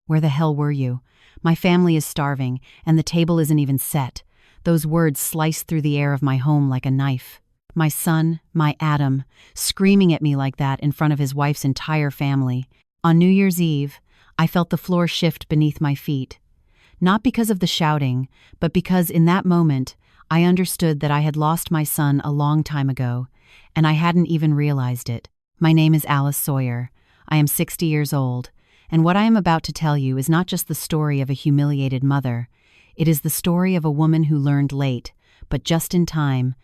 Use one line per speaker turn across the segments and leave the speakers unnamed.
Where the hell were you? My family is starving, and the table isn't even set. Those words sliced through the air of my home like a knife. My son, my Adam, screaming at me like that in front of his wife's entire family. On New Year's Eve, I felt the floor shift beneath my feet. Not because of the shouting, but because in that moment, I understood that I had lost my son a long time ago, and I hadn't even realized it. My name is Alice Sawyer. I am 60 years old, and what I am about to tell you is not just the story of a humiliated mother. It is the story of a woman who learned late, but just in time,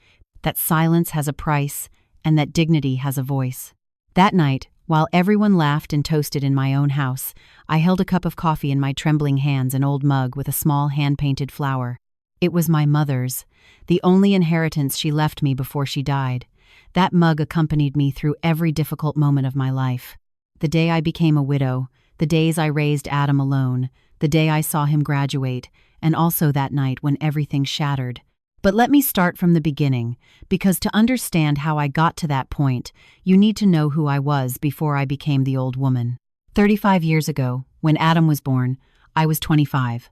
that silence has a price and that dignity has a voice. That night, while everyone laughed and toasted in my own house, I held a cup of coffee in my trembling hands, an old mug with a small hand-painted flower. It was my mother's, the only inheritance she left me before she died. That mug accompanied me through every difficult moment of my life. The day I became a widow, the days I raised Adam alone, the day I saw him graduate, and also that night when everything shattered. But let me start from the beginning, because to understand how I got to that point, you need to know who I was before I became the old woman. 35 years ago, when Adam was born, I was 25.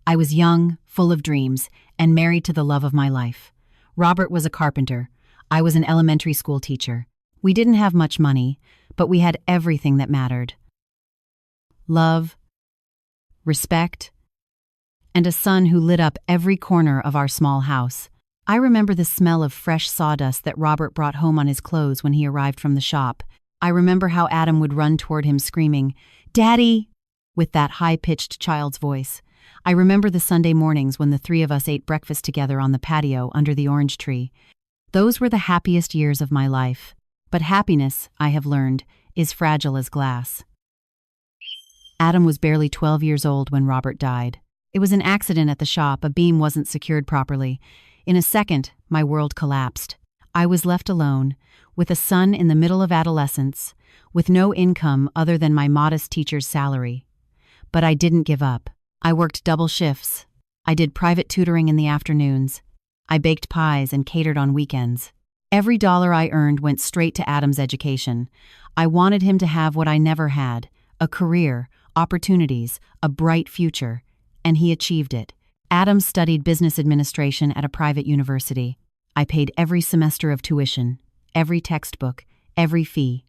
I was young, full of dreams, and married to the love of my life. Robert was a carpenter. I was an elementary school teacher. We didn't have much money, but we had everything that mattered. Love, respect, and a son who lit up every corner of our small house. I remember the smell of fresh sawdust that Robert brought home on his clothes when he arrived from the shop. I remember how Adam would run toward him screaming, "Daddy!" with that high-pitched child's voice. I remember the Sunday mornings when the three of us ate breakfast together on the patio under the orange tree. Those were the happiest years of my life. But happiness, I have learned, is fragile as glass. Adam was barely 12 years old when Robert died. It was an accident at the shop. A beam wasn't secured properly. In a second, my world collapsed. I was left alone, with a son in the middle of adolescence, with no income other than my modest teacher's salary. But I didn't give up. I worked double shifts. I did private tutoring in the afternoons. I baked pies and catered on weekends. Every dollar I earned went straight to Adam's education. I wanted him to have what I never had, a career, opportunities, a bright future. And he achieved it. Adam studied business administration at a private university. I paid every semester of tuition, every textbook, every fee.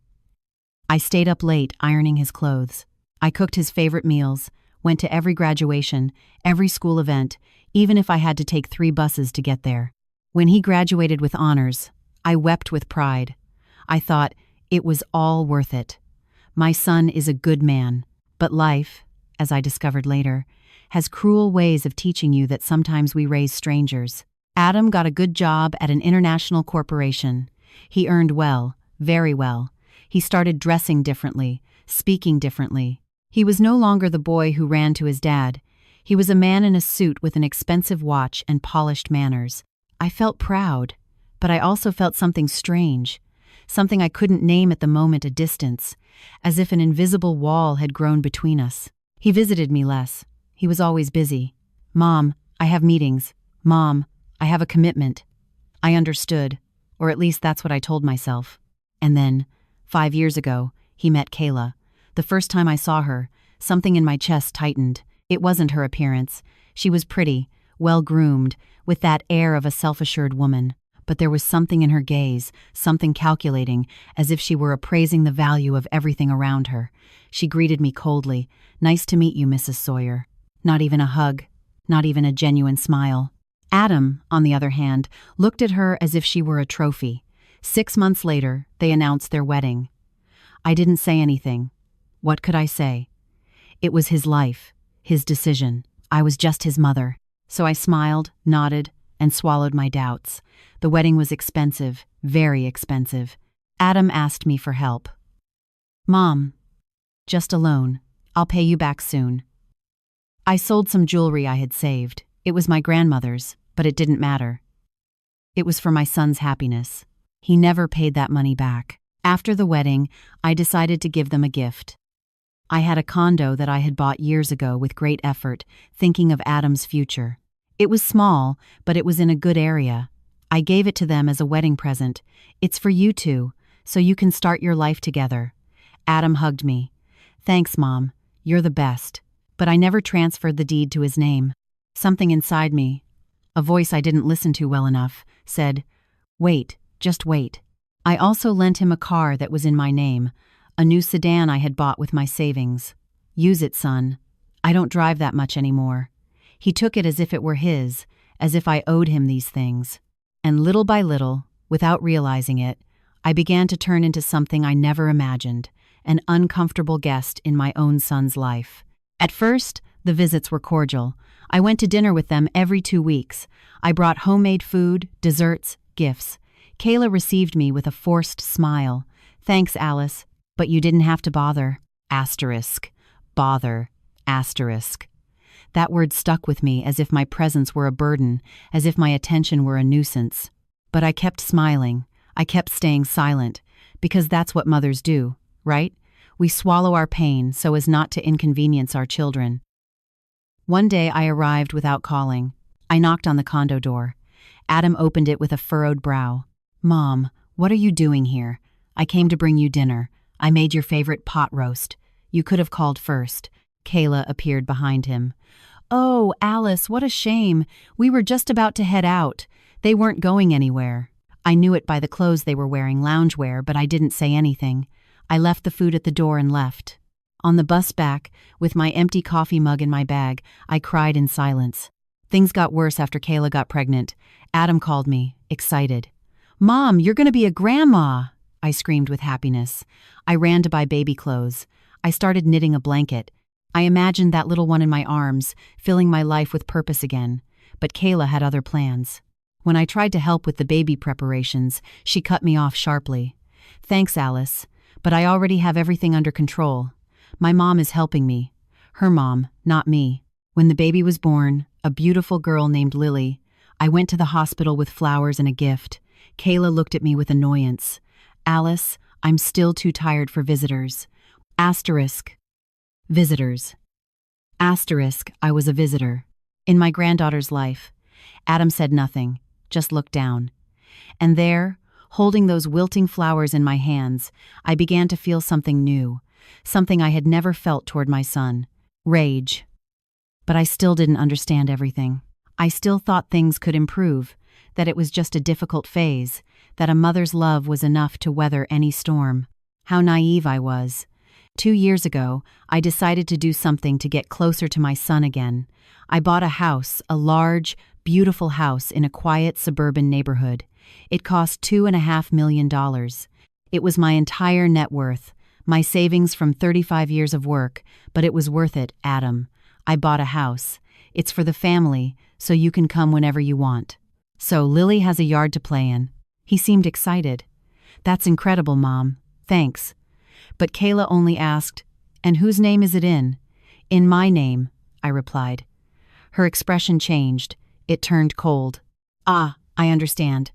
I stayed up late ironing his clothes. I cooked his favorite meals, went to every graduation, every school event, even if I had to take 3 buses to get there. When he graduated with honors, I wept with pride. I thought, it was all worth it. My son is a good man, but life, as I discovered later, has cruel ways of teaching you that sometimes we raise strangers. Adam got a good job at an international corporation. He earned well, very well. He started dressing differently, speaking differently. He was no longer the boy who ran to his dad. He was a man in a suit with an expensive watch and polished manners. I felt proud, but I also felt something strange, something I couldn't name at the moment, a distance, as if an invisible wall had grown between us. He visited me less. He was always busy. "Mom, I have meetings. Mom, I have a commitment." I understood, or at least that's what I told myself. And then, 5 years ago, he met Kayla. The first time I saw her, something in my chest tightened. It wasn't her appearance. She was pretty, well-groomed, with that air of a self-assured woman. But there was something in her gaze, something calculating, as if she were appraising the value of everything around her. She greeted me coldly. "Nice to meet you, Mrs. Sawyer." Not even a hug, not even a genuine smile. Adam, on the other hand, looked at her as if she were a trophy. 6 months later, they announced their wedding. I didn't say anything. What could I say? It was his life, his decision. I was just his mother. So I smiled, nodded, and swallowed my doubts. The wedding was expensive, very expensive. Adam asked me for help. "Mom, just a loan. I'll pay you back soon." I sold some jewelry I had saved. It was my grandmother's, but it didn't matter. It was for my son's happiness. He never paid that money back. After the wedding, I decided to give them a gift. I had a condo that I had bought years ago with great effort, thinking of Adam's future. It was small, but it was in a good area. I gave it to them as a wedding present. "It's for you two, so you can start your life together." Adam hugged me. "Thanks, Mom. You're the best. but I never transferred the deed to his name. Something inside me, a voice I didn't listen to well enough, said, "Wait, just wait." I also lent him a car that was in my name, a new sedan I had bought with my savings. "Use it, son. I don't drive that much anymore." He took it as if it were his, as if I owed him these things. And little by little, without realizing it, I began to turn into something I never imagined, an uncomfortable guest in my own son's life. At first, the visits were cordial. I went to dinner with them every 2 weeks. I brought homemade food, desserts, gifts. Kayla received me with a forced smile. "Thanks, Alice, but you didn't have to bother." Asterisk. Bother. Asterisk. That word stuck with me as if my presence were a burden, as if my attention were a nuisance. But I kept smiling. I kept staying silent, because that's what mothers do, right? We swallow our pain so as not to inconvenience our children. One day I arrived without calling. I knocked on the condo door. Adam opened it with a furrowed brow. "Mom, what are you doing here? I came to bring you dinner. I made your favorite pot roast. You could have called first." Kayla appeared behind him. "Oh, Alice, what a shame. We were just about to head out. They weren't going anywhere." I knew it by the clothes they were wearing, loungewear, but I didn't say anything. I left the food at the door and left. On the bus back, with my empty coffee mug in my bag, I cried in silence. Things got worse after Kayla got pregnant. Adam called me, excited. "Mom, you're going to be a grandma!" I screamed with happiness. I ran to buy baby clothes. I started knitting a blanket. I imagined that little one in my arms, filling my life with purpose again. But Kayla had other plans. When I tried to help with the baby preparations, she cut me off sharply. "Thanks, Alice, but I already have everything under control. My mom is helping me. Her mom, not me." When the baby was born, a beautiful girl named Lily, I went to the hospital with flowers and a gift. Kayla looked at me with annoyance. "Alice, I'm still too tired for visitors." Asterisk. Visitors. Asterisk, I was a visitor. In my granddaughter's life. Adam said nothing, just looked down. And there, holding those wilting flowers in my hands, I began to feel something new, something I had never felt toward my son. Rage. But I still didn't understand everything. I still thought things could improve, that it was just a difficult phase, that a mother's love was enough to weather any storm. How naive I was. 2 years ago, I decided to do something to get closer to my son again. I bought a house, a large, beautiful house in a quiet suburban neighborhood. It cost $2.5 million. It was my entire net worth, my savings from 35 years of work, but it was worth it, Adam. I bought a house. It's for the family, so you can come whenever you want. So Lily has a yard to play in. He seemed excited. "That's incredible, Mom. Thanks." But Kayla only asked, "And whose name is it in?" "In my name," I replied. Her expression changed. It turned cold. "Ah, I understand."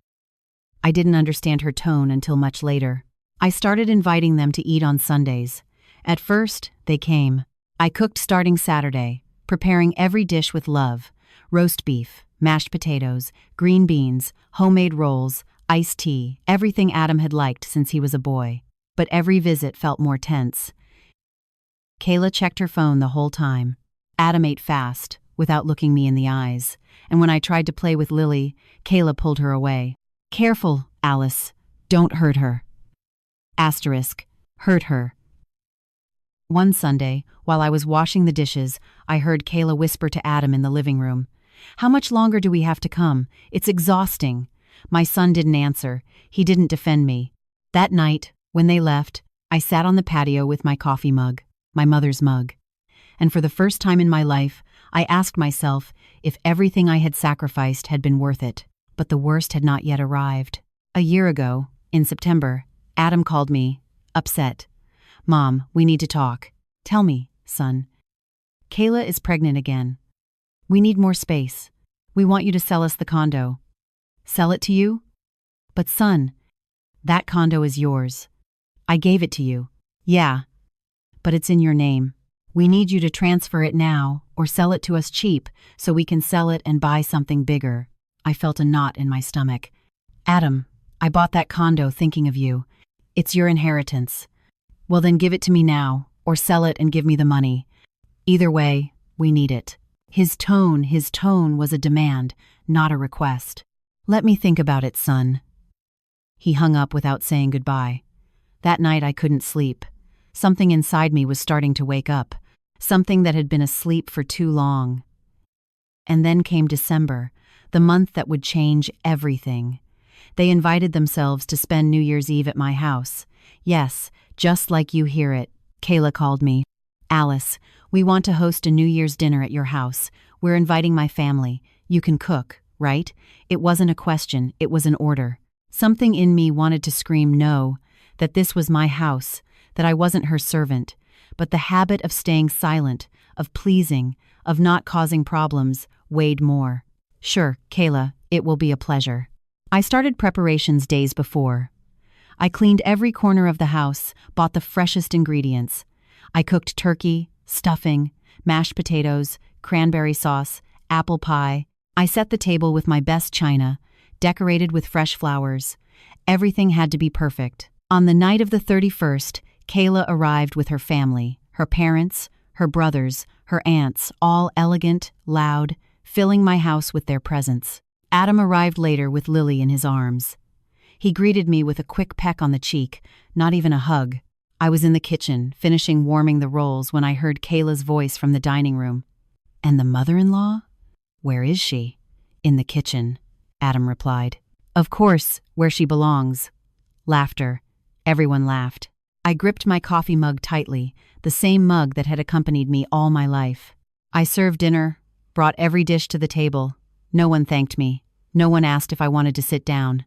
I didn't understand her tone until much later. I started inviting them to eat on Sundays. At first, they came. I cooked starting Saturday, preparing every dish with love. Roast beef, mashed potatoes, green beans, homemade rolls, iced tea, everything Adam had liked since he was a boy. But every visit felt more tense. Kayla checked her phone the whole time. Adam ate fast, without looking me in the eyes. And when I tried to play with Lily, Kayla pulled her away. "Careful, Alice. Don't hurt her." Asterisk. Hurt her. One Sunday, while I was washing the dishes, I heard Kayla whisper to Adam in the living room, "How much longer do we have to come? It's exhausting." My son didn't answer. He didn't defend me. That night, when they left, I sat on the patio with my coffee mug, my mother's mug. And for the first time in my life, I asked myself if everything I had sacrificed had been worth it. But the worst had not yet arrived. A year ago, in September, Adam called me, upset. "Mom, we need to talk." "Tell me, son." "Kayla is pregnant again. We need more space. We want you to sell us the condo." "Sell it to you?" "But son, that condo is yours. I gave it to you." "Yeah, but it's in your name. We need you to transfer it now or sell it to us cheap so we can sell it and buy something bigger." I felt a knot in my stomach. "Adam, I bought that condo thinking of you. It's your inheritance. Well, then give it to me now or sell it and give me the money. Either way, We need it." His tone was a demand, not a request. "Let me think about it, son." He hung up without saying goodbye. That night I couldn't sleep. Something inside me was starting to wake up, something that had been asleep for too long. And then came December, the month that would change everything. They invited themselves to spend New Year's Eve at my house. Yes, just like you hear it. Kayla called me. "Alice, we want to host a New Year's dinner at your house. We're inviting my family. You can cook, right?" It wasn't a question, it was an order. Something in me wanted to scream no, that this was my house, that I wasn't her servant, but the habit of staying silent, of pleasing, of not causing problems, weighed more. "Sure, Kayla, it will be a pleasure." I started preparations days before. I cleaned every corner of the house, bought the freshest ingredients. I cooked turkey, stuffing, mashed potatoes, cranberry sauce, apple pie. I set the table with my best china, decorated with fresh flowers. Everything had to be perfect. On the night of the 31st, Kayla arrived with her family, her parents, her brothers, her aunts, all elegant, loud, filling my house with their presence. Adam arrived later with Lily in his arms. He greeted me with a quick peck on the cheek, not even a hug. I was in the kitchen, finishing warming the rolls when I heard Kayla's voice from the dining room. "And the mother-in-law? Where is she?" "In the kitchen," Adam replied. "Of course, where she belongs." Laughter. Everyone laughed. I gripped my coffee mug tightly, the same mug that had accompanied me all my life. I served dinner, brought every dish to the table. No one thanked me. No one asked if I wanted to sit down.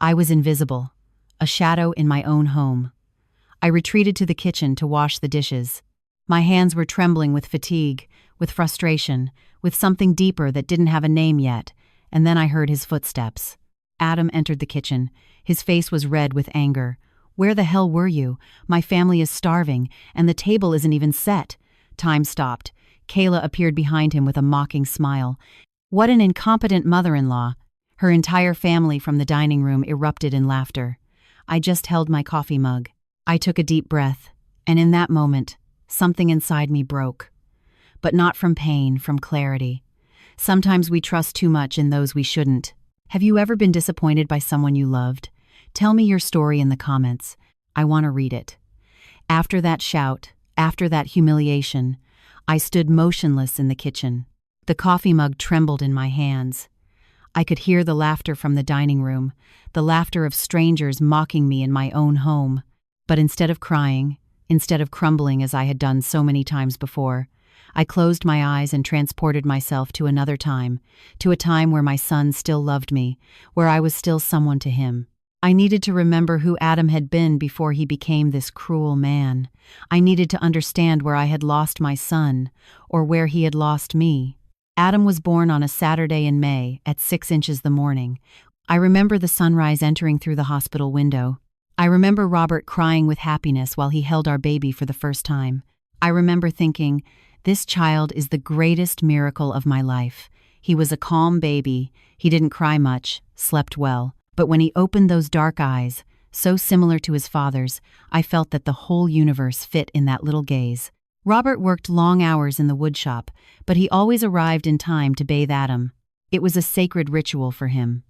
I was invisible, a shadow in my own home. I retreated to the kitchen to wash the dishes. My hands were trembling with fatigue, with frustration, with something deeper that didn't have a name yet, and then I heard his footsteps. Adam entered the kitchen. His face was red with anger. "Where the hell were you? My family is starving, and the table isn't even set." Time stopped. Kayla appeared behind him with a mocking smile. What an incompetent mother-in-law. Her entire family from the dining room erupted in laughter. I just held my coffee mug. I took a deep breath, and in that moment, something inside me broke. But not from pain, from clarity. Sometimes we trust too much in those we shouldn't. Have you ever been disappointed by someone you loved? Tell me your story in the comments. I want to read it. After that shout, after that humiliation, I stood motionless in the kitchen. The coffee mug trembled in my hands. I could hear the laughter from the dining room, the laughter of strangers mocking me in my own home. But instead of crying, instead of crumbling as I had done so many times before, I closed my eyes and transported myself to another time, to a time where my son still loved me, where I was still someone to him. I needed to remember who Adam had been before he became this cruel man. I needed to understand where I had lost my son, or where he had lost me. Adam was born on a Saturday in May at 6 inches the morning. I remember the sunrise entering through the hospital window. I remember Robert crying with happiness while he held our baby for the first time. I remember thinking, this child is the greatest miracle of my life. He was a calm baby, he didn't cry much, slept well. But when he opened those dark eyes, so similar to his father's, I felt that the whole universe fit in that little gaze. Robert worked long hours in the woodshop, but he always arrived in time to bathe Adam. It was a sacred ritual for him.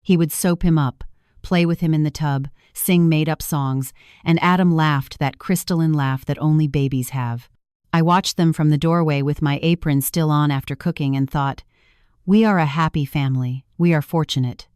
He would soap him up, play with him in the tub, sing made-up songs, and Adam laughed that crystalline laugh that only babies have. I watched them from the doorway with my apron still on after cooking and thought, we are a happy family, we are fortunate.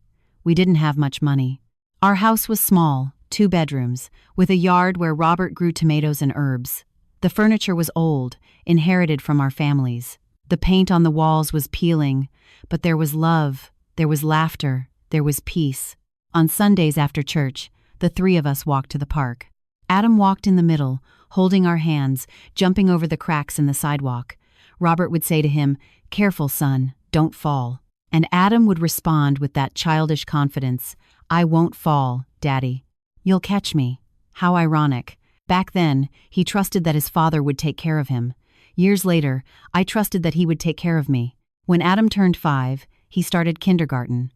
We didn't have much money. Our house was small, 2 bedrooms, with a yard where Robert grew tomatoes and herbs. The furniture was old, inherited from our families. The paint on the walls was peeling, but there was love, there was laughter, there was peace. On Sundays after church, the 3 of us walked to the park. Adam walked in the middle, holding our hands, jumping over the cracks in the sidewalk. Robert would say to him, "Careful, son, don't fall." And Adam would respond with that childish confidence, "I won't fall, Daddy. You'll catch me." How ironic. Back then, he trusted that his father would take care of him. Years later, I trusted that he would take care of me. When Adam turned 5, he started kindergarten.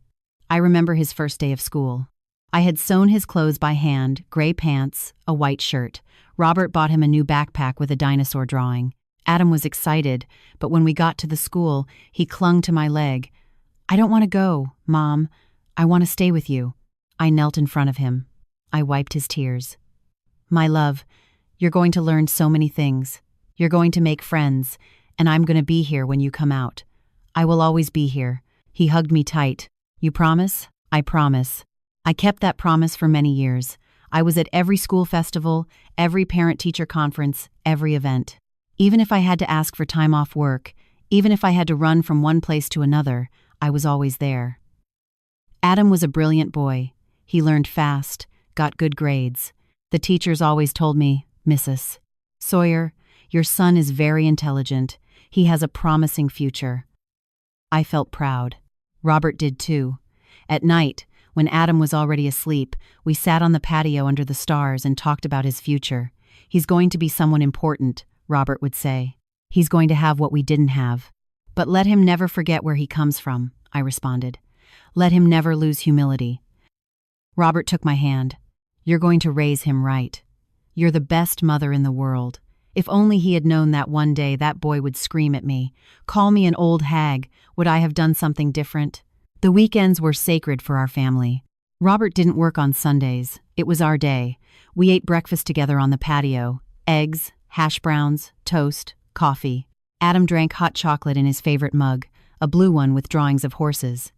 I remember his first day of school. I had sewn his clothes by hand, gray pants, a white shirt. Robert bought him a new backpack with a dinosaur drawing. Adam was excited, but when we got to the school, he clung to my leg. "I don't want to go, Mom. I want to stay with you." I knelt in front of him. I wiped his tears. "My love, you're going to learn so many things. You're going to make friends, and I'm going to be here when you come out. I will always be here." He hugged me tight. "You promise?" "I promise." I kept that promise for many years. I was at every school festival, every parent-teacher conference, every event. Even if I had to ask for time off work, even if I had to run from one place to another, I was always there. Adam was a brilliant boy. He learned fast, got good grades. The teachers always told me, "Mrs. Sawyer, your son is very intelligent. He has a promising future." I felt proud. Robert did too. At night, when Adam was already asleep, we sat on the patio under the stars and talked about his future. "He's going to be someone important," Robert would say. "He's going to have what we didn't have." "But let him never forget where he comes from," I responded. "Let him never lose humility." Robert took my hand. "You're going to raise him right. You're the best mother in the world." If only he had known that one day that boy would scream at me, call me an old hag. Would I have done something different? The weekends were sacred for our family. Robert didn't work on Sundays. It was our day. We ate breakfast together on the patio. Eggs, hash browns, toast, coffee. Adam drank hot chocolate in his favorite mug, a blue one with drawings of horses.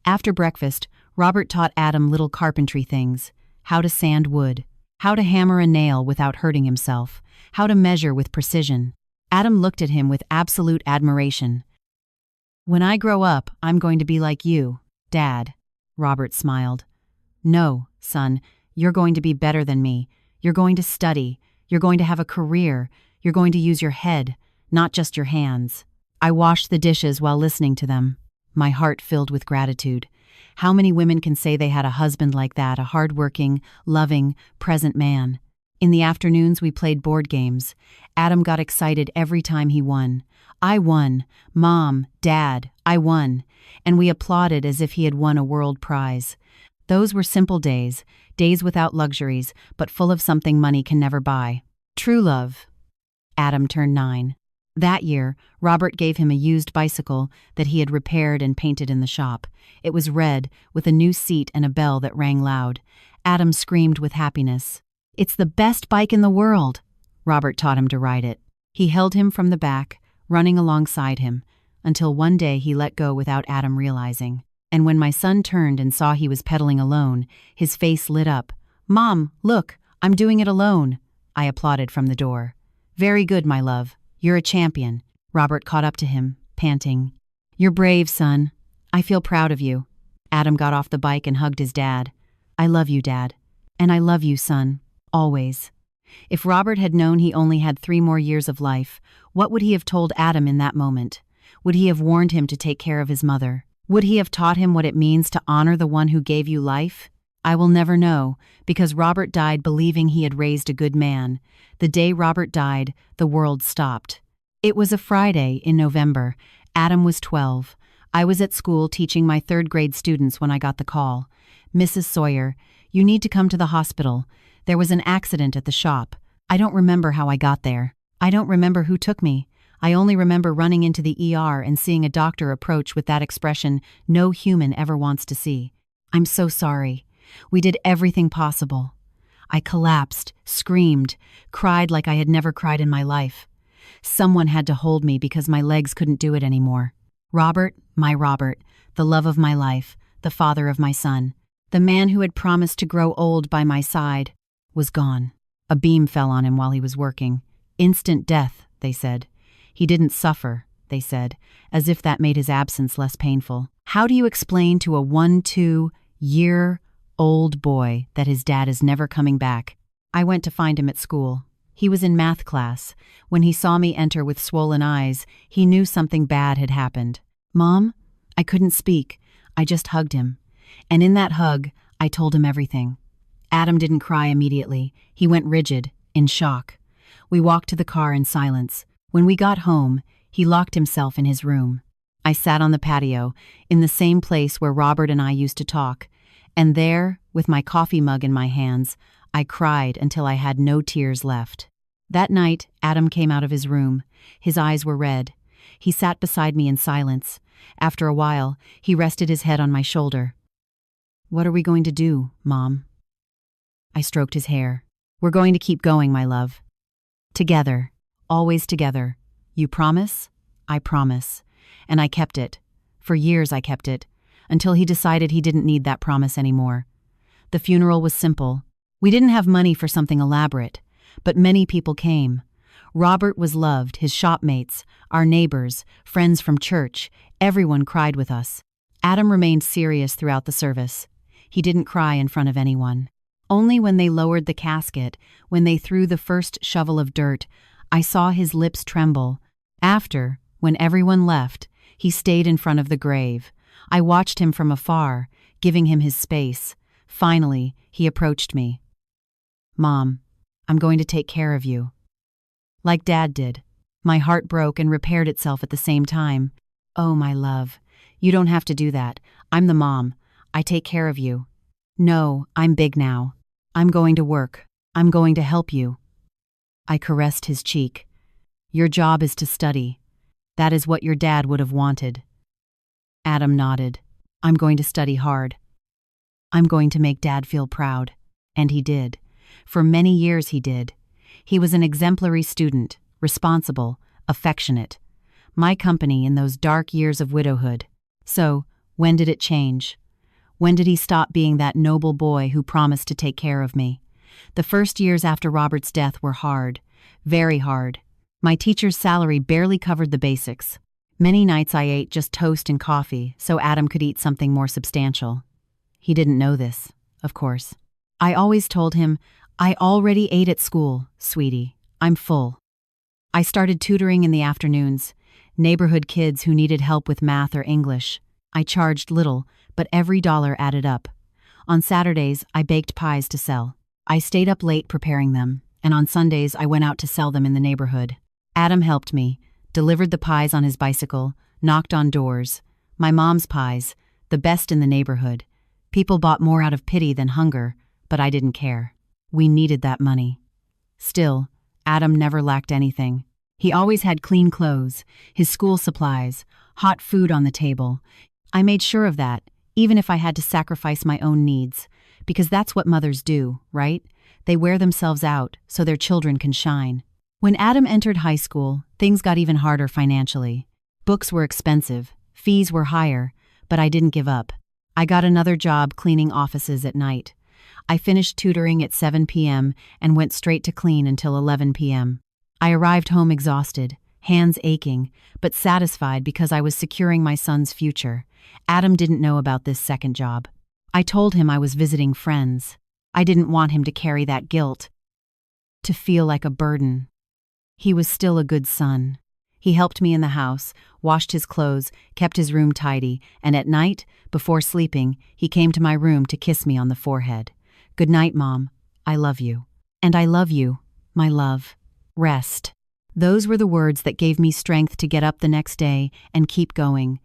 After breakfast, Robert taught Adam little carpentry things: how to sand wood, how to hammer a nail without hurting himself, how to measure with precision. Adam looked at him with absolute admiration. "When I grow up, I'm going to be like you, Dad." Robert smiled. "No, son, you're going to be better than me. You're going to study. You're going to have a career. You're going to use your head, not just your hands." I washed the dishes while listening to them. My heart filled with gratitude. How many women can say they had a husband like that, a hard-working, loving, present man? In the afternoons, we played board games. Adam got excited every time he won. "I won. Mom, Dad, I won." And we applauded as if he had won a world prize. Those were simple days, days without luxuries, but full of something money can never buy. True love. Adam turned 9. That year, Robert gave him a used bicycle that he had repaired and painted in the shop. It was red, with a new seat and a bell that rang loud. Adam screamed with happiness. "It's the best bike in the world!" Robert taught him to ride it. He held him from the back, running alongside him, until one day he let go without Adam realizing. And when my son turned and saw he was pedaling alone, his face lit up. "Mom, look, I'm doing it alone!" I applauded from the door. "Very good, my love. You're a champion." Robert caught up to him, panting. "You're brave, son. I feel proud of you." Adam got off the bike and hugged his dad. "I love you, Dad. And I love you, son. Always." If Robert had known he only had 3 more years of life, what would he have told Adam in that moment? Would he have warned him to take care of his mother? Would he have taught him what it means to honor the one who gave you life? I will never know, because Robert died believing he had raised a good man. The day Robert died, the world stopped. It was a Friday in November. Adam was 12. I was at school teaching my 3rd-grade students when I got the call. "Mrs. Sawyer, you need to come to the hospital. There was an accident at the shop." I don't remember how I got there. I don't remember who took me. I only remember running into the ER and seeing a doctor approach with that expression no human ever wants to see. "I'm so sorry. We did everything possible." I collapsed, screamed, cried like I had never cried in my life. Someone had to hold me because my legs couldn't do it anymore. Robert, my Robert, the love of my life, the father of my son, the man who had promised to grow old by my side, was gone. A beam fell on him while he was working. Instant death, they said. He didn't suffer, they said, as if that made his absence less painful. How do you explain to a 1-2-year-old boy that his dad is never coming back? I went to find him at school. He was in math class. When he saw me enter with swollen eyes, he knew something bad had happened. "Mom?" I couldn't speak. I just hugged him. And in that hug, I told him everything. Adam didn't cry immediately. He went rigid, in shock. We walked to the car in silence. When we got home, he locked himself in his room. I sat on the patio, in the same place where Robert and I used to talk, and there, with my coffee mug in my hands, I cried until I had no tears left. That night, Adam came out of his room. His eyes were red. He sat beside me in silence. After a while, he rested his head on my shoulder. "What are we going to do, Mom?" I stroked his hair. "We're going to keep going, my love. Together. Always together. You promise?" "I promise." And I kept it. For years I kept it, until he decided he didn't need that promise anymore. The funeral was simple. We didn't have money for something elaborate, but many people came. Robert was loved, his shopmates, our neighbors, friends from church, everyone cried with us. Adam remained serious throughout the service. He didn't cry in front of anyone. Only when they lowered the casket, when they threw the first shovel of dirt, I saw his lips tremble. After, when everyone left, he stayed in front of the grave. I watched him from afar, giving him his space. Finally, he approached me. "Mom, I'm going to take care of you." Like Dad did. My heart broke and repaired itself at the same time. "Oh, my love, you don't have to do that. I'm the mom. I take care of you." "No, I'm big now. I'm going to work. I'm going to help you." I caressed his cheek. "Your job is to study. That is what your dad would have wanted." Adam nodded. "I'm going to study hard. I'm going to make Dad feel proud." And he did. For many years he did. He was an exemplary student, responsible, affectionate. My company in those dark years of widowhood. So, when did it change? When did he stop being that noble boy who promised to take care of me? The first years after Robert's death were hard, very hard. My teacher's salary barely covered the basics. Many nights I ate just toast and coffee so Adam could eat something more substantial. He didn't know this, of course. I always told him, "I already ate at school, sweetie. I'm full." I started tutoring in the afternoons, neighborhood kids who needed help with math or English. I charged little, but every dollar added up. On Saturdays, I baked pies to sell. I stayed up late preparing them, and on Sundays I went out to sell them in the neighborhood. Adam helped me, delivered the pies on his bicycle, knocked on doors. My mom's pies, the best in the neighborhood. People bought more out of pity than hunger, but I didn't care. We needed that money. Still, Adam never lacked anything. He always had clean clothes, his school supplies, hot food on the table. I made sure of that, even if I had to sacrifice my own needs, because that's what mothers do, right? They wear themselves out so their children can shine. When Adam entered high school, things got even harder financially. Books were expensive, fees were higher, but I didn't give up. I got another job cleaning offices at night. I finished tutoring at 7 p.m. and went straight to clean until 11 p.m. I arrived home exhausted, hands aching, but satisfied because I was securing my son's future. Adam didn't know about this second job. I told him I was visiting friends. I didn't want him to carry that guilt, to feel like a burden. He was still a good son. He helped me in the house, washed his clothes, kept his room tidy, and at night, before sleeping, he came to my room to kiss me on the forehead. "Good night, Mom. I love you." "And I love you, my love. Rest." Those were the words that gave me strength to get up the next day and keep going.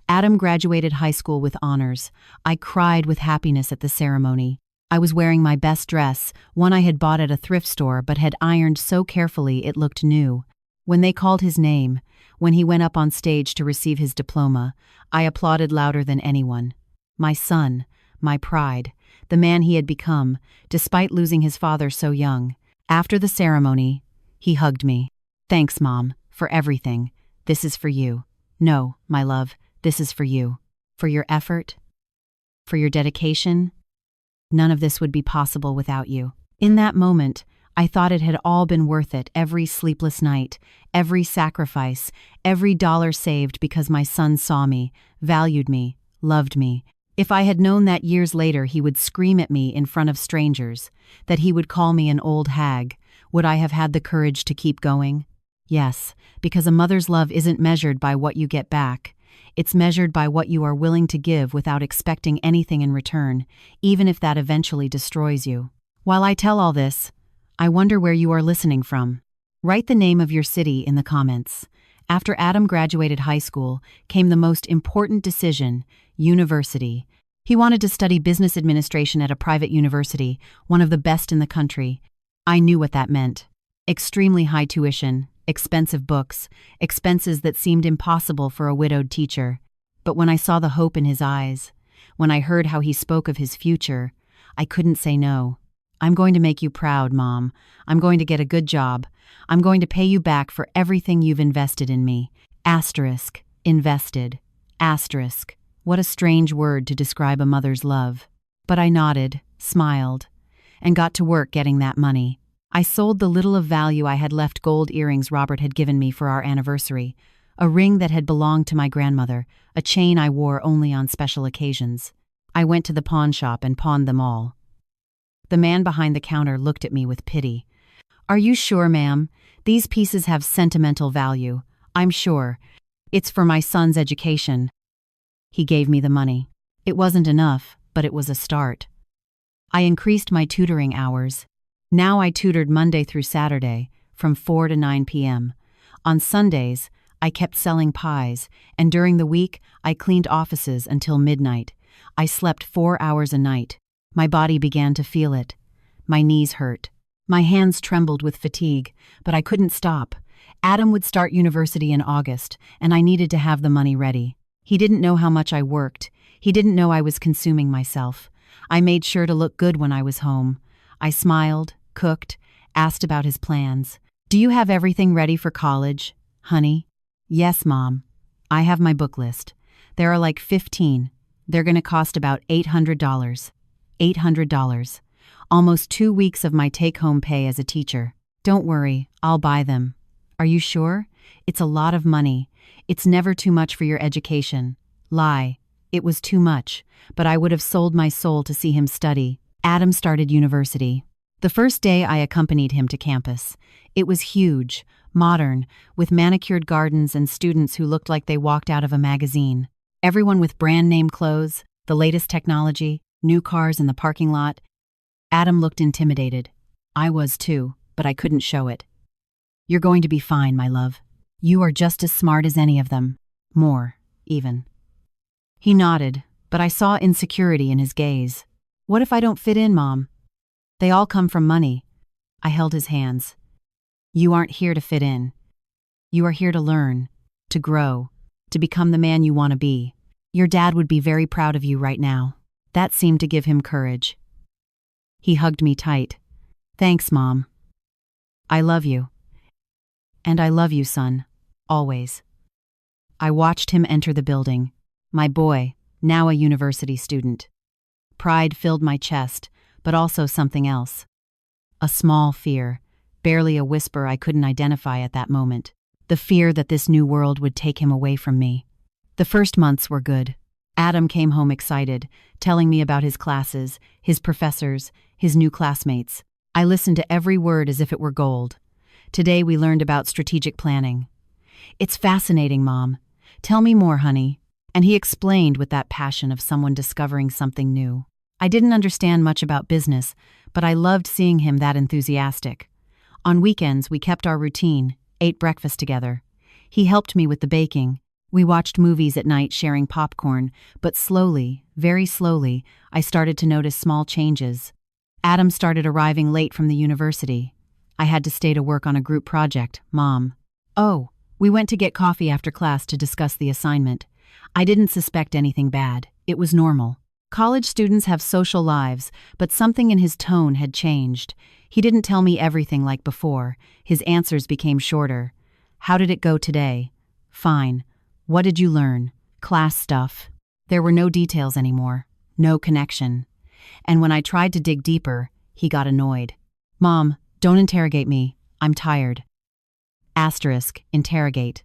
Adam graduated high school with honors. I cried with happiness at the ceremony. I was wearing my best dress, one I had bought at a thrift store but had ironed so carefully it looked new. When they called his name, when he went up on stage to receive his diploma, I applauded louder than anyone. My son, my pride, the man he had become, despite losing his father so young. After the ceremony, he hugged me. "Thanks, Mom, for everything. This is for you. No, my love, this is for you. For your effort, for your dedication. None of this would be possible without you." In that moment, I thought it had all been worth it, every sleepless night, every sacrifice, every dollar saved because my son saw me, valued me, loved me. If I had known that years later he would scream at me in front of strangers, that he would call me an old hag, would I have had the courage to keep going? Yes, because a mother's love isn't measured by what you get back. It's measured by what you are willing to give without expecting anything in return, even if that eventually destroys you. While I tell all this, I wonder where you are listening from. Write the name of your city in the comments. After Adam graduated high school came the most important decision, university. He wanted to study business administration at a private university, one of the best in the country. I knew what that meant. Extremely high tuition, expensive books, expenses that seemed impossible for a widowed teacher. But when I saw the hope in his eyes, when I heard how he spoke of his future, I couldn't say no. I'm going to make you proud, Mom. I'm going to get a good job. I'm going to pay you back for everything you've invested in me. Asterisk. Invested. Asterisk. What a strange word to describe a mother's love. But I nodded, smiled, and got to work getting that money. I sold the little of value I had left gold earrings Robert had given me for our anniversary, a ring that had belonged to my grandmother, a chain I wore only on special occasions. I went to the pawn shop and pawned them all. The man behind the counter looked at me with pity. "Are you sure, ma'am? These pieces have sentimental value. I'm sure. It's for my son's education." He gave me the money. It wasn't enough, but it was a start. I increased my tutoring hours. Now I tutored Monday through Saturday, from 4 to 9 p.m. On Sundays, I kept selling pies, and during the week, I cleaned offices until midnight. I slept 4 hours a night. My body began to feel it. My knees hurt. My hands trembled with fatigue, but I couldn't stop. Adam would start university in August, and I needed to have the money ready. He didn't know how much I worked. He didn't know I was consuming myself. I made sure to look good when I was home. I smiled, cooked, asked about his plans. "Do you have everything ready for college, honey?" "Yes, Mom. I have my book list. There are like 15. They're going to cost about $800. $800. Almost 2 weeks of my take-home pay as a teacher. Don't worry, I'll buy them." "Are you sure? It's a lot of money. It's never too much for your education." Lie. It was too much, but I would have sold my soul to see him study. Adam started university. The first day I accompanied him to campus. It was huge, modern, with manicured gardens and students who looked like they walked out of a magazine. Everyone with brand-name clothes, the latest technology, new cars in the parking lot. Adam looked intimidated. I was too, but I couldn't show it. "You're going to be fine, my love. You are just as smart as any of them. More, even." He nodded, but I saw insecurity in his gaze. "What if I don't fit in, Mom? They all come from money." I held his hands. "You aren't here to fit in. You are here to learn, to grow, to become the man you want to be. Your dad would be very proud of you right now." That seemed to give him courage. He hugged me tight. "Thanks, Mom. I love you. And I love you, son. Always." I watched him enter the building. My boy, now a university student. Pride filled my chest, but also something else. A small fear, barely a whisper I couldn't identify at that moment. The fear that this new world would take him away from me. The first months were good. Adam came home excited, telling me about his classes, his professors, his new classmates. I listened to every word as if it were gold. Today we learned about strategic planning. "It's fascinating, Mom. Tell me more, honey." And he explained with that passion of someone discovering something new. I didn't understand much about business, but I loved seeing him that enthusiastic. On weekends, we kept our routine, ate breakfast together. He helped me with the baking. We watched movies at night sharing popcorn, but slowly, very slowly, I started to notice small changes. Adam started arriving late from the university. I had to stay to work on a group project, Mom. Oh, we went to get coffee after class to discuss the assignment. I didn't suspect anything bad. It was normal. College students have social lives, but something in his tone had changed. He didn't tell me everything like before. His answers became shorter. "How did it go today?" "Fine. What did you learn?" "Class stuff." There were no details anymore. No connection. And when I tried to dig deeper, he got annoyed. "Mom, don't interrogate me. I'm tired." Asterisk, interrogate.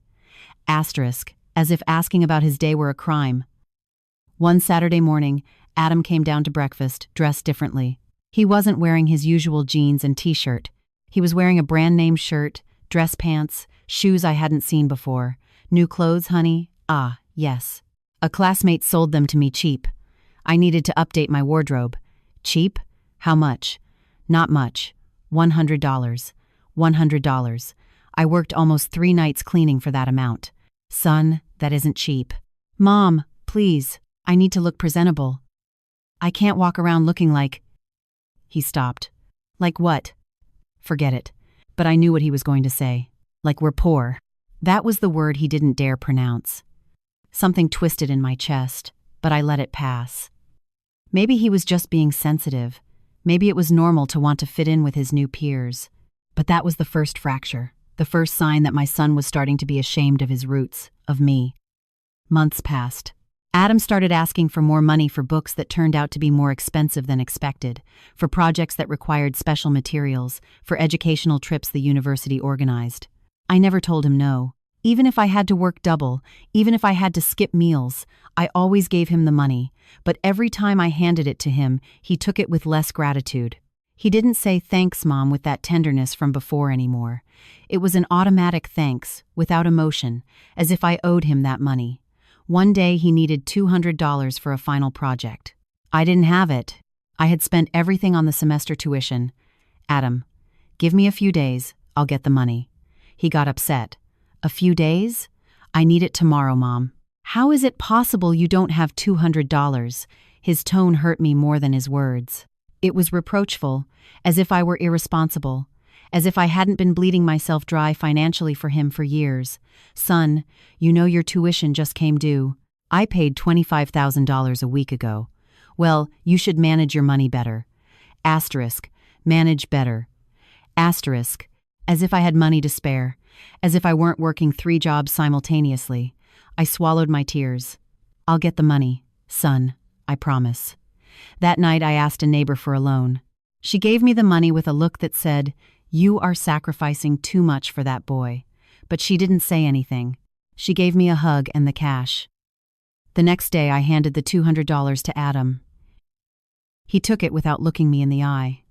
Asterisk, as if asking about his day were a crime. One Saturday morning, Adam came down to breakfast, dressed differently. He wasn't wearing his usual jeans and t-shirt. He was wearing a brand-name shirt, dress pants, shoes I hadn't seen before. "New clothes, honey?" "Ah, yes. A classmate sold them to me cheap. I needed to update my wardrobe." "Cheap? How much?" "Not much. $100. $100. I worked almost 3 nights cleaning for that amount." "Son, that isn't cheap." "Mom, please. I need to look presentable. I can't walk around looking like—" He stopped. "Like what?" "Forget it. but I knew what he was going to say. Like we're poor. That was the word he didn't dare pronounce. Something twisted in my chest, but I let it pass. Maybe he was just being sensitive. Maybe it was normal to want to fit in with his new peers. But that was the first fracture, the first sign that my son was starting to be ashamed of his roots, of me. Months passed. Adam started asking for more money for books that turned out to be more expensive than expected, for projects that required special materials, for educational trips the university organized. I never told him no. Even if I had to work double, even if I had to skip meals, I always gave him the money, but every time I handed it to him, he took it with less gratitude. He didn't say thanks, Mom, with that tenderness from before anymore. It was an automatic thanks, without emotion, as if I owed him that money. One day he needed $200 for a final project. I didn't have it. I had spent everything on the semester tuition. Adam, give me a few days, I'll get the money. He got upset. A few days? I need it tomorrow, Mom. How is it possible you don't have $200? His tone hurt me more than his words. It was reproachful, as if I were irresponsible, as if I hadn't been bleeding myself dry financially for him for years. Son, you know your tuition just came due. I paid $25,000 a week ago. Well, you should manage your money better. Asterisk, manage better. Asterisk, as if I had money to spare, as if I weren't working 3 jobs simultaneously. I swallowed my tears. I'll get the money, son, I promise. That night I asked a neighbor for a loan. She gave me the money with a look that said, "You are sacrificing too much for that boy." But she didn't say anything. She gave me a hug and the cash. The next day I handed the $200 to Adam. He took it without looking me in the eye.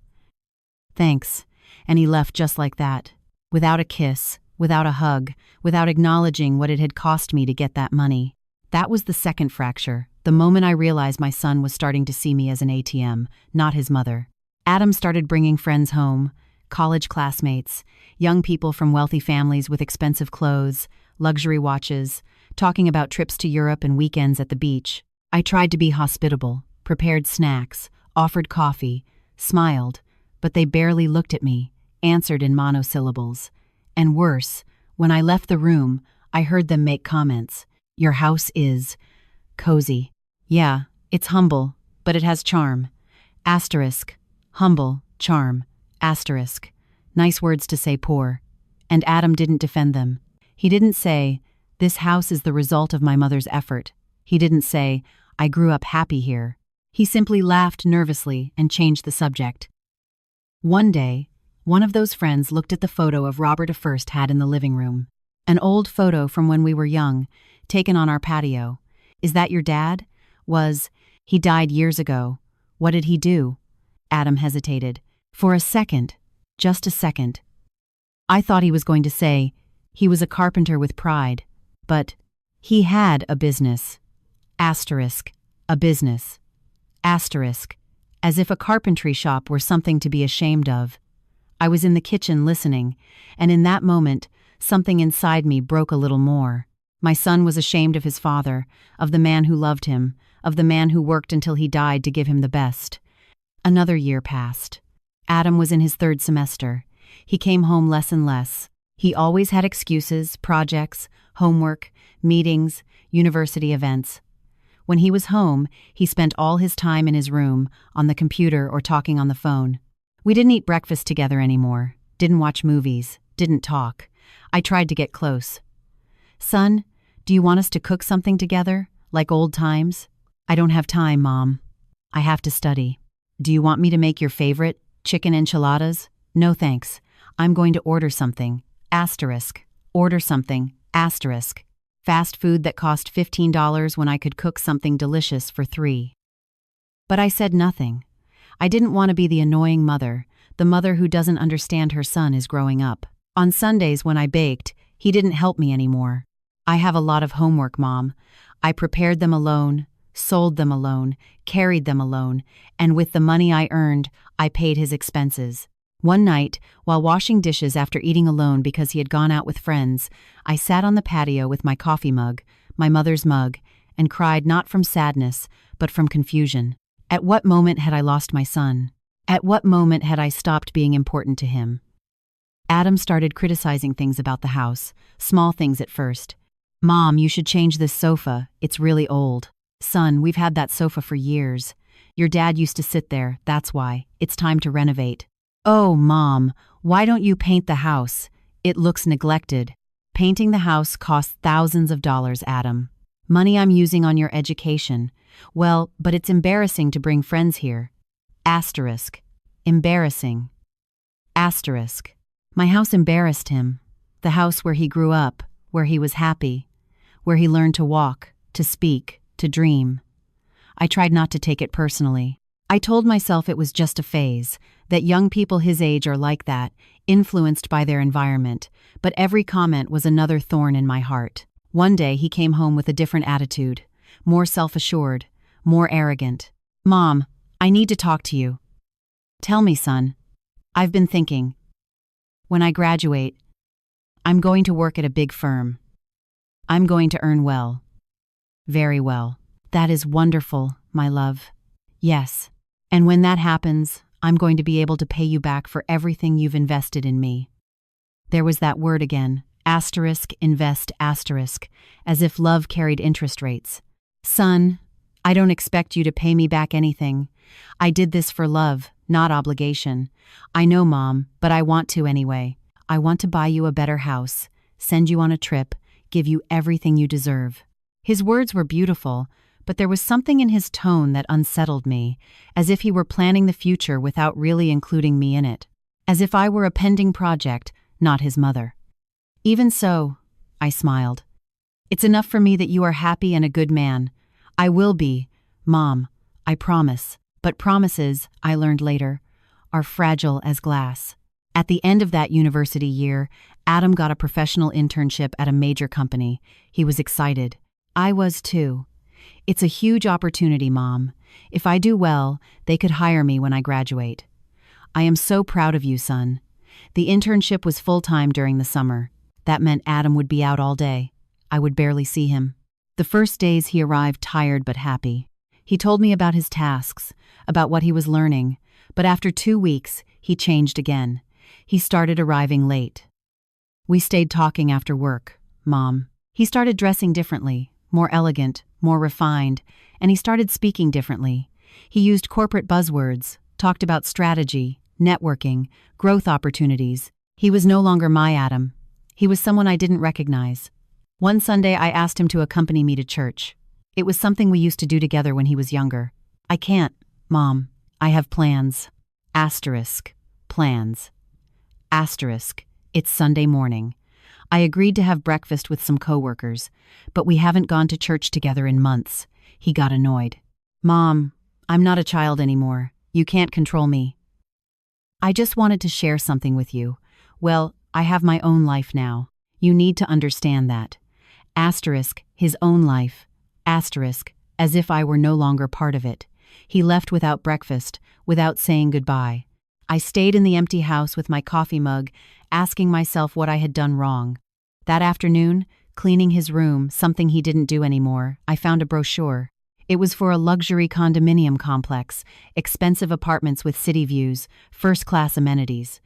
Thanks, and he left just like that, without a kiss, without a hug, without acknowledging what it had cost me to get that money. That was the second fracture, the moment I realized my son was starting to see me as an ATM, not his mother. Adam started bringing friends home, college classmates, young people from wealthy families with expensive clothes, luxury watches, talking about trips to Europe and weekends at the beach. I tried to be hospitable, prepared snacks, offered coffee, smiled, but they barely looked at me, answered in monosyllables. And worse, when I left the room, I heard them make comments. Your house is cozy. Yeah, it's humble, but it has charm. Asterisk. Humble, charm. Asterisk. Nice words to say poor. And Adam didn't defend them. He didn't say, this house is the result of my mother's effort. He didn't say, I grew up happy here. He simply laughed nervously and changed the subject. One day, one of those friends looked at the photo of Robert I had in the living room. An old photo from when we were young, taken on our patio. Is that your dad? He died years ago. What did he do? Adam hesitated. For a second, just a second. I thought he was going to say, he was a carpenter with pride. But he had a business. Asterisk. A business. Asterisk. As if a carpentry shop were something to be ashamed of. I was in the kitchen listening, and in that moment, something inside me broke a little more. My son was ashamed of his father, of the man who loved him, of the man who worked until he died to give him the best. Another year passed. Adam was in his 3rd semester. He came home less and less. He always had excuses, projects, homework, meetings, university events. When he was home, he spent all his time in his room, on the computer or talking on the phone. We didn't eat breakfast together anymore, didn't watch movies, didn't talk. I tried to get close. Son, do you want us to cook something together, like old times? I don't have time, Mom. I have to study. Do you want me to make your favorite, chicken enchiladas? No thanks. I'm going to order something. Asterisk. Order something. Asterisk. Fast food that cost $15 when I could cook something delicious for $3. But I said nothing. I didn't want to be the annoying mother, the mother who doesn't understand her son is growing up. On Sundays when I baked, he didn't help me anymore. I have a lot of homework, Mom. I prepared them alone, sold them alone, carried them alone, and with the money I earned, I paid his expenses. One night, while washing dishes after eating alone because he had gone out with friends, I sat on the patio with my coffee mug, my mother's mug, and cried not from sadness, but from confusion. At what moment had I lost my son? At what moment had I stopped being important to him? Adam started criticizing things about the house, small things at first. "Mom, you should change this sofa, it's really old." "Son, we've had that sofa for years. Your dad used to sit there, that's why. It's time to renovate." "Oh, Mom, why don't you paint the house? It looks neglected." "Painting the house costs thousands of dollars, Adam. Money I'm using on your education. Well, but it's embarrassing to bring friends here." Asterisk. Embarrassing. Asterisk. My house embarrassed him. The house where he grew up, where he was happy, where he learned to walk, to speak, to dream. I tried not to take it personally. I told myself it was just a phase, that young people his age are like that, influenced by their environment, but every comment was another thorn in my heart. One day he came home with a different attitude, more self-assured, more arrogant. "Mom, I need to talk to you." "Tell me, son." "I've been thinking. When I graduate, I'm going to work at a big firm. I'm going to earn well. Very well." "That is wonderful, my love." "Yes. And when that happens, I'm going to be able to pay you back for everything you've invested in me." There was that word again, asterisk, invest, asterisk, as if love carried interest rates. "Son, I don't expect you to pay me back anything. I did this for love, not obligation. I know, Mom, but I want to anyway. I want to buy you a better house, send you on a trip, give you everything you deserve." His words were beautiful, but there was something in his tone that unsettled me, as if he were planning the future without really including me in it. As if I were a pending project, not his mother. "Even so," I smiled. "It's enough for me that you are happy and a good man. I will be, Mom, I promise." But promises, I learned later, are fragile as glass. At the end of that university year, Adam got a professional internship at a major company. He was excited. I was too. "It's a huge opportunity, Mom. If I do well, they could hire me when I graduate." "I am so proud of you, son." The internship was full-time during the summer. That meant Adam would be out all day. I would barely see him. The first days he arrived tired but happy. He told me about his tasks, about what he was learning, but after 2 weeks, he changed again. He started arriving late. We stayed talking after work, Mom. He started dressing differently, more elegant, more refined, and he started speaking differently. He used corporate buzzwords, talked about strategy, networking, growth opportunities. He was no longer my Adam. He was someone I didn't recognize. One Sunday, I asked him to accompany me to church. It was something we used to do together when he was younger. "I can't, Mom. I have plans." Asterisk. Plans. Asterisk. It's Sunday morning. I agreed to have breakfast with some coworkers, but we haven't gone to church together in months. He got annoyed. "Mom, I'm not a child anymore. You can't control me." "I just wanted to share something with you. Well, I have my own life now. You need to understand that." Asterisk. His own life. Asterisk. As if I were no longer part of it. He left without breakfast, without saying goodbye. I stayed in the empty house with my coffee mug, asking myself what I had done wrong. That afternoon, cleaning his room, something he didn't do anymore, I found a brochure. It was for a luxury condominium complex, expensive apartments with city views, first-class amenities.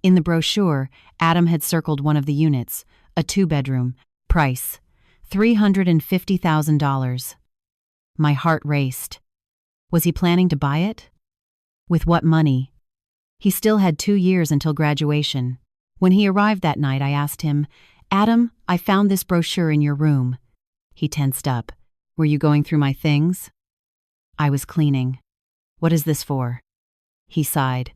In the brochure, Adam had circled one of the units, a 2-bedroom, price, $350,000. My heart raced. Was he planning to buy it? With what money? He still had 2 years until graduation. When he arrived that night, I asked him, "Adam, I found this brochure in your room." He tensed up. "Were you going through my things?" I was cleaning. "What is this for?" He sighed.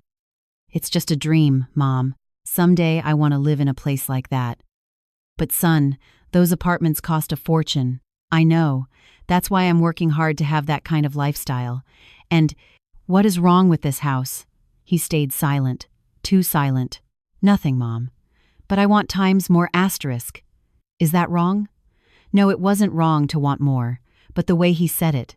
"It's just a dream, Mom. Someday I want to live in a place like that." "But son, those apartments cost a fortune." "I know. That's why I'm working hard to have that kind of lifestyle. And what is wrong with this house?" He stayed silent. Too silent. "Nothing, Mom. But I want times more asterisk." Is that wrong? No, it wasn't wrong to want more, but the way he said it,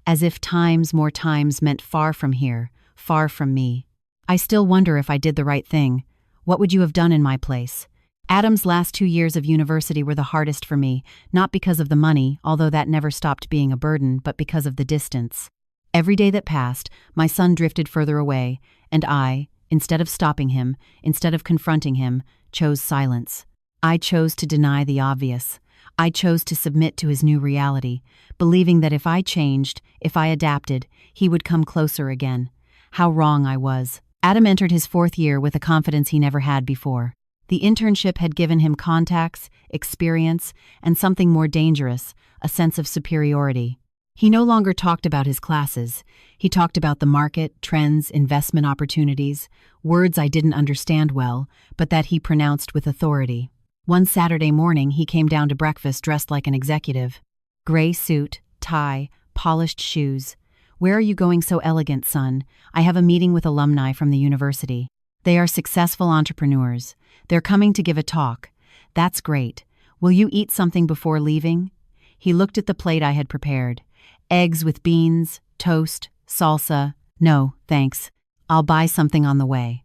as if times more times meant far from here, far from me. I still wonder if I did the right thing. What would you have done in my place? Adam's last 2 years of university were the hardest for me, not because of the money, although that never stopped being a burden, but because of the distance. Every day that passed, my son drifted further away, and I, instead of stopping him, instead of confronting him, chose silence. I chose to deny the obvious. I chose to submit to his new reality, believing that if I changed, if I adapted, he would come closer again. How wrong I was. Adam entered his 4th year with a confidence he never had before. The internship had given him contacts, experience, and something more dangerous, a sense of superiority. He no longer talked about his classes. He talked about the market, trends, investment opportunities, words I didn't understand well, but that he pronounced with authority. One Saturday morning, he came down to breakfast dressed like an executive. Gray suit, tie, polished shoes. "Where are you going so elegant, son? I have a meeting with alumni from the university. They are successful entrepreneurs. They're coming to give a talk. That's great. Will you eat something before leaving?" He looked at the plate I had prepared. Eggs with beans, toast, salsa. "No, thanks. I'll buy something on the way."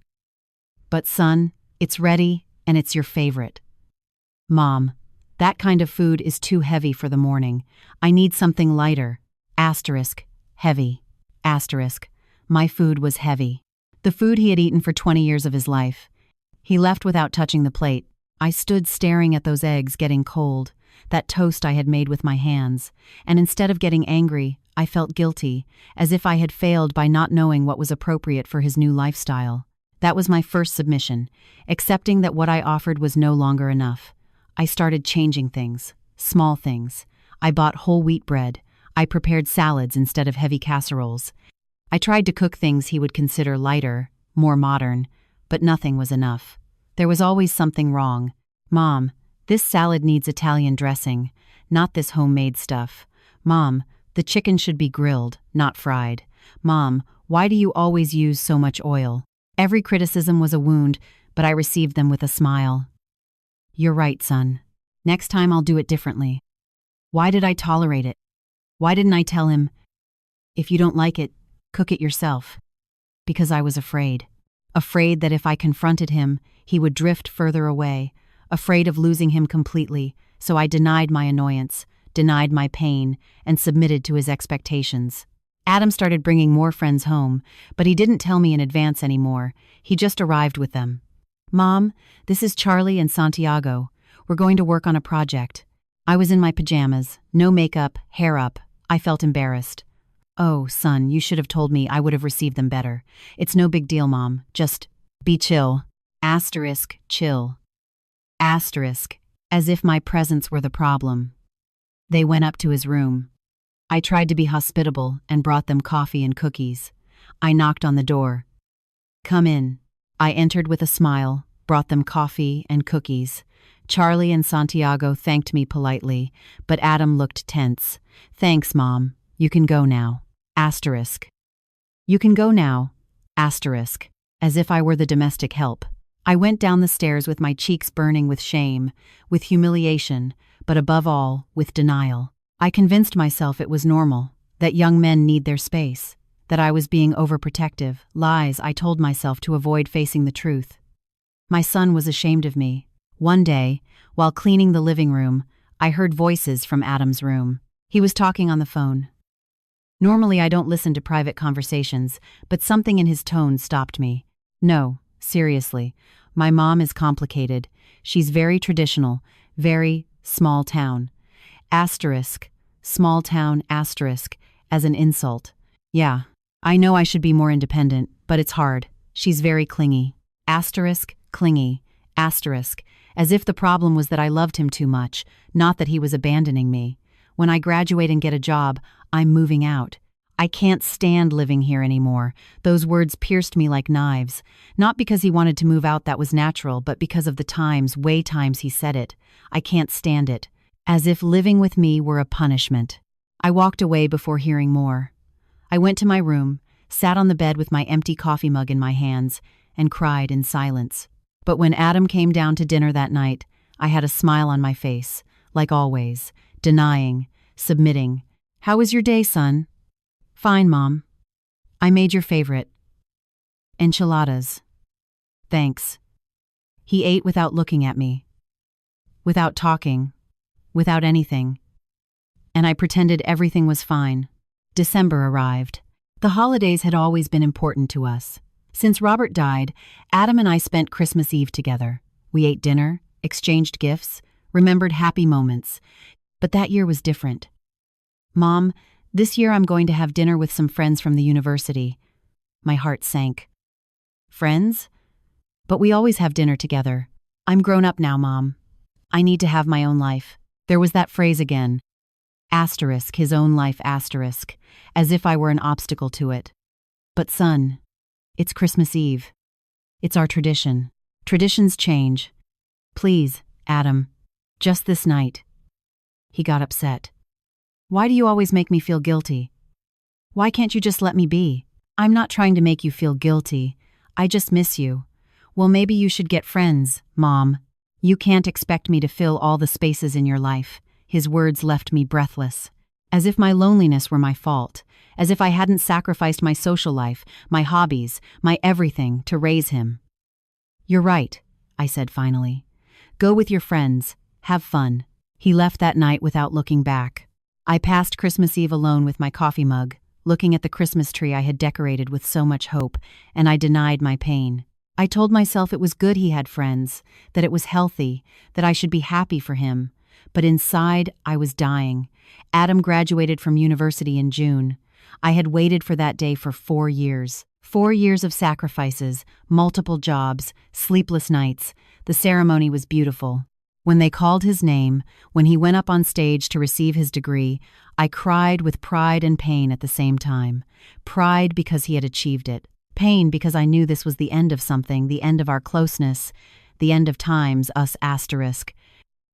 "But son, it's ready, and it's your favorite." "Mom, that kind of food is too heavy for the morning. I need something lighter. Asterisk, heavy. Asterisk. My food was heavy. The food he had eaten for 20 years of his life. He left without touching the plate. I stood staring at those eggs getting cold, that toast I had made with my hands, and instead of getting angry, I felt guilty, as if I had failed by not knowing what was appropriate for his new lifestyle. That was my first submission, accepting that what I offered was no longer enough. I started changing things, small things. I bought whole wheat bread. I prepared salads instead of heavy casseroles. I tried to cook things he would consider lighter, more modern, but nothing was enough. There was always something wrong. "Mom, this salad needs Italian dressing, not this homemade stuff. Mom, the chicken should be grilled, not fried. Mom, why do you always use so much oil?" Every criticism was a wound, but I received them with a smile. "You're right, son. Next time I'll do it differently." Why did I tolerate it? Why didn't I tell him, "If you don't like it, cook it yourself"? Because I was afraid. Afraid that if I confronted him, he would drift further away. Afraid of losing him completely, so I denied my annoyance, denied my pain, and submitted to his expectations. Adam started bringing more friends home, but he didn't tell me in advance anymore. He just arrived with them. "Mom, this is Charlie and Santiago. We're going to work on a project." I was in my pajamas, no makeup, hair up. I felt embarrassed. "Oh, son, you should have told me. I would have received them better. It's no big deal, Mom. Just be chill." Asterisk, chill. Asterisk, as if my presence were the problem. They went up to his room. I tried to be hospitable and brought them coffee and cookies. I knocked on the door. "Come in." I entered with a smile, brought them coffee and cookies. Charlie and Santiago thanked me politely, but Adam looked tense. "Thanks, Mom. You can go now." Asterisk. "You can go now." Asterisk, as if I were the domestic help. I went down the stairs with my cheeks burning with shame, with humiliation, but above all, with denial. I convinced myself it was normal, that young men need their space, that I was being overprotective, lies I told myself to avoid facing the truth. My son was ashamed of me. One day, while cleaning the living room, I heard voices from Adam's room. He was talking on the phone. Normally I don't listen to private conversations, but something in his tone stopped me. "No, seriously, my mom is complicated. She's very traditional, very small town." Asterisk, small town asterisk, as an insult. "Yeah, I know I should be more independent, but it's hard. She's very clingy." Asterisk, clingy, asterisk, as if the problem was that I loved him too much, not that he was abandoning me. "When I graduate and get a job, I'm moving out. I can't stand living here anymore." Those words pierced me like knives, not because he wanted to move out, that was natural, but because of the times he said it. I can't stand it. As if living with me were a punishment. I walked away before hearing more. I went to my room, sat on the bed with my empty coffee mug in my hands, and cried in silence. But when Adam came down to dinner that night, I had a smile on my face, like always, denying, submitting. "How was your day, son?" "Fine, Mom. I made your favorite. Enchiladas." "Thanks." He ate without looking at me, without talking, without anything. And I pretended everything was fine. December arrived. The holidays had always been important to us. Since Robert died, Adam and I spent Christmas Eve together. We ate dinner, exchanged gifts, remembered happy moments. But that year was different. Mom, this year I'm going to have dinner with some friends from the university. My heart sank. Friends? But we always have dinner together. I'm grown up now, Mom. I need to have my own life. There was that phrase again. Asterisk, his own life asterisk, as if I were an obstacle to it. But son, it's Christmas Eve. It's our tradition. Traditions change. Please, Adam, just this night. He got upset. Why do you always make me feel guilty? Why can't you just let me be? I'm not trying to make you feel guilty. I just miss you. Well, maybe you should get friends, Mom. You can't expect me to fill all the spaces in your life. His words left me breathless. As if my loneliness were my fault. As if I hadn't sacrificed my social life, my hobbies, my everything to raise him. You're right, I said finally. Go with your friends. Have fun. He left that night without looking back. I passed Christmas Eve alone with my coffee mug, looking at the Christmas tree I had decorated with so much hope, and I denied my pain. I told myself it was good he had friends, that it was healthy, that I should be happy for him. But inside, I was dying. Adam graduated from university in June. I had waited for that day for 4 years. 4 years of sacrifices, multiple jobs, sleepless nights. The ceremony was beautiful. When they called his name, when he went up on stage to receive his degree, I cried with pride and pain at the same time. Pride because he had achieved it. Pain because I knew this was the end of something, the end of our closeness, the end of times, us asterisk.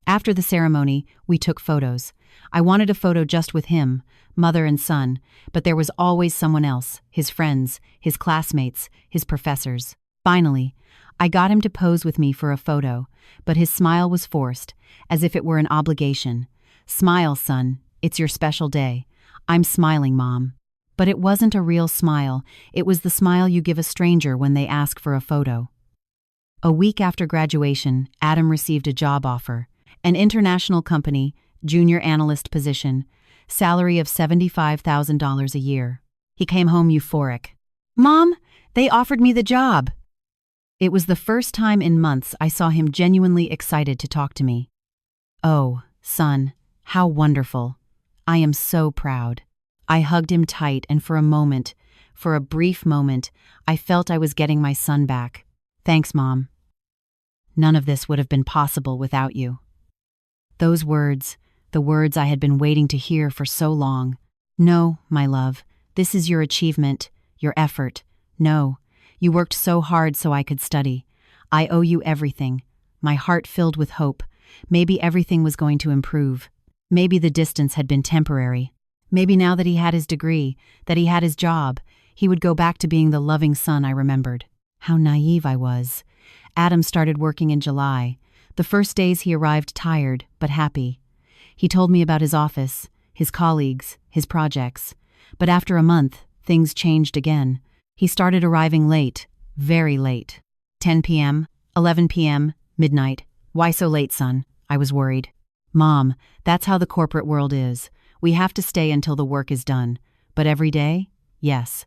After the ceremony, we took photos. I wanted a photo just with him, mother and son, but there was always someone else, his friends, his classmates, his professors. Finally, I got him to pose with me for a photo, but his smile was forced, as if it were an obligation. Smile, son, it's your special day. I'm smiling, Mom. But it wasn't a real smile, it was the smile you give a stranger when they ask for a photo. A week after graduation, Adam received a job offer. An international company, junior analyst position, salary of $75,000 a year. He came home euphoric. Mom, they offered me the job. It was the first time in months I saw him genuinely excited to talk to me. Oh, son, how wonderful. I am so proud. I hugged him tight, and for a brief moment, I felt I was getting my son back. Thanks, Mom. None of this would have been possible without you. Those words, the words I had been waiting to hear for so long. No, my love, this is your achievement, your effort. No, you worked so hard so I could study. I owe you everything. My heart filled with hope. Maybe everything was going to improve. Maybe the distance had been temporary. Maybe now that he had his degree, that he had his job, he would go back to being the loving son I remembered. How naive I was. Adam started working in July. The first days he arrived tired, but happy. He told me about his office, his colleagues, his projects. But after a month, things changed again. He started arriving late, very late. 10 p.m., 11 p.m., midnight. Why so late, son? I was worried. Mom, that's how the corporate world is. We have to stay until the work is done. But every day? Yes.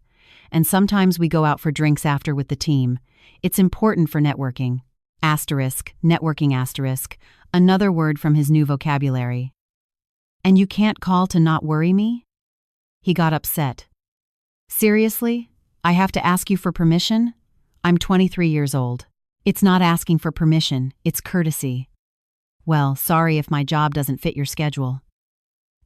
And sometimes we go out for drinks after with the team. It's important for networking. Asterisk, networking asterisk, another word from his new vocabulary. And you can't call to not worry me? He got upset. Seriously? I have to ask you for permission? I'm 23 years old. It's not asking for permission, it's courtesy. Well, sorry if my job doesn't fit your schedule.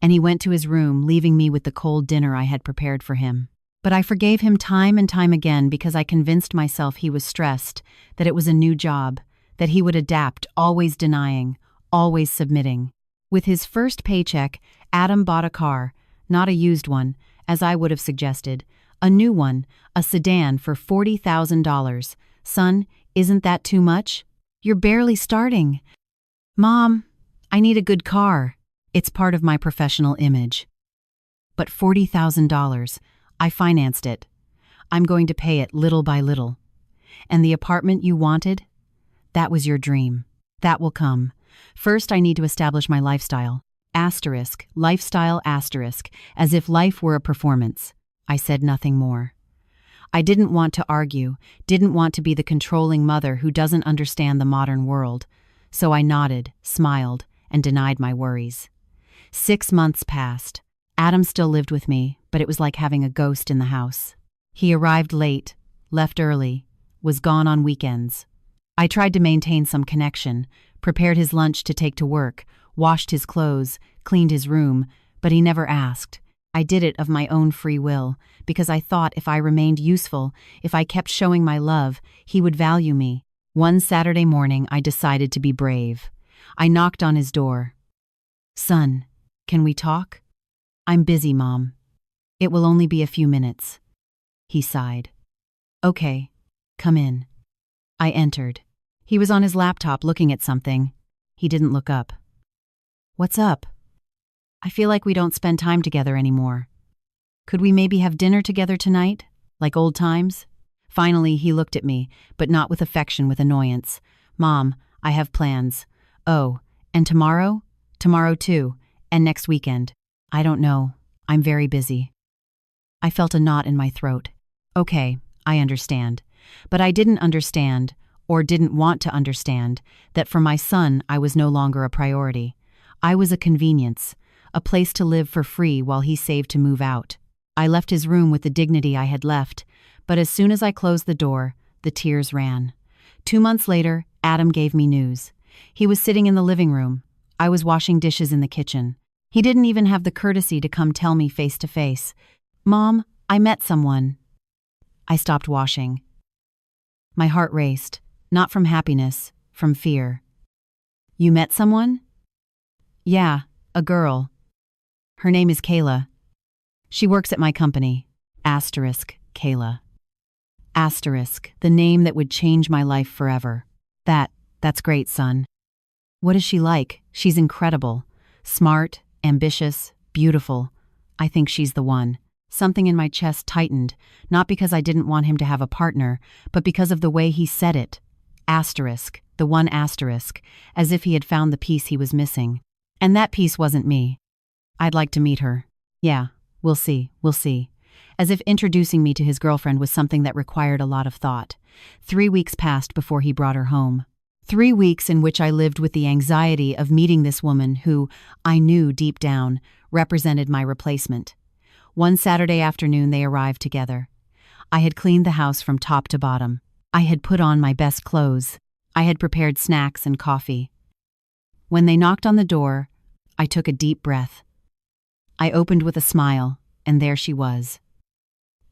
And he went to his room, leaving me with the cold dinner I had prepared for him. But I forgave him time and time again because I convinced myself he was stressed, that it was a new job, that he would adapt, always denying, always submitting. With his first paycheck, Adam bought a car, not a used one, as I would have suggested, a new one, a sedan for $40,000. Son, isn't that too much? You're barely starting. Mom, I need a good car. It's part of my professional image. But $40,000, I financed it. I'm going to pay it little by little. And the apartment you wanted? That was your dream. That will come. First, I need to establish my lifestyle. Asterisk, lifestyle asterisk, as if life were a performance. I said nothing more. I didn't want to argue, didn't want to be the controlling mother who doesn't understand the modern world. So I nodded, smiled, and denied my worries. 6 months passed. Adam still lived with me, but it was like having a ghost in the house. He arrived late, left early, was gone on weekends. I tried to maintain some connection, prepared his lunch to take to work, washed his clothes, cleaned his room, but he never asked. I did it of my own free will, because I thought if I remained useful, if I kept showing my love, he would value me. One Saturday morning, I decided to be brave. I knocked on his door. "Son, can we talk?" "I'm busy, Mom. It will only be a few minutes." He sighed. "Okay, come in." I entered. He was on his laptop looking at something. He didn't look up. "What's up?" "I feel like we don't spend time together anymore. Could we maybe have dinner together tonight? Like old times?" Finally, he looked at me, but not with affection, with annoyance. "Mom, I have plans." "Oh, and tomorrow?" "Tomorrow too, and next weekend." "I don't know. I'm very busy." I felt a knot in my throat. Okay, I understand. But I didn't understand, or didn't want to understand, that for my son I was no longer a priority. I was a convenience, a place to live for free while he saved to move out. I left his room with the dignity I had left, but as soon as I closed the door, the tears ran. 2 months later, Adam gave me news. He was sitting in the living room. I was washing dishes in the kitchen. He didn't even have the courtesy to come tell me face to face. "Mom, I met someone." I stopped washing. My heart raced, not from happiness, from fear. "You met someone?" "Yeah, a girl. Her name is Kayla. She works at my company. Kayla. The name that would change my life forever. That's great, son. What is she like?" "She's incredible. Smart, ambitious, beautiful. I think she's the one." Something in my chest tightened, not because I didn't want him to have a partner, but because of the way he said it. The one asterisk, as if he had found the piece he was missing. And that piece wasn't me. "I'd like to meet her." "Yeah, we'll see. As if introducing me to his girlfriend was something that required a lot of thought. 3 weeks passed before he brought her home. 3 weeks in which I lived with the anxiety of meeting this woman who, I knew deep down, represented my replacement. One Saturday afternoon they arrived together. I had cleaned the house from top to bottom. I had put on my best clothes. I had prepared snacks and coffee. When they knocked on the door, I took a deep breath. I opened with a smile, and there she was.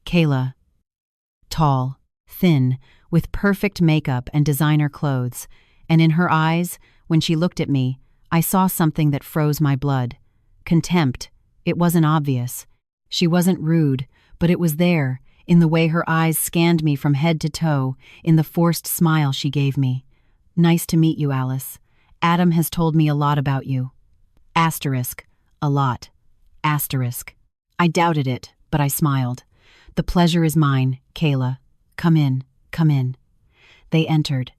Kayla. Tall, thin, with perfect makeup and designer clothes, and in her eyes, when she looked at me, I saw something that froze my blood. Contempt. It wasn't obvious. She wasn't rude, but it was there, in the way her eyes scanned me from head to toe, in the forced smile she gave me. "Nice to meet you, Alice. Adam has told me a lot about you." A lot. I doubted it, but I smiled. "The pleasure is mine, Kayla. Come in. They entered.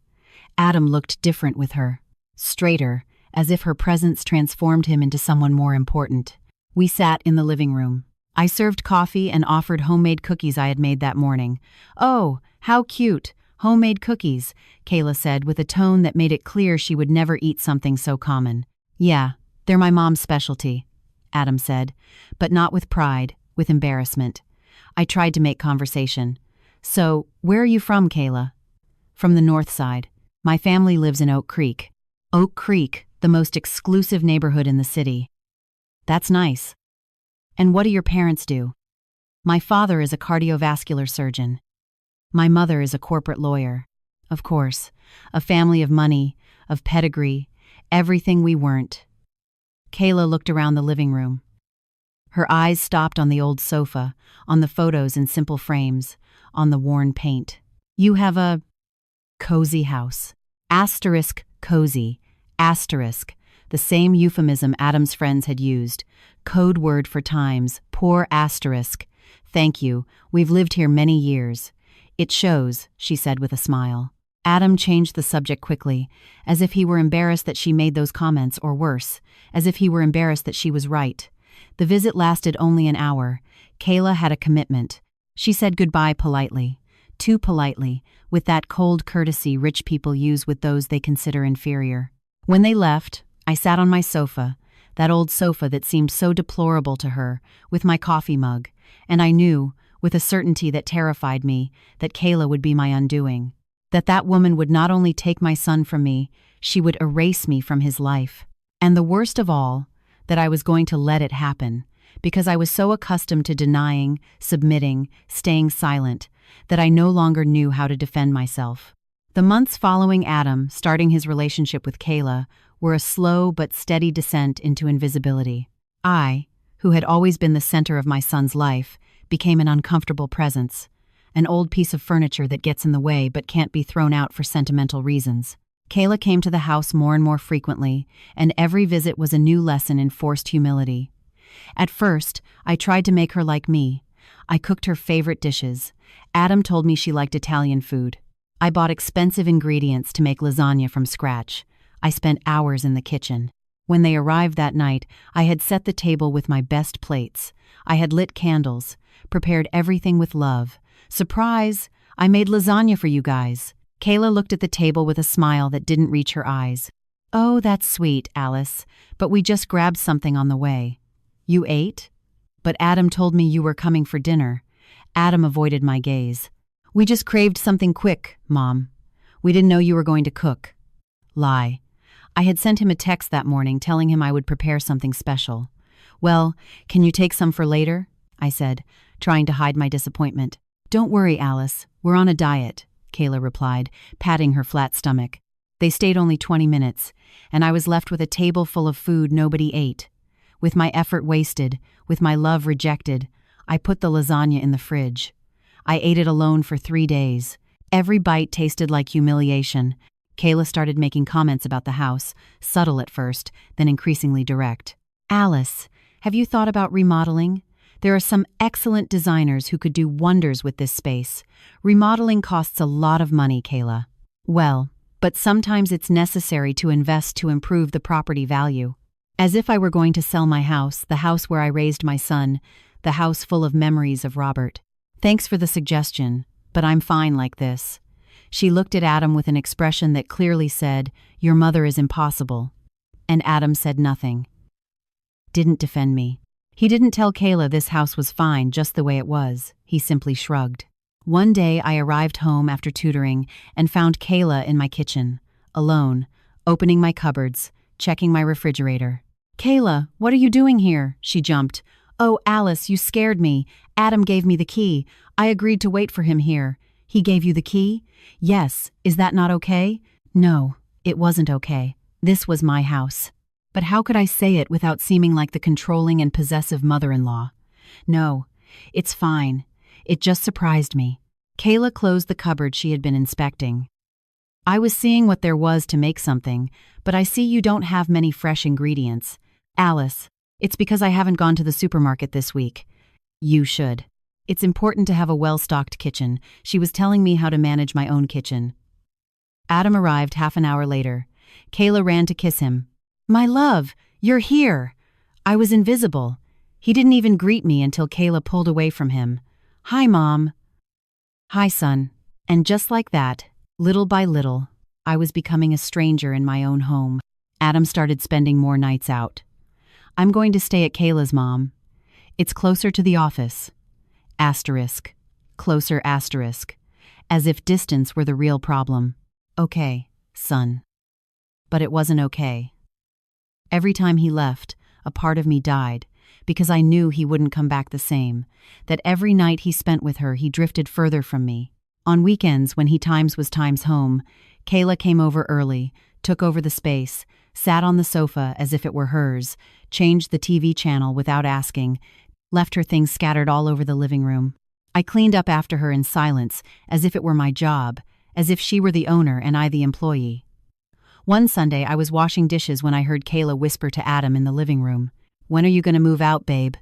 Adam looked different with her. Straighter, as if her presence transformed him into someone more important. We sat in the living room. I served coffee and offered homemade cookies I had made that morning. "Oh, how cute. Homemade cookies," Kayla said with a tone that made it clear she would never eat something so common. "Yeah, they're my mom's specialty," Adam said, but not with pride, with embarrassment. I tried to make conversation. "So, where are you from, Kayla?" "From the north side. My family lives in Oak Creek." "Oak Creek, the most exclusive neighborhood in the city." "That's nice. And what do your parents do?" "My father is a cardiovascular surgeon. My mother is a corporate lawyer." Of course, a family of money, of pedigree, everything we weren't. Kayla looked around the living room. Her eyes stopped on the old sofa, on the photos in simple frames, on the worn paint. "You have a cozy house." Cozy. The same euphemism Adam's friends had used. Code word for times. Poor asterisk. "Thank you. We've lived here many years." "It shows," she said with a smile. Adam changed the subject quickly, as if he were embarrassed that she made those comments, or worse, as if he were embarrassed that she was right. The visit lasted only an hour. Kayla had a commitment. She said goodbye politely, too politely, with that cold courtesy rich people use with those they consider inferior. When they left, I sat on my sofa, that old sofa that seemed so deplorable to her, with my coffee mug, and I knew, with a certainty that terrified me, that Kayla would be my undoing. That woman would not only take my son from me, she would erase me from his life. And the worst of all, that I was going to let it happen, because I was so accustomed to denying, submitting, staying silent, that I no longer knew how to defend myself. The months following Adam starting his relationship with Kayla were a slow but steady descent into invisibility. I, who had always been the center of my son's life, became an uncomfortable presence, an old piece of furniture that gets in the way but can't be thrown out for sentimental reasons. Kayla came to the house more and more frequently, and every visit was a new lesson in forced humility. At first, I tried to make her like me. I cooked her favorite dishes. Adam told me she liked Italian food. I bought expensive ingredients to make lasagna from scratch. I spent hours in the kitchen. When they arrived that night, I had set the table with my best plates. I had lit candles, prepared everything with love. Surprise! I made lasagna for you guys. Kayla looked at the table with a smile that didn't reach her eyes. Oh, that's sweet, Alice, but we just grabbed something on the way. You ate? But Adam told me you were coming for dinner. Adam avoided my gaze. We just craved something quick, Mom. We didn't know you were going to cook. Lie. I had sent him a text that morning telling him I would prepare something special. Well, can you take some for later? I said, trying to hide my disappointment. Don't worry, Alice. We're on a diet, Kayla replied, patting her flat stomach. They stayed only 20 minutes, and I was left with a table full of food nobody ate. With my effort wasted, with my love rejected, I put the lasagna in the fridge. I ate it alone for 3 days. Every bite tasted like humiliation. Kayla started making comments about the house, subtle at first, then increasingly direct. Alice, have you thought about remodeling? There are some excellent designers who could do wonders with this space. Remodeling costs a lot of money, Kayla. Well, but sometimes it's necessary to invest to improve the property value. As if I were going to sell my house, the house where I raised my son, the house full of memories of Robert. Thanks for the suggestion, but I'm fine like this. She looked at Adam with an expression that clearly said, Your mother is impossible. And Adam said nothing. Didn't defend me. He didn't tell Kayla this house was fine just the way it was. He simply shrugged. One day I arrived home after tutoring and found Kayla in my kitchen, alone, opening my cupboards, checking my refrigerator. Kayla, what are you doing here? She jumped. Oh, Alice, you scared me. Adam gave me the key. I agreed to wait for him here. He gave you the key? Yes. Is that not okay? No, it wasn't okay. This was my house. But how could I say it without seeming like the controlling and possessive mother-in-law? No, it's fine. It just surprised me. Kayla closed the cupboard she had been inspecting. I was seeing what there was to make something, but I see you don't have many fresh ingredients. Alice, it's because I haven't gone to the supermarket this week. You should. It's important to have a well-stocked kitchen. She was telling me how to manage my own kitchen. Adam arrived half an hour later. Kayla ran to kiss him. My love, you're here. I was invisible. He didn't even greet me until Kayla pulled away from him. Hi, Mom. Hi, son. And just like that, little by little, I was becoming a stranger in my own home. Adam started spending more nights out. I'm going to stay at Kayla's, Mom. It's closer to the office. Asterisk. Closer asterisk. As if distance were the real problem. Okay, son. But it wasn't okay. Every time he left, a part of me died, because I knew he wouldn't come back the same, that every night he spent with her he drifted further from me. On weekends, when he was times home, Kayla came over early, took over the space, sat on the sofa as if it were hers, changed the TV channel without asking, left her things scattered all over the living room. I cleaned up after her in silence, as if it were my job, as if she were the owner and I the employee. One Sunday, I was washing dishes when I heard Kayla whisper to Adam in the living room, When are you going to move out, babe?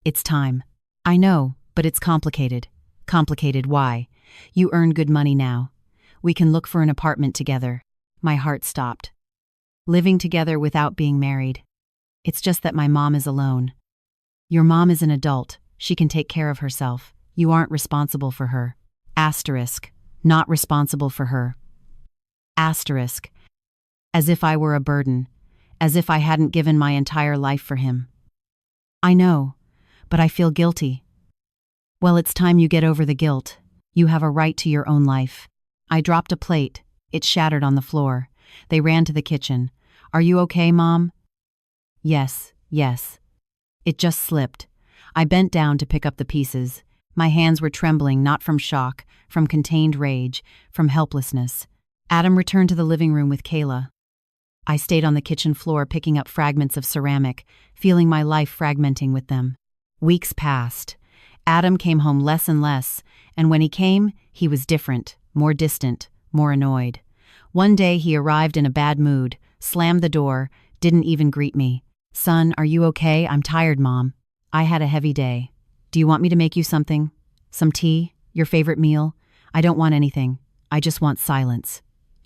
It's time. I know, but it's complicated. Complicated why? You earn good money now. We can look for an apartment together. My heart stopped. Living together without being married. It's just that my mom is alone. Your mom is an adult. She can take care of herself. You aren't responsible for her. Asterisk. Not responsible for her. Asterisk. As if I were a burden. As if I hadn't given my entire life for him. I know, but I feel guilty. Well, it's time you get over the guilt. You have a right to your own life. I dropped a plate. It shattered on the floor. They ran to the kitchen. Are you okay, Mom? Yes. It just slipped. I bent down to pick up the pieces. My hands were trembling, not from shock, from contained rage, from helplessness. Adam returned to the living room with Kayla. I stayed on the kitchen floor picking up fragments of ceramic, feeling my life fragmenting with them. Weeks passed. Adam came home less and less, and when he came, he was different, more distant, more annoyed. One day he arrived in a bad mood, slammed the door, didn't even greet me. Son, are you okay? I'm tired, Mom. I had a heavy day. Do you want me to make you something? Some tea? Your favorite meal? I don't want anything. I just want silence.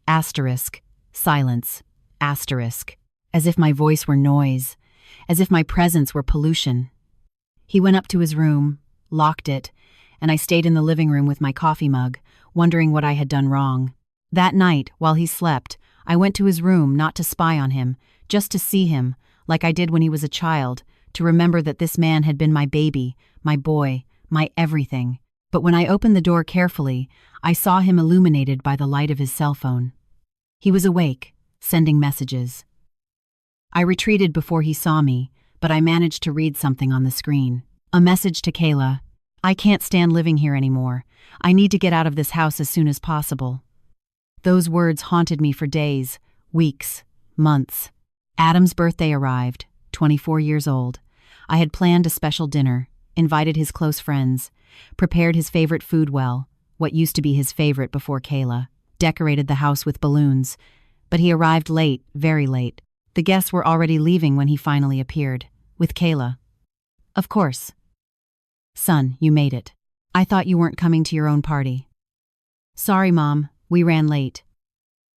Asterisk. Silence. Asterisk. As if my voice were noise. As if my presence were pollution. He went up to his room, locked it, and I stayed in the living room with my coffee mug, wondering what I had done wrong. That night, while he slept, I went to his room not to spy on him, just to see him, like I did when he was a child, to remember that this man had been my baby, my boy, my everything. But when I opened the door carefully, I saw him illuminated by the light of his cell phone. He was awake, sending messages. I retreated before he saw me, but I managed to read something on the screen. A message to Kayla. I can't stand living here anymore. I need to get out of this house as soon as possible. Those words haunted me for days, weeks, months. Adam's birthday arrived, 24 years old. I had planned a special dinner, invited his close friends, prepared his favorite food well, what used to be his favorite before Kayla, decorated the house with balloons. But he arrived late, very late. The guests were already leaving when he finally appeared, with Kayla. Of course. Son, you made it. I thought you weren't coming to your own party. Sorry, Mom, we ran late.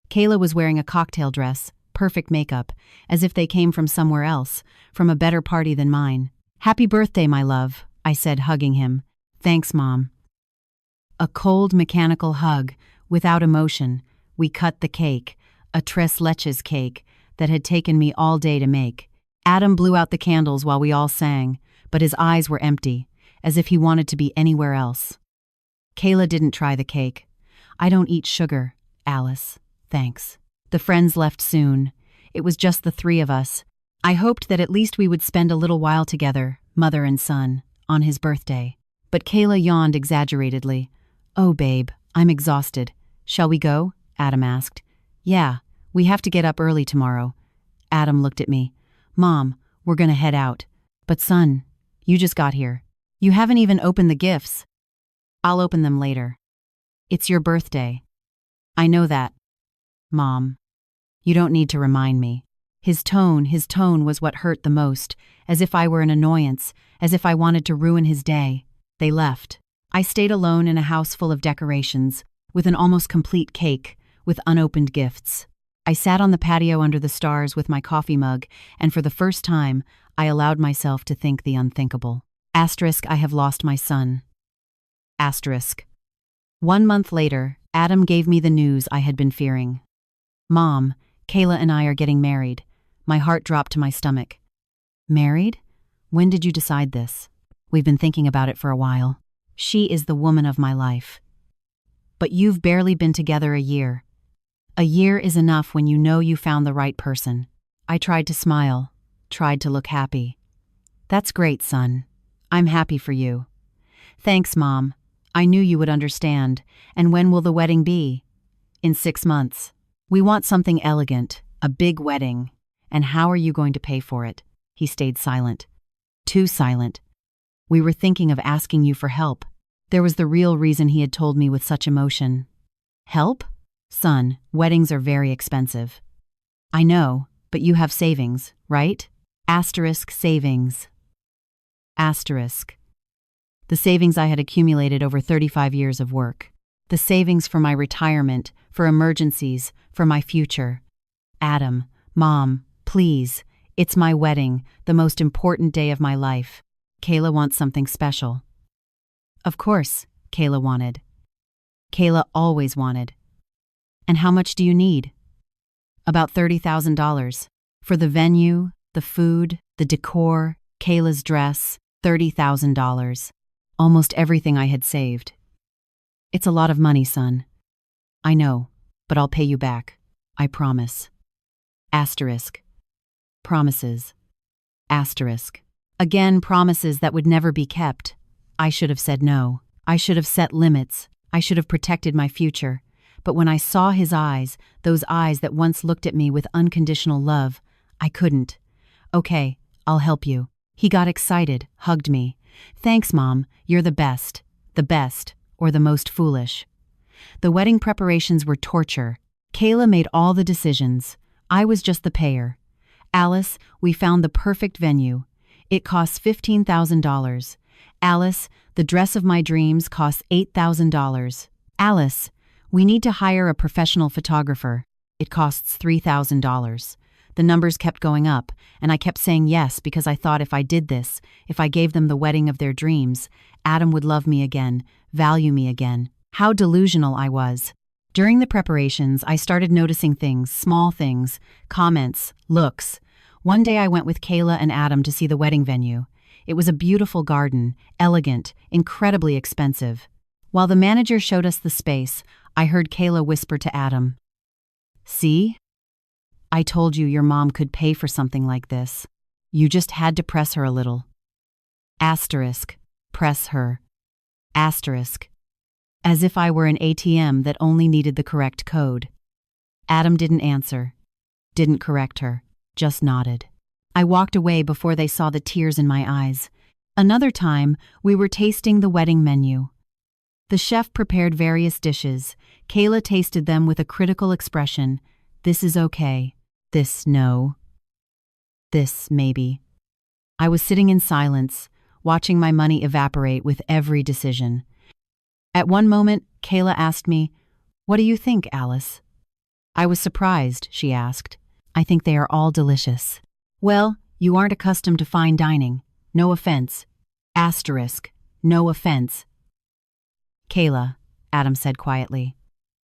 Kayla was wearing a cocktail dress, perfect makeup, as if they came from somewhere else, from a better party than mine. Happy birthday, my love, I said, hugging him. Thanks, Mom. A cold, mechanical hug, without emotion. We cut the cake, a tres leches cake, that had taken me all day to make. Adam blew out the candles while we all sang, but his eyes were empty, as if he wanted to be anywhere else. Kayla didn't try the cake. I don't eat sugar, Alice. Thanks. The friends left soon. It was just the three of us. I hoped that at least we would spend a little while together, mother and son, on his birthday. But Kayla yawned exaggeratedly. Oh, babe, I'm exhausted. Shall we go? Adam asked. Yeah, we have to get up early tomorrow. Adam looked at me. Mom, we're gonna head out. But son, you just got here. You haven't even opened the gifts. I'll open them later. It's your birthday. I know that. Mom. You don't need to remind me. His tone was what hurt the most, as if I were an annoyance, as if I wanted to ruin his day. They left. I stayed alone in a house full of decorations, with an almost complete cake, with unopened gifts. I sat on the patio under the stars with my coffee mug, and for the first time, I allowed myself to think the unthinkable. Asterisk, I have lost my son. Asterisk. 1 month later, Adam gave me the news I had been fearing. Mom, Kayla and I are getting married. My heart dropped to my stomach. Married? When did you decide this? We've been thinking about it for a while. She is the woman of my life. But you've barely been together a year. A year is enough when you know you found the right person. I tried to smile, tried to look happy. That's great, son. I'm happy for you. Thanks, Mom. I knew you would understand. And when will the wedding be? In 6 months. We want something elegant, a big wedding. And how are you going to pay for it? He stayed silent. Too silent. We were thinking of asking you for help. There was the real reason he had told me with such emotion. Help? Son, weddings are very expensive. I know, but you have savings, right? Asterisk savings. Asterisk. The savings I had accumulated over 35 years of work. The savings for my retirement, for emergencies, for my future. Adam, Mom, please, it's my wedding, the most important day of my life. Kayla wants something special. Of course, Kayla wanted. Kayla always wanted. And how much do you need? About $30,000. For the venue, the food, the decor, Kayla's dress, $30,000. Almost everything I had saved. It's a lot of money, son. I know, but I'll pay you back. I promise. Asterisk. Promises. Asterisk. Again, promises that would never be kept. I should have said no. I should have set limits. I should have protected my future. But when I saw his eyes, those eyes that once looked at me with unconditional love, I couldn't. Okay, I'll help you. He got excited, hugged me. Thanks, Mom, you're the best, or the most foolish. The wedding preparations were torture. Kayla made all the decisions. I was just the payer. Alice, we found the perfect venue. It costs $15,000. Alice, the dress of my dreams costs $8,000. Alice, we need to hire a professional photographer. It costs $3,000. The numbers kept going up, and I kept saying yes because I thought if I did this, if I gave them the wedding of their dreams, Adam would love me again, value me again. How delusional I was. During the preparations, I started noticing things, small things, comments, looks. One day I went with Kayla and Adam to see the wedding venue. It was a beautiful garden, elegant, incredibly expensive. While the manager showed us the space, I heard Kayla whisper to Adam, "See? I told you your mom could pay for something like this. You just had to press her a little." Asterisk. Press her. Asterisk. As if I were an ATM that only needed the correct code. Adam didn't answer. Didn't correct her. Just nodded. I walked away before they saw the tears in my eyes. Another time, we were tasting the wedding menu. The chef prepared various dishes. Kayla tasted them with a critical expression. This is okay. This, no. This, maybe. I was sitting in silence, watching my money evaporate with every decision. At one moment, Kayla asked me, "What do you think, Alice?" I was surprised, she asked. "I think they are all delicious." "Well, you aren't accustomed to fine dining. No offense." Asterisk. No offense. "Kayla," Adam said quietly.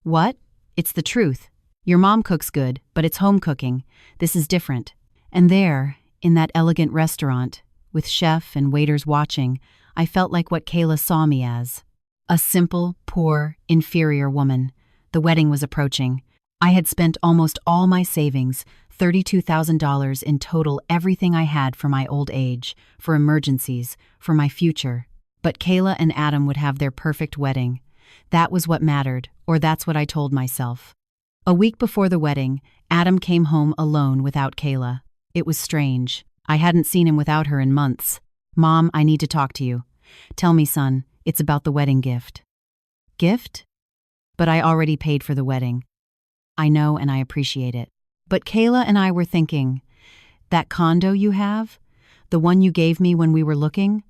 "What? It's the truth. Your mom cooks good, but it's home cooking. This is different." And there, in that elegant restaurant, with chef and waiters watching, I felt like what Kayla saw me as. A simple, poor, inferior woman. The wedding was approaching. I had spent almost all my savings, $32,000 in total, everything I had for my old age, for emergencies, for my future. But Kayla and Adam would have their perfect wedding. That was what mattered, or that's what I told myself. A week before the wedding, Adam came home alone without Kayla. It was strange. I hadn't seen him without her in months. "Mom, I need to talk to you." "Tell me, son, it's about the wedding gift." "Gift?" "But I already paid for the wedding." "I know and I appreciate it. But Kayla and I were thinking, that condo you have? The one you gave me when we were looking?"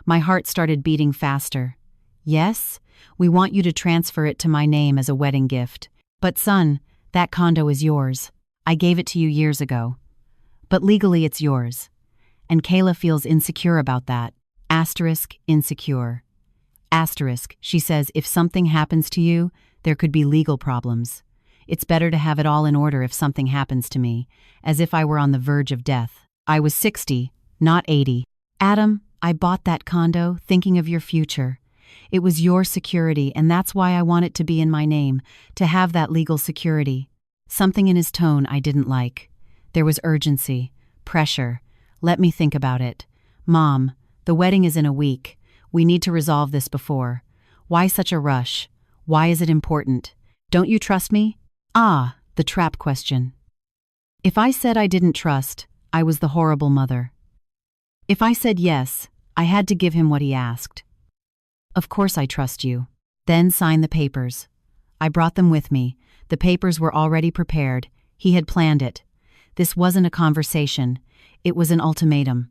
My heart started beating faster. "Yes, we want you to transfer it to my name as a wedding gift. But son, that condo is yours. I gave it to you years ago. But legally it's yours." And Kayla feels insecure about that. Asterisk, insecure. Asterisk, she says if something happens to you, there could be legal problems. It's better to have it all in order if something happens to me, as if I were on the verge of death. I was 60, not 80. "Adam, I bought that condo thinking of your future. It was your security, and that's why I want it to be in my name, to have that legal security." Something in his tone I didn't like. There was urgency, pressure. "Let me think about it. Mom, the wedding is in a week. We need to resolve this before. Why such a rush? Why is it important? Don't you trust me?" Ah, the trap question. If I said I didn't trust, I was the horrible mother. If I said yes, I had to give him what he asked. "Of course I trust you." "Then sign the papers." I brought them with me. The papers were already prepared. He had planned it. This wasn't a conversation. It was an ultimatum.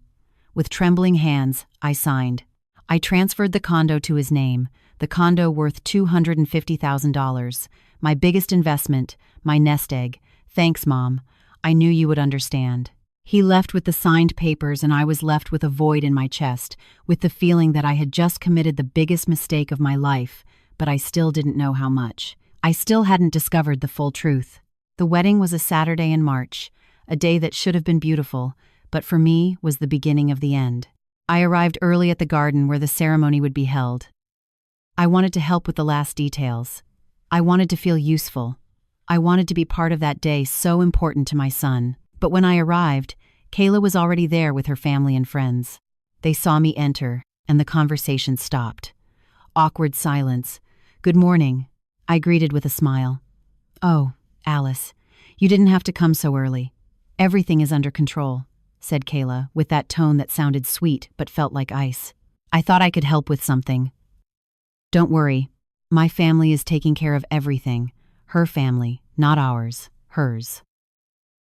With trembling hands, I signed. I transferred the condo to his name, the condo worth $250,000. My biggest investment, my nest egg. "Thanks, Mom. I knew you would understand." He left with the signed papers, and I was left with a void in my chest, with the feeling that I had just committed the biggest mistake of my life, but I still didn't know how much. I still hadn't discovered the full truth. The wedding was a Saturday in March, a day that should have been beautiful, but for me was the beginning of the end. I arrived early at the garden where the ceremony would be held. I wanted to help with the last details. I wanted to feel useful. I wanted to be part of that day so important to my son. But when I arrived, Kayla was already there with her family and friends. They saw me enter, and the conversation stopped. Awkward silence. "Good morning," I greeted with a smile. "Oh, Alice, you didn't have to come so early. Everything is under control," said Kayla, with that tone that sounded sweet but felt like ice. "I thought I could help with something." "Don't worry. My family is taking care of everything. Her family, not ours, hers."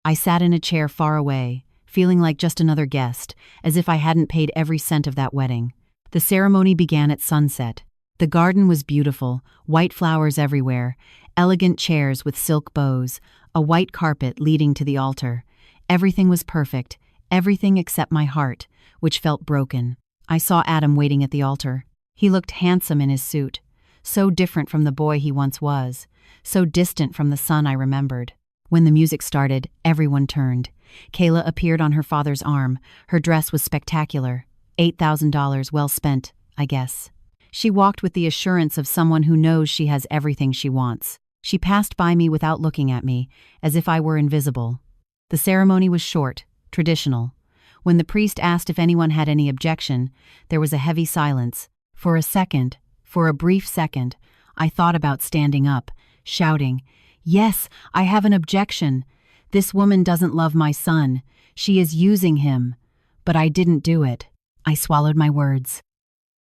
I sat in a chair far away, feeling like just another guest, as if I hadn't paid every cent of that wedding. The ceremony began at sunset. The garden was beautiful, white flowers everywhere, elegant chairs with silk bows, a white carpet leading to the altar. Everything was perfect, everything except my heart, which felt broken. I saw Adam waiting at the altar. He looked handsome in his suit, so different from the boy he once was, so distant from the son I remembered. When the music started, everyone turned. Kayla appeared on her father's arm. Her dress was spectacular. $8,000 well spent, I guess. She walked with the assurance of someone who knows she has everything she wants. She passed by me without looking at me, as if I were invisible. The ceremony was short, traditional. When the priest asked if anyone had any objection, there was a heavy silence. For a brief second, I thought about standing up, shouting, "Yes, I have an objection. This woman doesn't love my son. She is using him." But I didn't do it. I swallowed my words.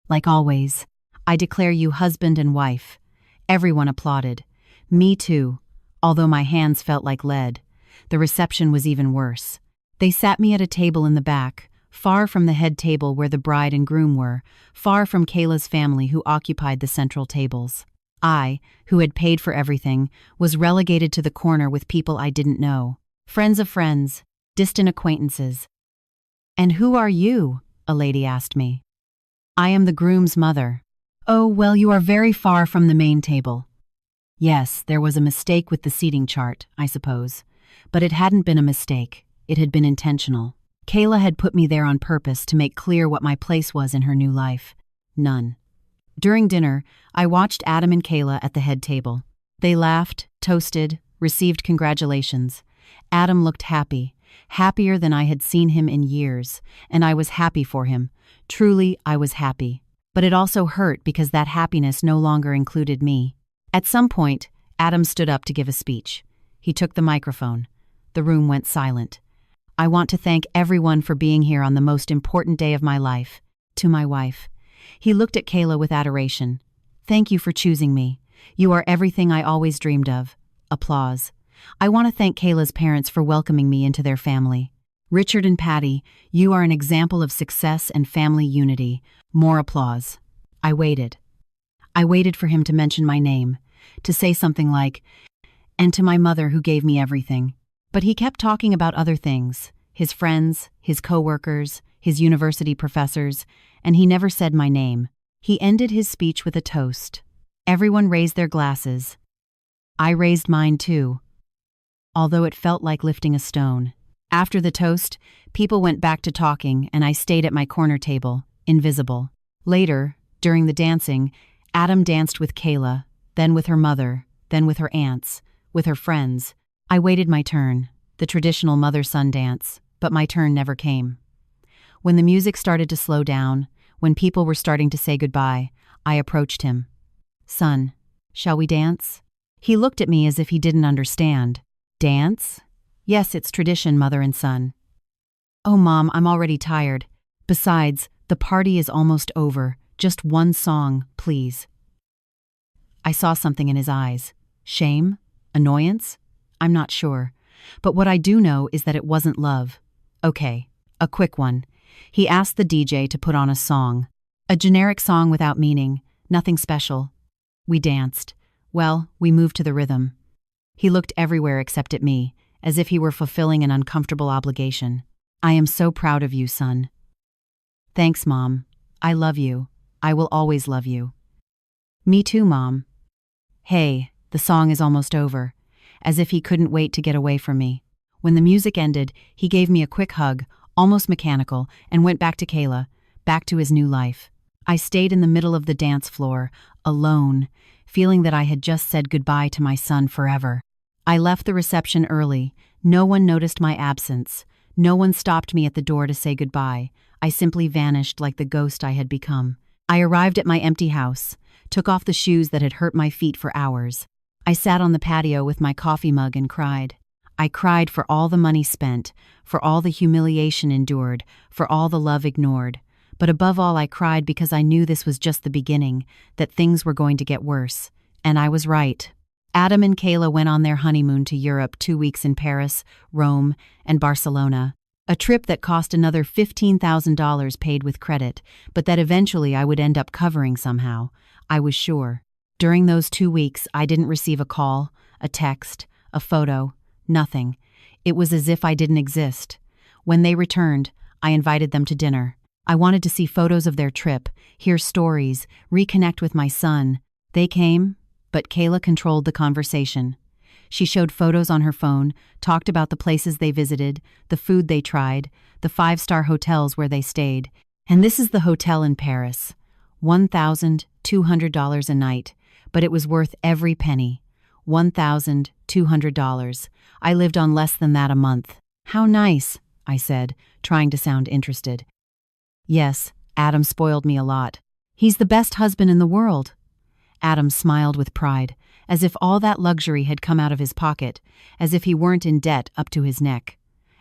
"Like always, I declare you husband and wife." Everyone applauded. Me too, although my hands felt like lead. The reception was even worse. They sat me at a table in the back, far from the head table where the bride and groom were, far from Kayla's family who occupied the central tables. I, who had paid for everything, was relegated to the corner with people I didn't know. Friends of friends, distant acquaintances. "And who are you?" a lady asked me. "I am the groom's mother." "Oh, well, you are very far from the main table." Yes, there was a mistake with the seating chart, I suppose. But it hadn't been a mistake. It had been intentional. Kayla had put me there on purpose to make clear what my place was in her new life. None. During dinner, I watched Adam and Kayla at the head table. They laughed, toasted, received congratulations. Adam looked happy, happier than I had seen him in years, and I was happy for him. Truly, I was happy. But it also hurt because that happiness no longer included me. At some point, Adam stood up to give a speech. He took the microphone. The room went silent. "I want to thank everyone for being here on the most important day of my life." To my wife. He looked at Kayla with adoration. "Thank you for choosing me. You are everything I always dreamed of." Applause. "I want to thank Kayla's parents for welcoming me into their family." "Richard and Patty, you are an example of success and family unity." More applause. I waited. I waited for him to mention my name, to say something like, "And to my mother who gave me everything." But he kept talking about other things, his friends, his co-workers, his university professors, and he never said my name. He ended his speech with a toast. Everyone raised their glasses. I raised mine too, although it felt like lifting a stone. After the toast, people went back to talking, and I stayed at my corner table, invisible. Later, during the dancing, Adam danced with Kayla, then with her mother, then with her aunts, with her friends. I waited my turn, the traditional mother-son dance, but my turn never came. When the music started to slow down, when people were starting to say goodbye, I approached him. "Son, shall we dance?" He looked at me as if he didn't understand. "Dance?" "Yes, it's tradition, mother and son." "Oh, Mom, I'm already tired. Besides, the party is almost over. Just one song, please." I saw something in his eyes. Shame? Annoyance? I'm not sure. But what I do know is that it wasn't love. Okay, a quick one. He asked the DJ to put on a song. A generic song without meaning, nothing special. We danced. Well, we moved to the rhythm. He looked everywhere except at me, as if he were fulfilling an uncomfortable obligation. I am so proud of you, son. Thanks, Mom. I love you. I will always love you. Me too, Mom. Hey, the song is almost over. As if he couldn't wait to get away from me. When the music ended, he gave me a quick hug, almost mechanical, and went back to Kayla, back to his new life. I stayed in the middle of the dance floor, alone, feeling that I had just said goodbye to my son forever. I left the reception early. No one noticed my absence. No one stopped me at the door to say goodbye. I simply vanished like the ghost I had become. I arrived at my empty house, took off the shoes that had hurt my feet for hours. I sat on the patio with my coffee mug and cried. I cried for all the money spent, for all the humiliation endured, for all the love ignored. But above all, I cried because I knew this was just the beginning, that things were going to get worse. And I was right. Adam and Kayla went on their honeymoon to Europe, 2 weeks in Paris, Rome, and Barcelona. A trip that cost another $15,000 paid with credit, but that eventually I would end up covering somehow. I was sure. During those 2 weeks, I didn't receive a call, a text, a photo, nothing. It was as if I didn't exist. When they returned, I invited them to dinner. I wanted to see photos of their trip, hear stories, reconnect with my son. They came, but Kayla controlled the conversation. She showed photos on her phone, talked about the places they visited, the food they tried, the 5-star hotels where they stayed. And this is the hotel in Paris. $1,200 a night, but it was worth every penny. $1,200. I lived on less than that a month. How nice, I said, trying to sound interested. Yes, Adam spoiled me a lot. He's the best husband in the world. Adam smiled with pride, as if all that luxury had come out of his pocket, as if he weren't in debt up to his neck.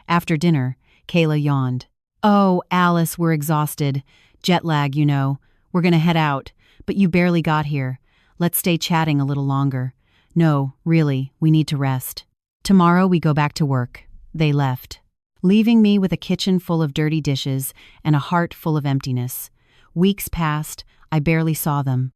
After dinner, Kayla yawned. Oh, Alice, we're exhausted. Jet lag, you know. We're gonna head out, but you barely got here. Let's stay chatting a little longer. No, really, we need to rest. Tomorrow we go back to work. They left, leaving me with a kitchen full of dirty dishes and a heart full of emptiness. Weeks passed, I barely saw them.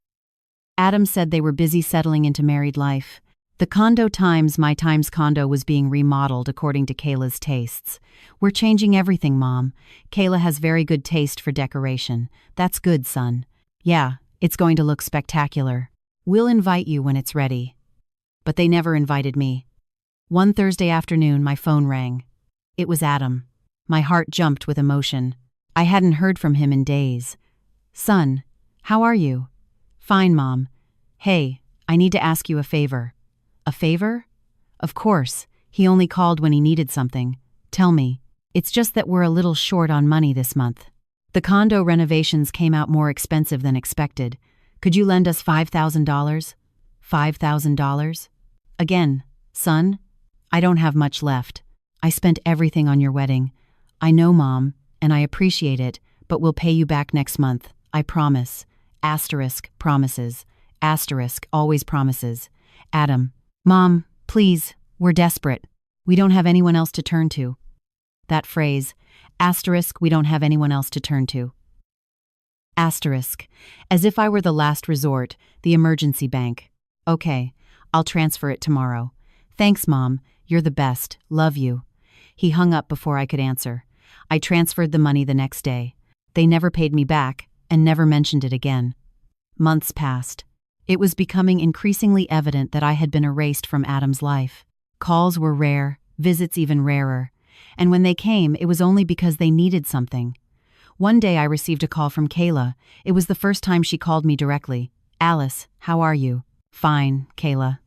Adam said they were busy settling into married life. The condo times my times condo was being remodeled according to Kayla's tastes. We're changing everything, Mom. Kayla has very good taste for decoration. That's good, son. Yeah, it's going to look spectacular. We'll invite you when it's ready. But they never invited me. One Thursday afternoon, my phone rang. It was Adam. My heart jumped with emotion. I hadn't heard from him in days. Son, how are you? Fine, Mom. Hey, I need to ask you a favor. A favor? Of course. He only called when he needed something. Tell me. It's just that we're a little short on money this month. The condo renovations came out more expensive than expected. Could you lend us $5,000? $5,000? Again, son, I don't have much left. I spent everything on your wedding. I know, Mom, and I appreciate it, but we'll pay you back next month. I promise. Asterisk, promises. Asterisk, always promises. Adam. Mom, please, we're desperate. We don't have anyone else to turn to. That phrase, asterisk, we don't have anyone else to turn to. Asterisk, as if I were the last resort, the emergency bank. Okay, I'll transfer it tomorrow. Thanks, Mom, you're the best, love you. He hung up before I could answer. I transferred the money the next day. They never paid me back, and never mentioned it again. Months passed. It was becoming increasingly evident that I had been erased from Adam's life. Calls were rare, visits even rarer. And when they came, it was only because they needed something. One day I received a call from Kayla. It was the first time she called me directly. Alice, how are you? Fine, Kayla.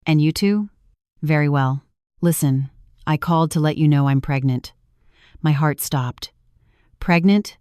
And you two? Very well. Listen, I called to let you know I'm pregnant. My heart stopped. Pregnant?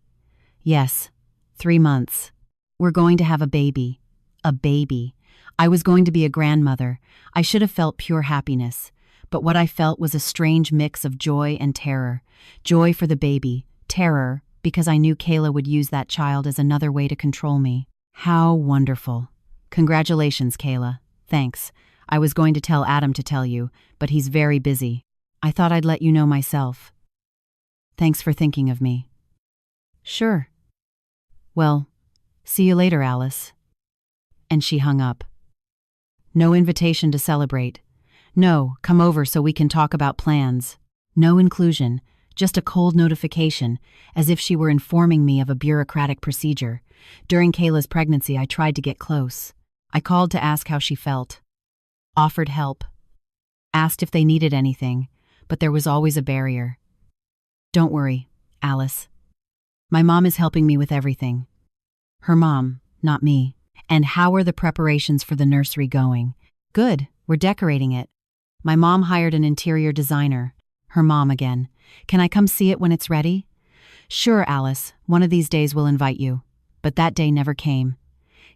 Yes, 3 months. We're going to have a baby. A baby. I was going to be a grandmother. I should have felt pure happiness. But what I felt was a strange mix of joy and terror. Joy for the baby. Terror, because I knew Kayla would use that child as another way to control me. How wonderful. Congratulations, Kayla. Thanks. I was going to tell Adam to tell you, but he's very busy. I thought I'd let you know myself. Thanks for thinking of me. Sure. Well, see you later, Alice. And she hung up. No invitation to celebrate. No, come over so we can talk about plans. No inclusion, just a cold notification, as if she were informing me of a bureaucratic procedure. During Kayla's pregnancy, I tried to get close. I called to ask how she felt, offered help, asked if they needed anything, but there was always a barrier. Don't worry, Alice. My mom is helping me with everything. Her mom, not me. And how are the preparations for the nursery going? Good, we're decorating it. My mom hired an interior designer. Her mom again. Can I come see it when it's ready? Sure, Alice, one of these days we'll invite you. But that day never came.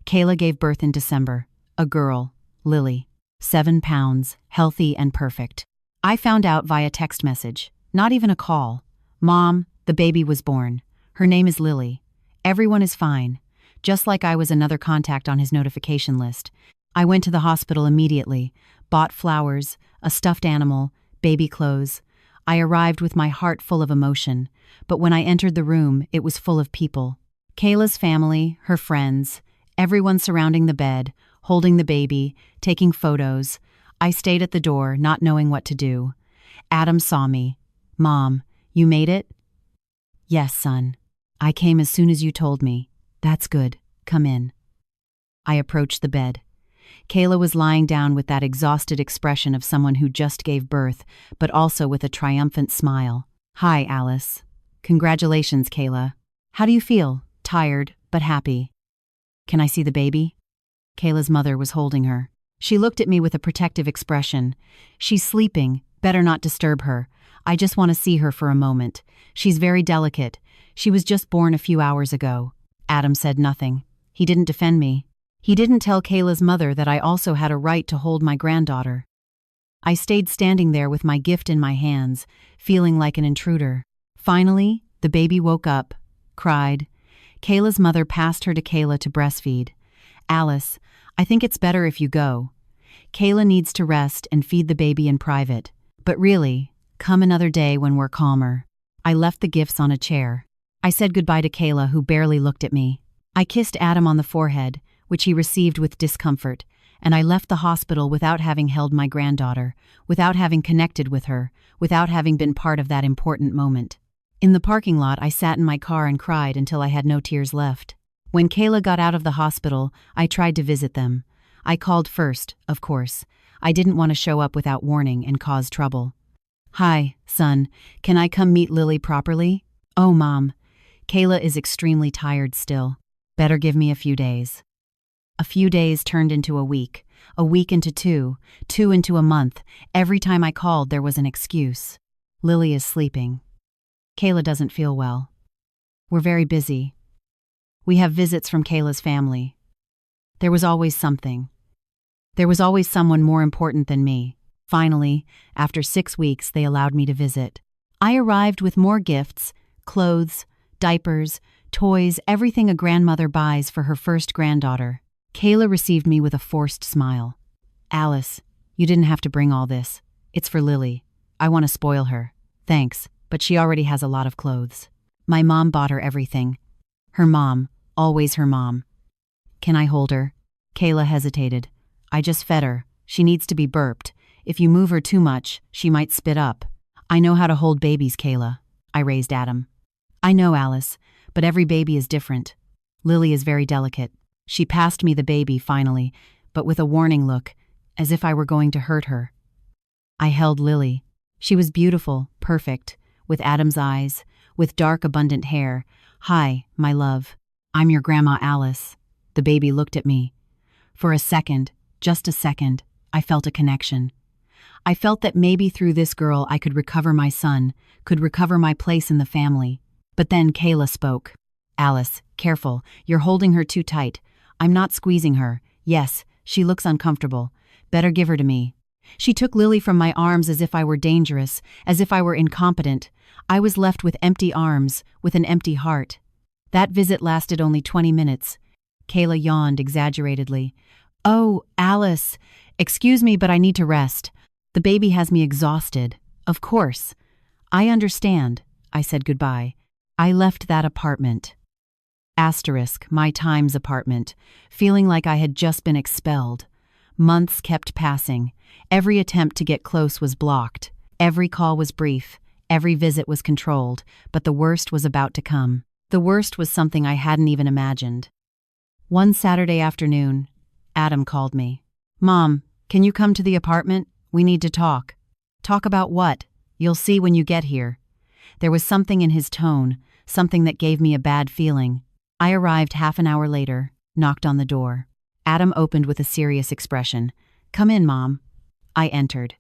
Kayla gave birth in December. A girl, Lily. 7 pounds, healthy and perfect. I found out via text message, not even a call. Mom, the baby was born. Her name is Lily. Everyone is fine. Just like I was another contact on his notification list. I went to the hospital immediately, bought flowers, a stuffed animal, baby clothes. I arrived with my heart full of emotion, but when I entered the room, it was full of people. Kayla's family, her friends, everyone surrounding the bed, holding the baby, taking photos. I stayed at the door, not knowing what to do. Adam saw me. Mom, you made it? Yes, son. I came as soon as you told me. That's good. Come in. I approached the bed. Kayla was lying down with that exhausted expression of someone who just gave birth, but also with a triumphant smile. Hi, Alice. Congratulations, Kayla. How do you feel? Tired, but happy. Can I see the baby? Kayla's mother was holding her. She looked at me with a protective expression. She's sleeping. Better not disturb her. I just want to see her for a moment. She's very delicate. She was just born a few hours ago. Adam said nothing. He didn't defend me. He didn't tell Kayla's mother that I also had a right to hold my granddaughter. I stayed standing there with my gift in my hands, feeling like an intruder. Finally, the baby woke up, cried. Kayla's mother passed her to Kayla to breastfeed. Alice, I think it's better if you go. Kayla needs to rest and feed the baby in private. But really, come another day when we're calmer. I left the gifts on a chair. I said goodbye to Kayla, who barely looked at me. I kissed Adam on the forehead, which he received with discomfort, and I left the hospital without having held my granddaughter, without having connected with her, without having been part of that important moment. In the parking lot, I sat in my car and cried until I had no tears left. When Kayla got out of the hospital, I tried to visit them. I called first, of course. I didn't want to show up without warning and cause trouble. Hi, son, can I come meet Lily properly? Oh, Mom. Kayla is extremely tired still. Better give me a few days. A few days turned into a week into two into a month. Every time I called, there was an excuse. Lily is sleeping. Kayla doesn't feel well. We're very busy. We have visits from Kayla's family. There was always something. There was always someone more important than me. Finally, after 6 weeks, they allowed me to visit. I arrived with more gifts, clothes, diapers, toys, everything a grandmother buys for her first granddaughter. Kayla received me with a forced smile. Alice, you didn't have to bring all this. It's for Lily. I want to spoil her. Thanks, but she already has a lot of clothes. My mom bought her everything. Her mom, always her mom. Can I hold her? Kayla hesitated. I just fed her. She needs to be burped. If you move her too much, she might spit up. I know how to hold babies, Kayla. I raised Adam. I know, Alice, but every baby is different. Lily is very delicate. She passed me the baby finally, but with a warning look, as if I were going to hurt her. I held Lily. She was beautiful, perfect, with Adam's eyes, with dark, abundant hair. Hi, my love. I'm your Grandma Alice. The baby looked at me. For a second, just a second, I felt a connection. I felt that maybe through this girl I could recover my son, could recover my place in the family. But then Kayla spoke. Alice, careful, you're holding her too tight. I'm not squeezing her. Yes, she looks uncomfortable. Better give her to me. She took Lily from my arms as if I were dangerous, as if I were incompetent. I was left with empty arms, with an empty heart. That visit lasted only 20 minutes. Kayla yawned exaggeratedly. Oh, Alice, excuse me, but I need to rest. The baby has me exhausted. Of course. I understand. I said goodbye. I left that apartment. My Times apartment, feeling like I had just been expelled. Months kept passing. Every attempt to get close was blocked. Every call was brief. Every visit was controlled, but the worst was about to come. The worst was something I hadn't even imagined. One Saturday afternoon, Adam called me. "Mom, can you come to the apartment? We need to talk." "Talk about what? You'll see when you get here." There was something in his tone, something that gave me a bad feeling. I arrived half an hour later, knocked on the door. Adam opened with a serious expression. "Come in, Mom." I entered.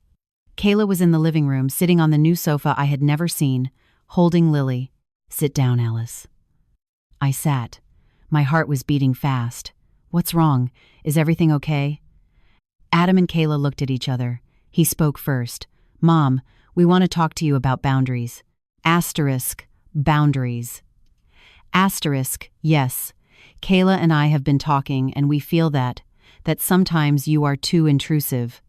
Kayla was in the living room, sitting on the new sofa I had never seen, holding Lily. "Sit down, Alice." I sat. My heart was beating fast. "What's wrong? Is everything okay?" Adam and Kayla looked at each other. He spoke first. "Mom, we want to talk to you about boundaries." Boundaries. Yes. Kayla and I have been talking, and we feel that sometimes you are too intrusive.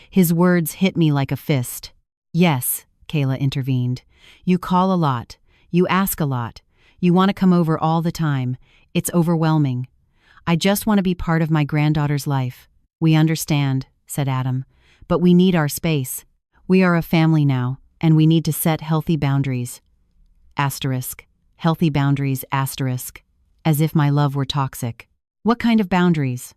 His words hit me like a fist. "Yes," Kayla intervened. "You call a lot. You ask a lot. You want to come over all the time. It's overwhelming. I just want to be part of my granddaughter's life." "We understand," said Adam. "But we need our space. We are a family now, and we need to set healthy boundaries." Healthy boundaries, as if my love were toxic. "What kind of boundaries?"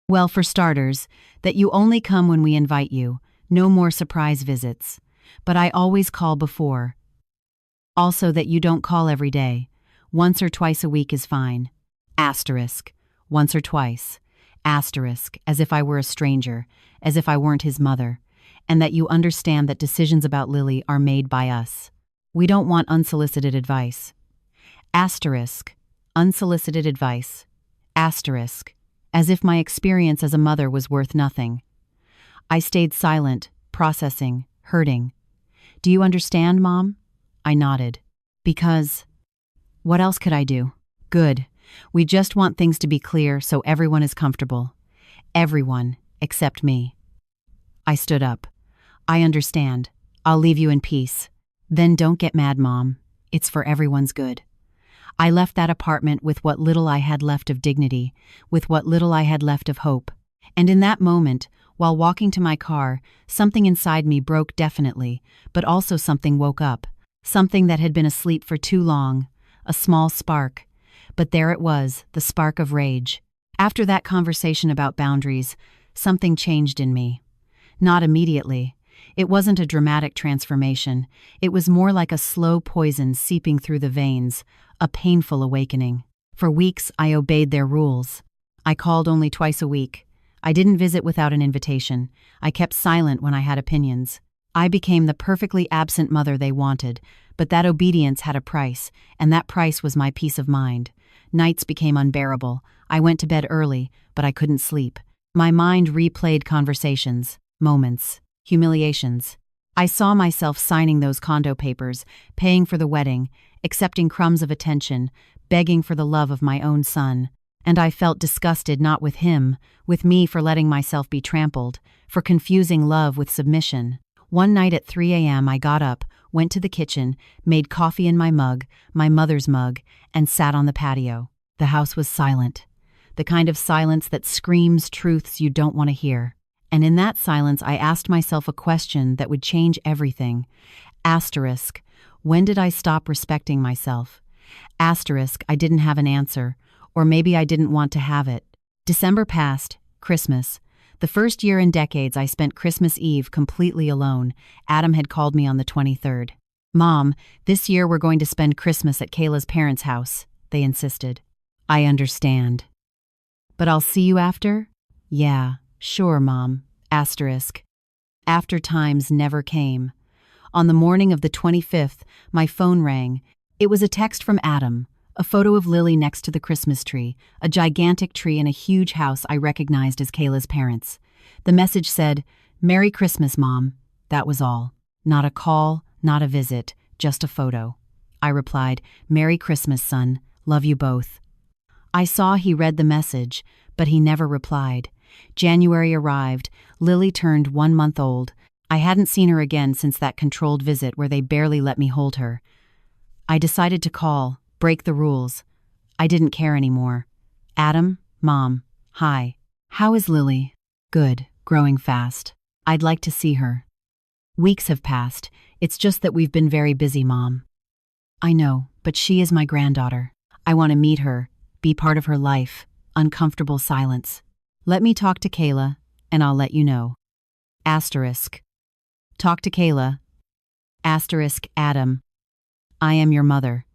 "Well, for starters, that you only come when we invite you, no more surprise visits. But I always call before. Also that you don't call every day. Once or twice a week is fine." Once or twice. As if I were a stranger, as if I weren't his mother. "And that you understand that decisions about Lily are made by us. We don't want unsolicited advice." Unsolicited advice. As if my experience as a mother was worth nothing. I stayed silent, processing, hurting. "Do you understand, Mom?" I nodded. "Because..." What else could I do? "Good. We just want things to be clear so everyone is comfortable. Everyone, except me." I stood up. "I understand. I'll leave you in peace." "Then don't get mad, Mom. It's for everyone's good." I left that apartment with what little I had left of dignity, with what little I had left of hope. And in that moment, while walking to my car, something inside me broke definitely, but also something woke up. Something that had been asleep for too long. A small spark. But there it was, the spark of rage. After that conversation about boundaries, something changed in me. Not immediately. It wasn't a dramatic transformation. It was more like a slow poison seeping through the veins, a painful awakening. For weeks, I obeyed their rules. I called only twice a week. I didn't visit without an invitation. I kept silent when I had opinions. I became the perfectly absent mother they wanted, but that obedience had a price, and that price was my peace of mind. Nights became unbearable. I went to bed early, but I couldn't sleep. My mind replayed conversations, moments, humiliations. I saw myself signing those condo papers, paying for the wedding, accepting crumbs of attention, begging for the love of my own son. And I felt disgusted not with him, with me for letting myself be trampled, for confusing love with submission. One night at 3 a.m. I got up, went to the kitchen, made coffee in my mug, my mother's mug, and sat on the patio. The house was silent. The kind of silence that screams truths you don't want to hear. And in that silence I asked myself a question that would change everything. When did I stop respecting myself? I didn't have an answer, or maybe I didn't want to have it. December passed, Christmas. The first year in decades I spent Christmas Eve completely alone. Adam had called me on the 23rd. "Mom, this year we're going to spend Christmas at Kayla's parents' house," they insisted. "I understand. But I'll see you after?" "Yeah, sure, Mom." After times never came. On the morning of the 25th, my phone rang. It was a text from Adam, a photo of Lily next to the Christmas tree, a gigantic tree in a huge house I recognized as Kayla's parents. The message said, "Merry Christmas, Mom." That was all. Not a call, not a visit, just a photo. I replied, "Merry Christmas, son. Love you both." I saw he read the message, but he never replied. January arrived. Lily turned 1 month old. I hadn't seen her again since that controlled visit where they barely let me hold her. I decided to call, break the rules. I didn't care anymore. "Adam, Mom, hi. How is Lily?" "Good, growing fast. I'd like to see her." Weeks have passed. It's just that we've been very busy, Mom. I know, but she is my granddaughter. I want to meet her, be part of her life. Uncomfortable silence. Let me talk to Kayla, and I'll let you know. Asterisk. Talk to Kayla. Asterisk, Adam. I am your mother.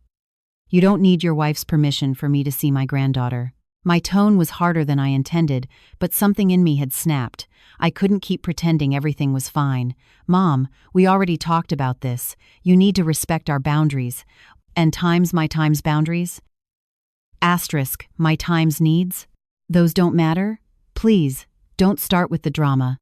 You don't need your wife's permission for me to see my granddaughter. My tone was harder than I intended, but something in me had snapped. I couldn't keep pretending everything was fine. Mom, we already talked about this. You need to respect our boundaries. And my time's boundaries? Asterisk, my time's needs? Those don't matter? Please, don't start with the drama.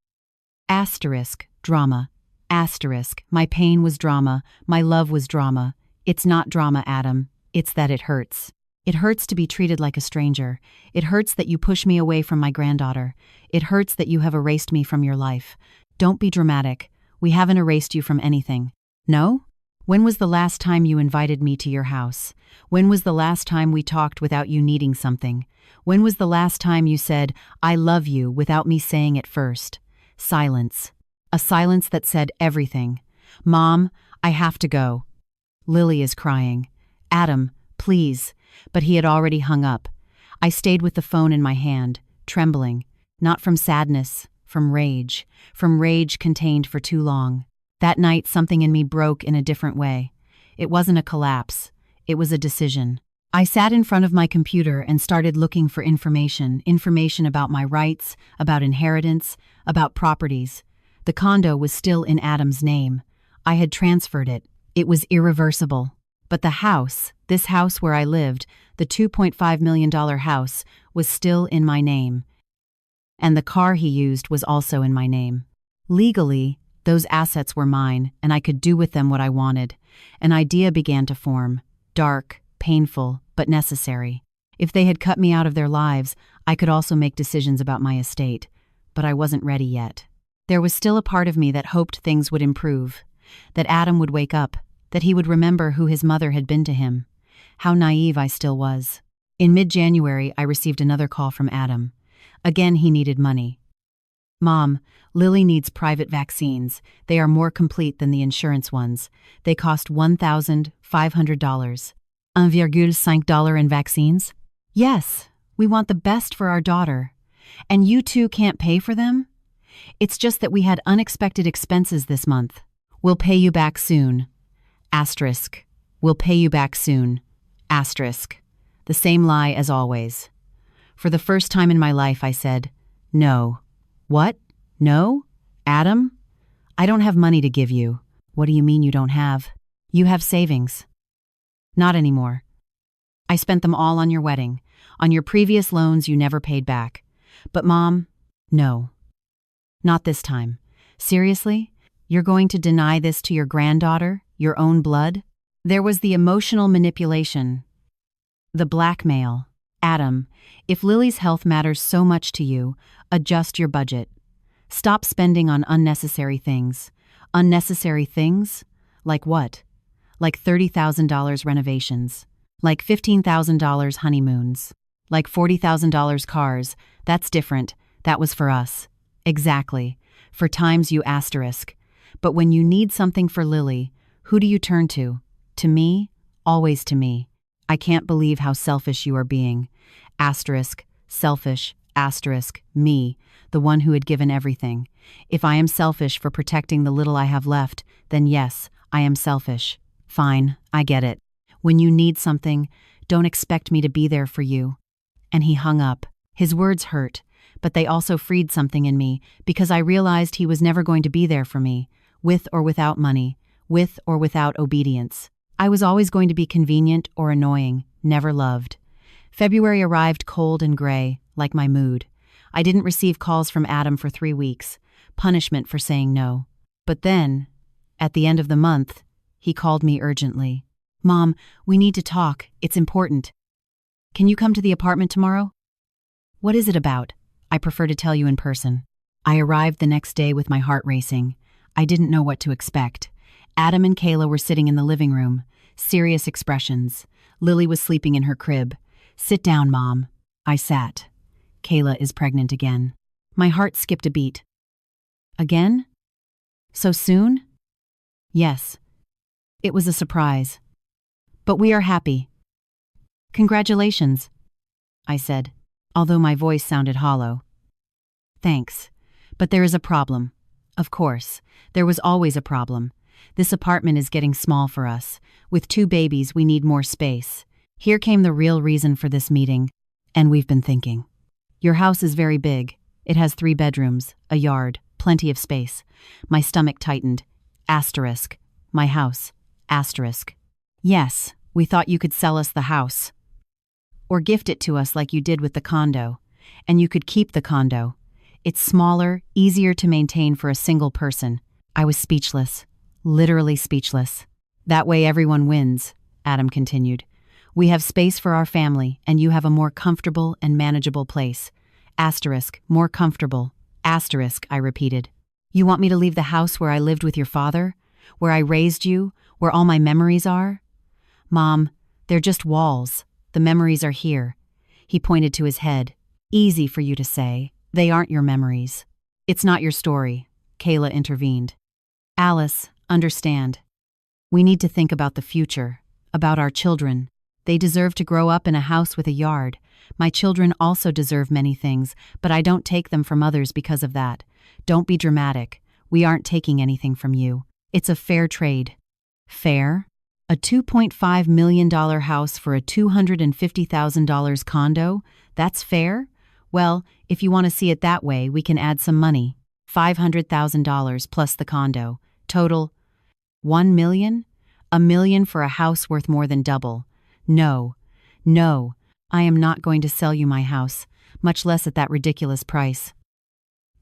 Asterisk, drama. Asterisk, my pain was drama, my love was drama. It's not drama, Adam. It's that it hurts. It hurts to be treated like a stranger. It hurts that you push me away from my granddaughter. It hurts that you have erased me from your life. Don't be dramatic. We haven't erased you from anything. No? When was the last time you invited me to your house? When was the last time we talked without you needing something? When was the last time you said, I love you, without me saying it first? Silence. A silence that said everything. Mom, I have to go. Lily is crying. Adam, please. But he had already hung up. I stayed with the phone in my hand, trembling, not from sadness, from rage contained for too long. That night, something in me broke in a different way. It wasn't a collapse. It was a decision. I sat in front of my computer and started looking for information about my rights, about inheritance, about properties. The condo was still in Adam's name. I had transferred it. It was irreversible. But the house, this house where I lived, the $2.5 million house, was still in my name. And the car he used was also in my name. Legally, those assets were mine, and I could do with them what I wanted. An idea began to form. Dark, painful, but necessary. If they had cut me out of their lives, I could also make decisions about my estate. But I wasn't ready yet. There was still a part of me that hoped things would improve. That Adam would wake up. That he would remember who his mother had been to him. How naive I still was. In mid-January, I received another call from Adam. Again, he needed money. Mom, Lily needs private vaccines. They are more complete than the insurance ones. They cost $1,500. $1.5 in vaccines? Yes, we want the best for our daughter. And you two can't pay for them? It's just that we had unexpected expenses this month. We'll pay you back soon. Asterisk. We'll pay you back soon. Asterisk. The same lie as always. For the first time in my life, I said, no. What? No? Adam? I don't have money to give you. What do you mean you don't have? You have savings. Not anymore. I spent them all on your wedding, on your previous loans you never paid back. But Mom, no. Not this time. Seriously? You're going to deny this to your granddaughter? Your own blood? There was the emotional manipulation. The blackmail. Adam, if Lily's health matters so much to you, adjust your budget. Stop spending on unnecessary things. Unnecessary things? Like what? Like $30,000 renovations. Like $15,000 honeymoons. Like $40,000 cars. That's different. That was for us. Exactly. For times you asterisk. But when you need something for Lily, who do you turn to? To me? Always to me. I can't believe how selfish you are being. Asterisk, selfish, asterisk, me, the one who had given everything. If I am selfish for protecting the little I have left, then yes, I am selfish. Fine, I get it. When you need something, don't expect me to be there for you. And he hung up. His words hurt, but they also freed something in me because I realized he was never going to be there for me, with or without money, with or without obedience. I was always going to be convenient or annoying, never loved. February arrived cold and gray, like my mood. I didn't receive calls from Adam for 3 weeks, punishment for saying no. But then, at the end of the month, he called me urgently. Mom, we need to talk. It's important. Can you come to the apartment tomorrow? What is it about? I prefer to tell you in person. I arrived the next day with my heart racing. I didn't know what to expect. Adam and Kayla were sitting in the living room, serious expressions. Lily was sleeping in her crib. Sit down, Mom. I sat. Kayla is pregnant again. My heart skipped a beat. Again? So soon? Yes. It was a surprise. But we are happy. Congratulations, I said, although my voice sounded hollow. Thanks. But there is a problem. Of course, there was always a problem. This apartment is getting small for us. With 2 babies, we need more space. Here came the real reason for this meeting, and we've been thinking. Your house is very big. It has 3 bedrooms, a yard, plenty of space. My stomach tightened. Asterisk. My house. Asterisk. Yes, we thought you could sell us the house. Or gift it to us like you did with the condo. And you could keep the condo. It's smaller, easier to maintain for a single person. I was speechless. Literally speechless. That way everyone wins, Adam continued. We have space for our family, and you have a more comfortable and manageable place. Asterisk, more comfortable. Asterisk, I repeated. You want me to leave the house where I lived with your father? Where I raised you? Where all my memories are? Mom, they're just walls. The memories are here. He pointed to his head. Easy for you to say. They aren't your memories. It's not your story, Kayla intervened. Alice, understand. We need to think about the future, about our children. They deserve to grow up in a house with a yard. My children also deserve many things, but I don't take them from others because of that. Don't be dramatic. We aren't taking anything from you. It's a fair trade. Fair? A $2.5 million house for a $250,000 condo? That's fair? Well, if you want to see it that way, we can add some money. $500,000 plus the condo. Total, $1 million? $1 million for a house worth more than double. No, I am not going to sell you my house, much less at that ridiculous price.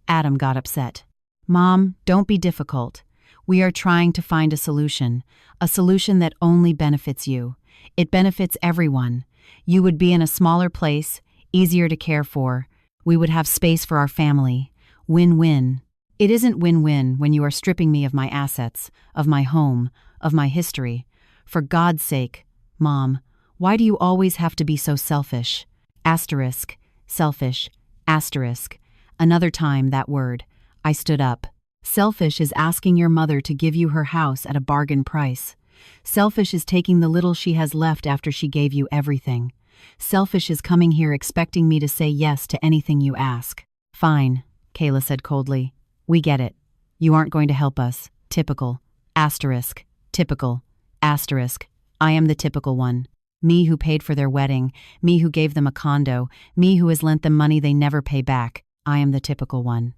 Adam got upset. Mom, don't be difficult. We are trying to find a solution that only benefits you. It benefits everyone. You would be in a smaller place, easier to care for. We would have space for our family. Win-win. It isn't win-win when you are stripping me of my assets, of my home, of my history. For God's sake, Mom, why do you always have to be so selfish? Asterisk, selfish, asterisk. Another time that word. I stood up. Selfish is asking your mother to give you her house at a bargain price. Selfish is taking the little she has left after she gave you everything. Selfish is coming here expecting me to say yes to anything you ask. Fine, Kayla said coldly. We get it. You aren't going to help us. Typical. Asterisk. Typical. Asterisk. I am the typical one. Me who paid for their wedding. Me who gave them a condo. Me who has lent them money they never pay back. I am the typical one.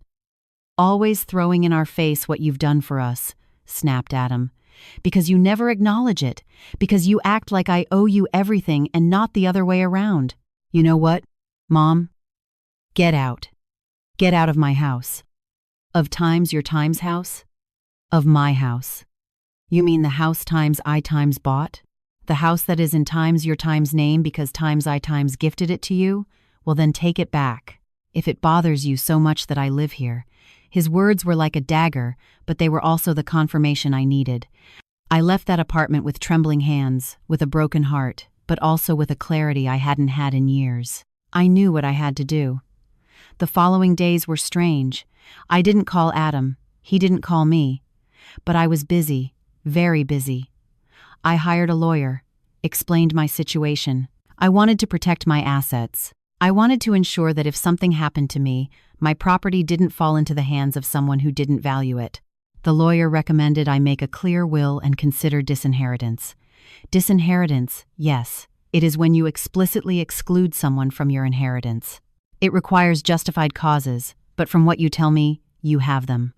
Always throwing in our face what you've done for us, snapped Adam. Because you never acknowledge it. Because you act like I owe you everything and not the other way around. You know what, Mom? Get out. Get out of my house. Of times your times house? Of my house. You mean the house times I times bought? The house that is in times your times name because times I times gifted it to you? Well then take it back. If it bothers you so much that I live here. His words were like a dagger, but they were also the confirmation I needed. I left that apartment with trembling hands, with a broken heart, but also with a clarity I hadn't had in years. I knew what I had to do. The following days were strange. I didn't call Adam. He didn't call me. But I was busy, very busy. I hired a lawyer, explained my situation. I wanted to protect my assets. I wanted to ensure that if something happened to me, my property didn't fall into the hands of someone who didn't value it. The lawyer recommended I make a clear will and consider disinheritance. Disinheritance, yes, it is when you explicitly exclude someone from your inheritance. It requires justified causes, but from what you tell me, you have them.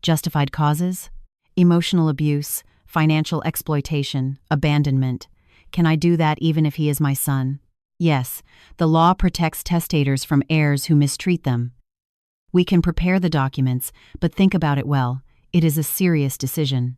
Justified causes? Emotional abuse, financial exploitation, abandonment. Can I do that even if he is my son? Yes, the law protects testators from heirs who mistreat them. We can prepare the documents, but think about it well. It is a serious decision.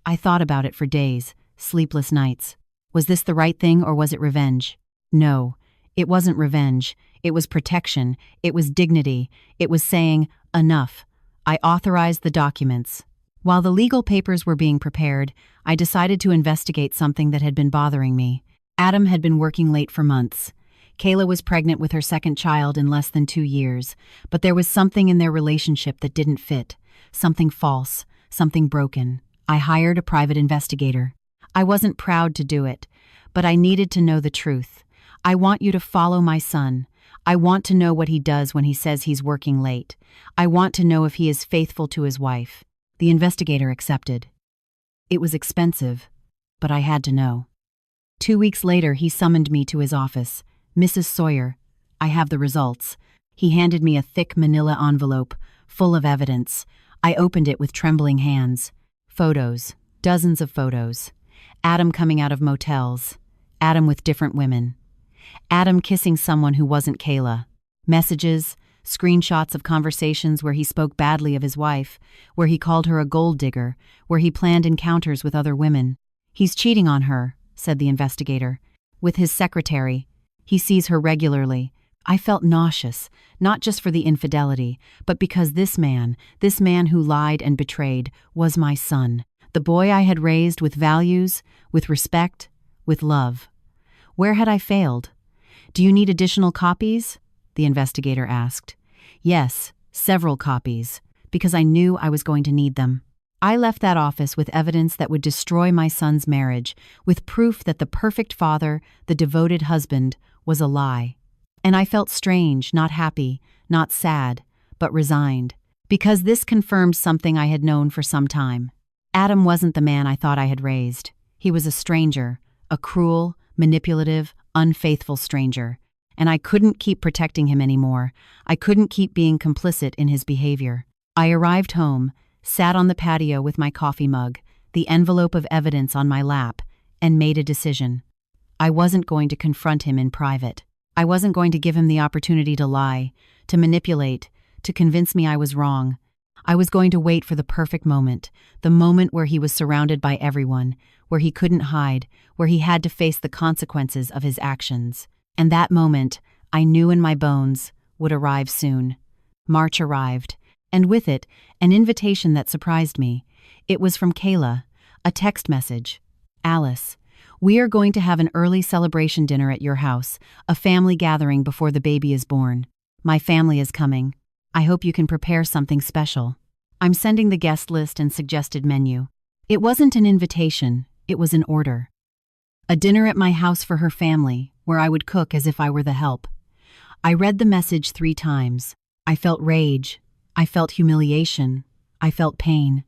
I thought about it for days, sleepless nights. Was this the right thing or was it revenge? No, it wasn't revenge. It was protection. It was dignity. It was saying, enough. I authorized the documents. While the legal papers were being prepared, I decided to investigate something that had been bothering me. Adam had been working late for months. Kayla was pregnant with her second child in less than 2 years, but there was something in their relationship that didn't fit. Something false, something broken. I hired a private investigator. I wasn't proud to do it, but I needed to know the truth. I want you to follow my son. I want to know what he does when he says he's working late. I want to know if he is faithful to his wife. The investigator accepted. It was expensive, but I had to know. 2 weeks later, he summoned me to his office. Mrs. Sawyer, I have the results. He handed me a thick manila envelope, full of evidence. I opened it with trembling hands. Photos, dozens of photos. Adam coming out of motels. Adam with different women. Adam kissing someone who wasn't Kayla. Messages, screenshots of conversations where he spoke badly of his wife, where he called her a gold digger, where he planned encounters with other women. He's cheating on her, said the investigator. With his secretary. He sees her regularly. I felt nauseous, not just for the infidelity, but because this man who lied and betrayed, was my son. The boy I had raised with values, with respect, with love. Where had I failed? Do you need additional copies? The investigator asked. Yes, several copies, because I knew I was going to need them. I left that office with evidence that would destroy my son's marriage, with proof that the perfect father, the devoted husband, was a lie. And I felt strange, not happy, not sad, but resigned, because this confirmed something I had known for some time. Adam wasn't the man I thought I had raised. He was a stranger, a cruel, manipulative, unfaithful stranger, and I couldn't keep protecting him anymore. I couldn't keep being complicit in his behavior. I arrived home, sat on the patio with my coffee mug, the envelope of evidence on my lap, and made a decision. I wasn't going to confront him in private. I wasn't going to give him the opportunity to lie, to manipulate, to convince me I was wrong. I was going to wait for the perfect moment, the moment where he was surrounded by everyone, where he couldn't hide, where he had to face the consequences of his actions. And that moment, I knew in my bones, would arrive soon. March arrived, and with it, an invitation that surprised me. It was from Kayla, a text message. Alice, we are going to have an early celebration dinner at your house, a family gathering before the baby is born. My family is coming. I hope you can prepare something special. I'm sending the guest list and suggested menu. It wasn't an invitation, it was an order. A dinner at my house for her family, where I would cook as if I were the help. I read the message 3 times. I felt rage. I felt humiliation. I felt pain.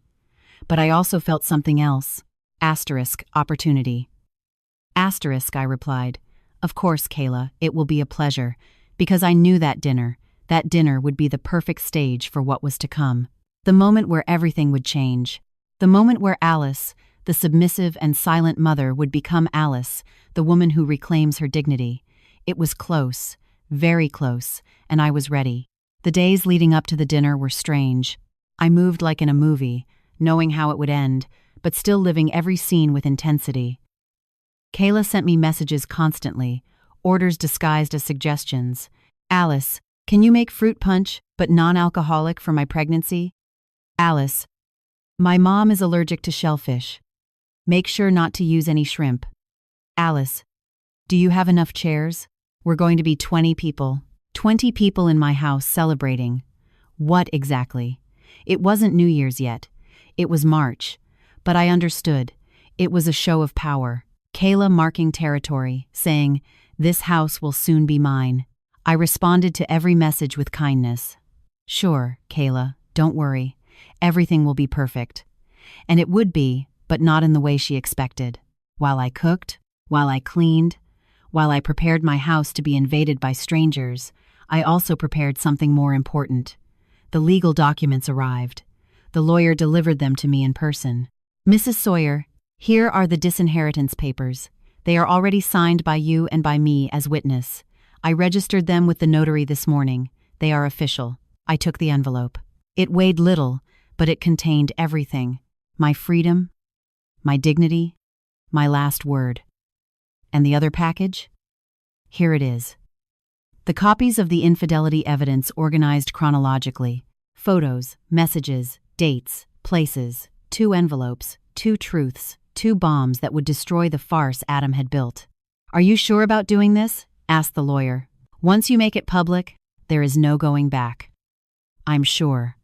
But I also felt something else. Opportunity. I replied. Of course, Kayla, it will be a pleasure, because I knew that dinner would be the perfect stage for what was to come. The moment where everything would change. The moment where Alice, the submissive and silent mother, would become Alice, the woman who reclaims her dignity. It was close, very close, and I was ready. The days leading up to the dinner were strange. I moved like in a movie, knowing how it would end, but still living every scene with intensity. Kayla sent me messages constantly, orders disguised as suggestions. Alice, can you make fruit punch, but non-alcoholic for my pregnancy? Alice, my mom is allergic to shellfish. Make sure not to use any shrimp. Alice, do you have enough chairs? We're going to be 20 people. 20 people in my house celebrating. What exactly? It wasn't New Year's yet. It was March. But I understood. It was a show of power. Kayla marking territory, saying, "This house will soon be mine." I responded to every message with kindness. Sure, Kayla, don't worry. Everything will be perfect. And it would be, but not in the way she expected. While I cooked, while I cleaned, while I prepared my house to be invaded by strangers, I also prepared something more important. The legal documents arrived. The lawyer delivered them to me in person. Mrs. Sawyer, here are the disinheritance papers. They are already signed by you and by me as witness. I registered them with the notary this morning. They are official. I took the envelope. It weighed little, but it contained everything. My freedom, my dignity, my last word. And the other package? Here it is. The copies of the infidelity evidence organized chronologically. Photos, messages, dates, places, 2 envelopes, 2 truths, 2 bombs that would destroy the farce Adam had built. Are you sure about doing this? Asked the lawyer. Once you make it public, there is no going back. I'm sure.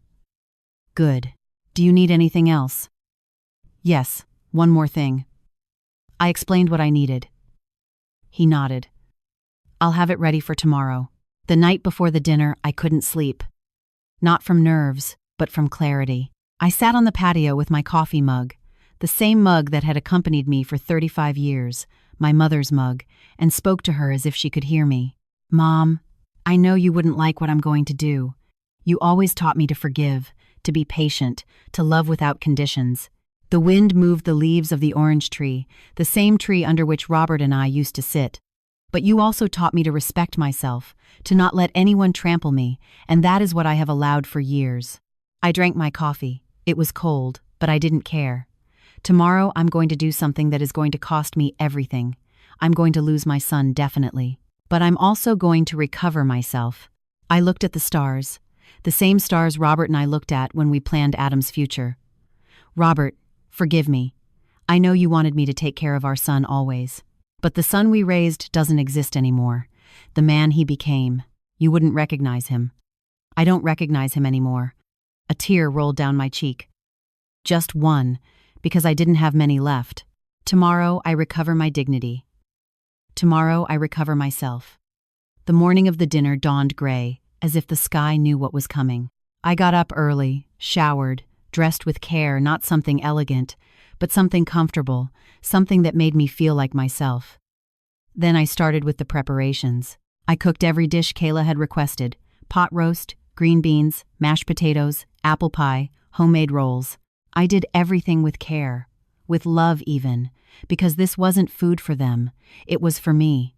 Good. Do you need anything else? Yes, one more thing. I explained what I needed. He nodded. I'll have it ready for tomorrow. The night before the dinner, I couldn't sleep. Not from nerves, but from clarity. I sat on the patio with my coffee mug, the same mug that had accompanied me for 35 years, my mother's mug, and spoke to her as if she could hear me. Mom, I know you wouldn't like what I'm going to do. You always taught me to forgive, to be patient, to love without conditions. The wind moved the leaves of the orange tree, the same tree under which Robert and I used to sit. But you also taught me to respect myself, to not let anyone trample me, and that is what I have allowed for years. I drank my coffee. It was cold, but I didn't care. Tomorrow I'm going to do something that is going to cost me everything. I'm going to lose my son, definitely. But I'm also going to recover myself. I looked at the stars, the same stars Robert and I looked at when we planned Adam's future. Robert, forgive me. I know you wanted me to take care of our son always. But the son we raised doesn't exist anymore. The man he became. You wouldn't recognize him. I don't recognize him anymore. A tear rolled down my cheek. Just one, because I didn't have many left. Tomorrow I recover my dignity. Tomorrow I recover myself. The morning of the dinner dawned gray, as if the sky knew what was coming. I got up early, showered, dressed with care, not something elegant, but something comfortable, something that made me feel like myself. Then I started with the preparations. I cooked every dish Kayla had requested: pot roast, green beans, mashed potatoes, apple pie, homemade rolls. I did everything with care, with love even, because this wasn't food for them, it was for me.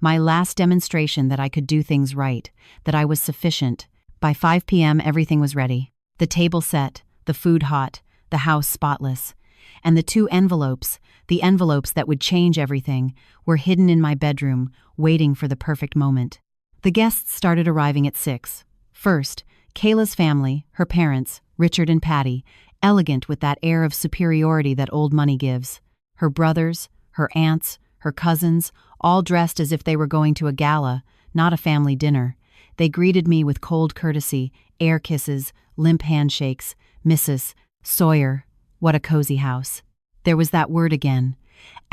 My last demonstration that I could do things right, that I was sufficient. By 5 p.m. everything was ready. The table set, the food hot, the house spotless. And the 2 envelopes, the envelopes that would change everything, were hidden in my bedroom, waiting for the perfect moment. The guests started arriving at 6. First, Kayla's family, her parents, Richard and Patty, elegant with that air of superiority that old money gives. Her brothers, her aunts, her cousins, all dressed as if they were going to a gala, not a family dinner. They greeted me with cold courtesy, air kisses, limp handshakes. Mrs. Sawyer, what a cozy house. There was that word again.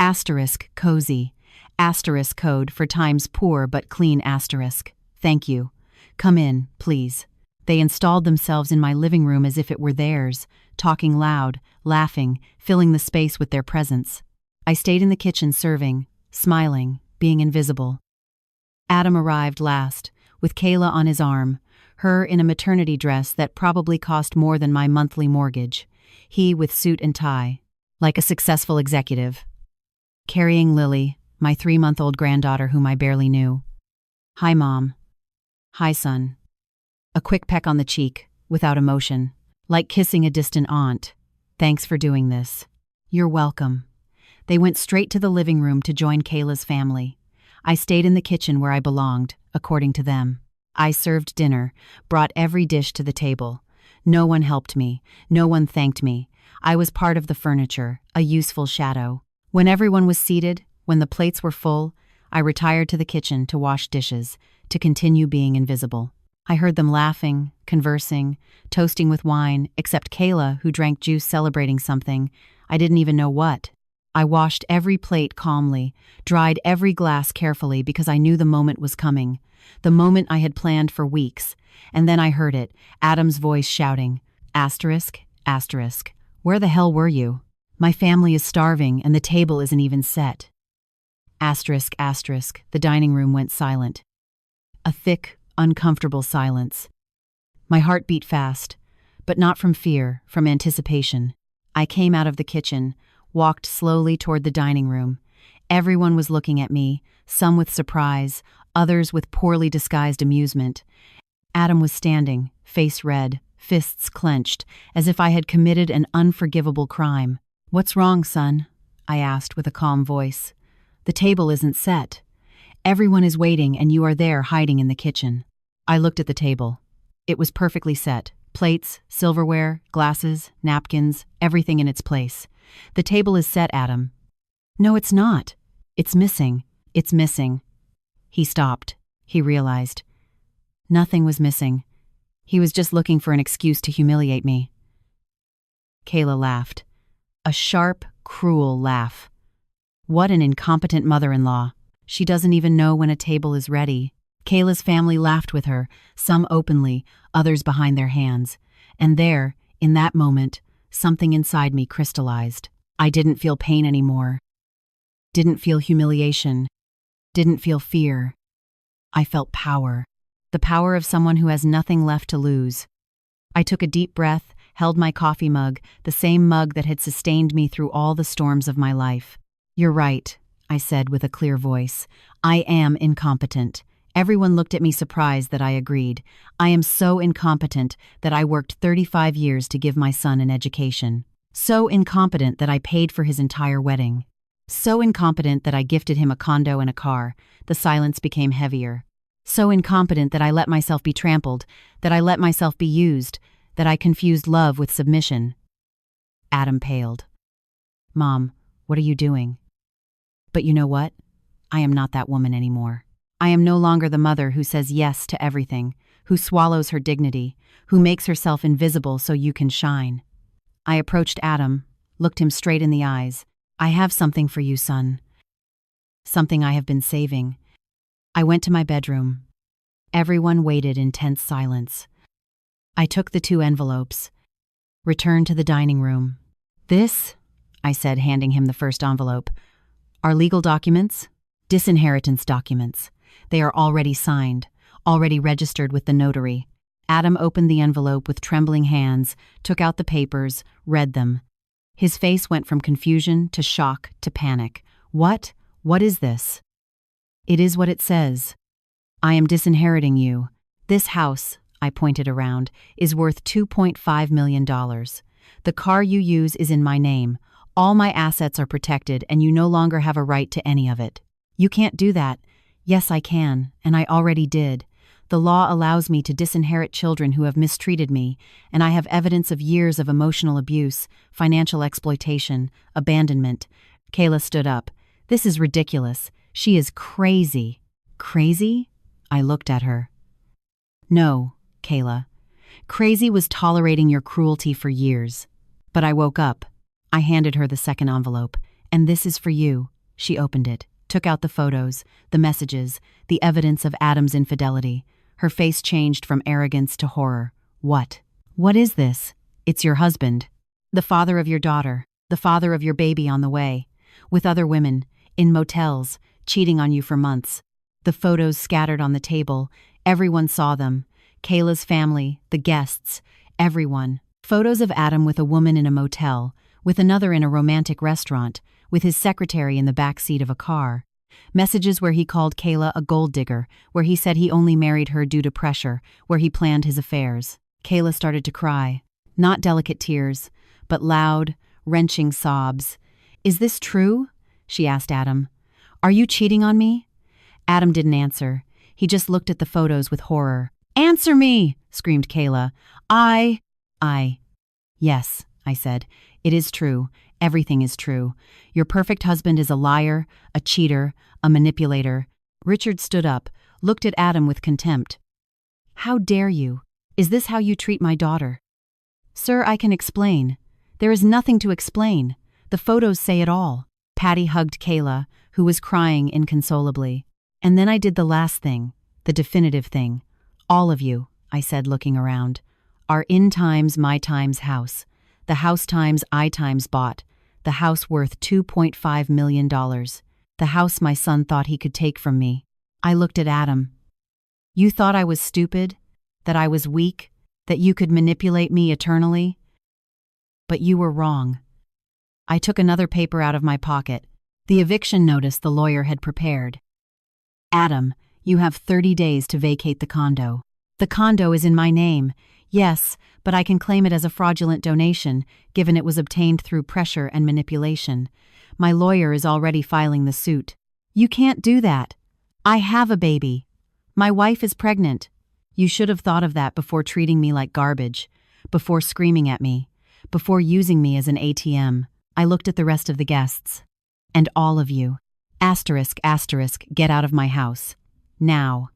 Asterisk cozy. Asterisk code for times poor but clean asterisk. Thank you. Come in, please. They installed themselves in my living room as if it were theirs, talking loud, laughing, filling the space with their presence. I stayed in the kitchen serving, smiling, being invisible. Adam arrived last, with Kayla on his arm, her in a maternity dress that probably cost more than my monthly mortgage, he with suit and tie, like a successful executive. Carrying Lily, my 3-month-old granddaughter whom I barely knew. Hi, Mom. Hi, son. A quick peck on the cheek, without emotion, like kissing a distant aunt. Thanks for doing this. You're welcome. They went straight to the living room to join Kayla's family. I stayed in the kitchen where I belonged, according to them. I served dinner, brought every dish to the table. No one helped me. No one thanked me. I was part of the furniture, a useful shadow. When everyone was seated, when the plates were full, I retired to the kitchen to wash dishes, to continue being invisible. I heard them laughing, conversing, toasting with wine, except Kayla, who drank juice celebrating something. I didn't even know what. I washed every plate calmly, dried every glass carefully because I knew the moment was coming, the moment I had planned for weeks. And then I heard it, Adam's voice shouting, asterisk, asterisk, where the hell were you? My family is starving and the table isn't even set. Asterisk, asterisk, the dining room went silent. A thick, uncomfortable silence. My heart beat fast, but not from fear, from anticipation. I came out of the kitchen, walked slowly toward the dining room. Everyone was looking at me, some with surprise, others with poorly disguised amusement. Adam was standing, face red, fists clenched, as if I had committed an unforgivable crime. What's wrong, son? I asked with a calm voice. The table isn't set. Everyone is waiting and you are there hiding in the kitchen. I looked at the table. It was perfectly set. Plates, silverware, glasses, napkins, everything in its place. The table is set, Adam. No, it's not. It's missing. It's missing. He stopped. He realized. Nothing was missing. He was just looking for an excuse to humiliate me. Kayla laughed. A sharp, cruel laugh. What an incompetent mother-in-law. She doesn't even know when a table is ready. Kayla's family laughed with her, some openly, others behind their hands. And there, in that moment, something inside me crystallized. I didn't feel pain anymore. Didn't feel humiliation. Didn't feel fear. I felt power. The power of someone who has nothing left to lose. I took a deep breath, held my coffee mug, the same mug that had sustained me through all the storms of my life. "You're right," I said with a clear voice. "I am incompetent." Everyone looked at me surprised that I agreed. I am so incompetent that I worked 35 years to give my son an education. So incompetent that I paid for his entire wedding. So incompetent that I gifted him a condo and a car. The silence became heavier. So incompetent that I let myself be trampled, that I let myself be used, that I confused love with submission. Adam paled. "Mom, what are you doing?" But you know what? I am not that woman anymore. I am no longer the mother who says yes to everything, who swallows her dignity, who makes herself invisible so you can shine. I approached Adam, looked him straight in the eyes. "I have something for you, son. Something I have been saving." I went to my bedroom. Everyone waited in tense silence. I took the 2 envelopes, returned to the dining room. "This," I said, handing him the first envelope, "are legal documents, disinheritance documents. They are already signed, already registered with the notary." Adam opened the envelope with trembling hands, took out the papers, read them. His face went from confusion to shock to panic. "What? What is this?" "It is what it says. I am disinheriting you. This house," I pointed around, "is worth $2.5 million. The car you use is in my name. All my assets are protected and you no longer have a right to any of it." "You can't do that." "Yes, I can, and I already did. The law allows me to disinherit children who have mistreated me, and I have evidence of years of emotional abuse, financial exploitation, abandonment." Kayla stood up. "This is ridiculous. She is crazy." "Crazy?" I looked at her. "No, Kayla. Crazy was tolerating your cruelty for years." But I woke up. I handed her the second envelope. "And this is for you." She opened it, took out the photos, the messages, the evidence of Adam's infidelity. Her face changed from arrogance to horror. "What? What is this?" "It's your husband. The father of your daughter. The father of your baby on the way. With other women. In motels. Cheating on you for months." The photos scattered on the table. Everyone saw them. Kayla's family, the guests, everyone. Photos of Adam with a woman in a motel, with another in a romantic restaurant, with his secretary in the back seat of a car. Messages where he called Kayla a gold digger, where he said he only married her due to pressure, where he planned his affairs. Kayla started to cry. Not delicate tears, but loud, wrenching sobs. "Is this true?" she asked Adam. "Are you cheating on me?" Adam didn't answer. He just looked at the photos with horror. "Answer me!" screamed Kayla. I. "Yes," I said. "It is true. Everything is true. Your perfect husband is a liar, a cheater, a manipulator." Richard stood up, looked at Adam with contempt. "How dare you? Is this how you treat my daughter?" "Sir, I can explain." "There is nothing to explain. The photos say it all." Patty hugged Kayla, who was crying inconsolably. "And then I did the last thing, the definitive thing. All of you," I said, looking around, "are in times my times house. The house times I times bought. The house worth $2.5 million. The house my son thought he could take from me." I looked at Adam. "You thought I was stupid? That I was weak? That you could manipulate me eternally? But you were wrong." I took another paper out of my pocket, the eviction notice the lawyer had prepared. "Adam, you have 30 days to vacate the condo." "The condo is in my name." "Yes, but I can claim it as a fraudulent donation, given it was obtained through pressure and manipulation. My lawyer is already filing the suit." "You can't do that. I have a baby. My wife is pregnant." "You should have thought of that before treating me like garbage, before screaming at me, before using me as an ATM." I looked at the rest of the guests. "And all of you. Asterisk, asterisk, get out of my house. Now.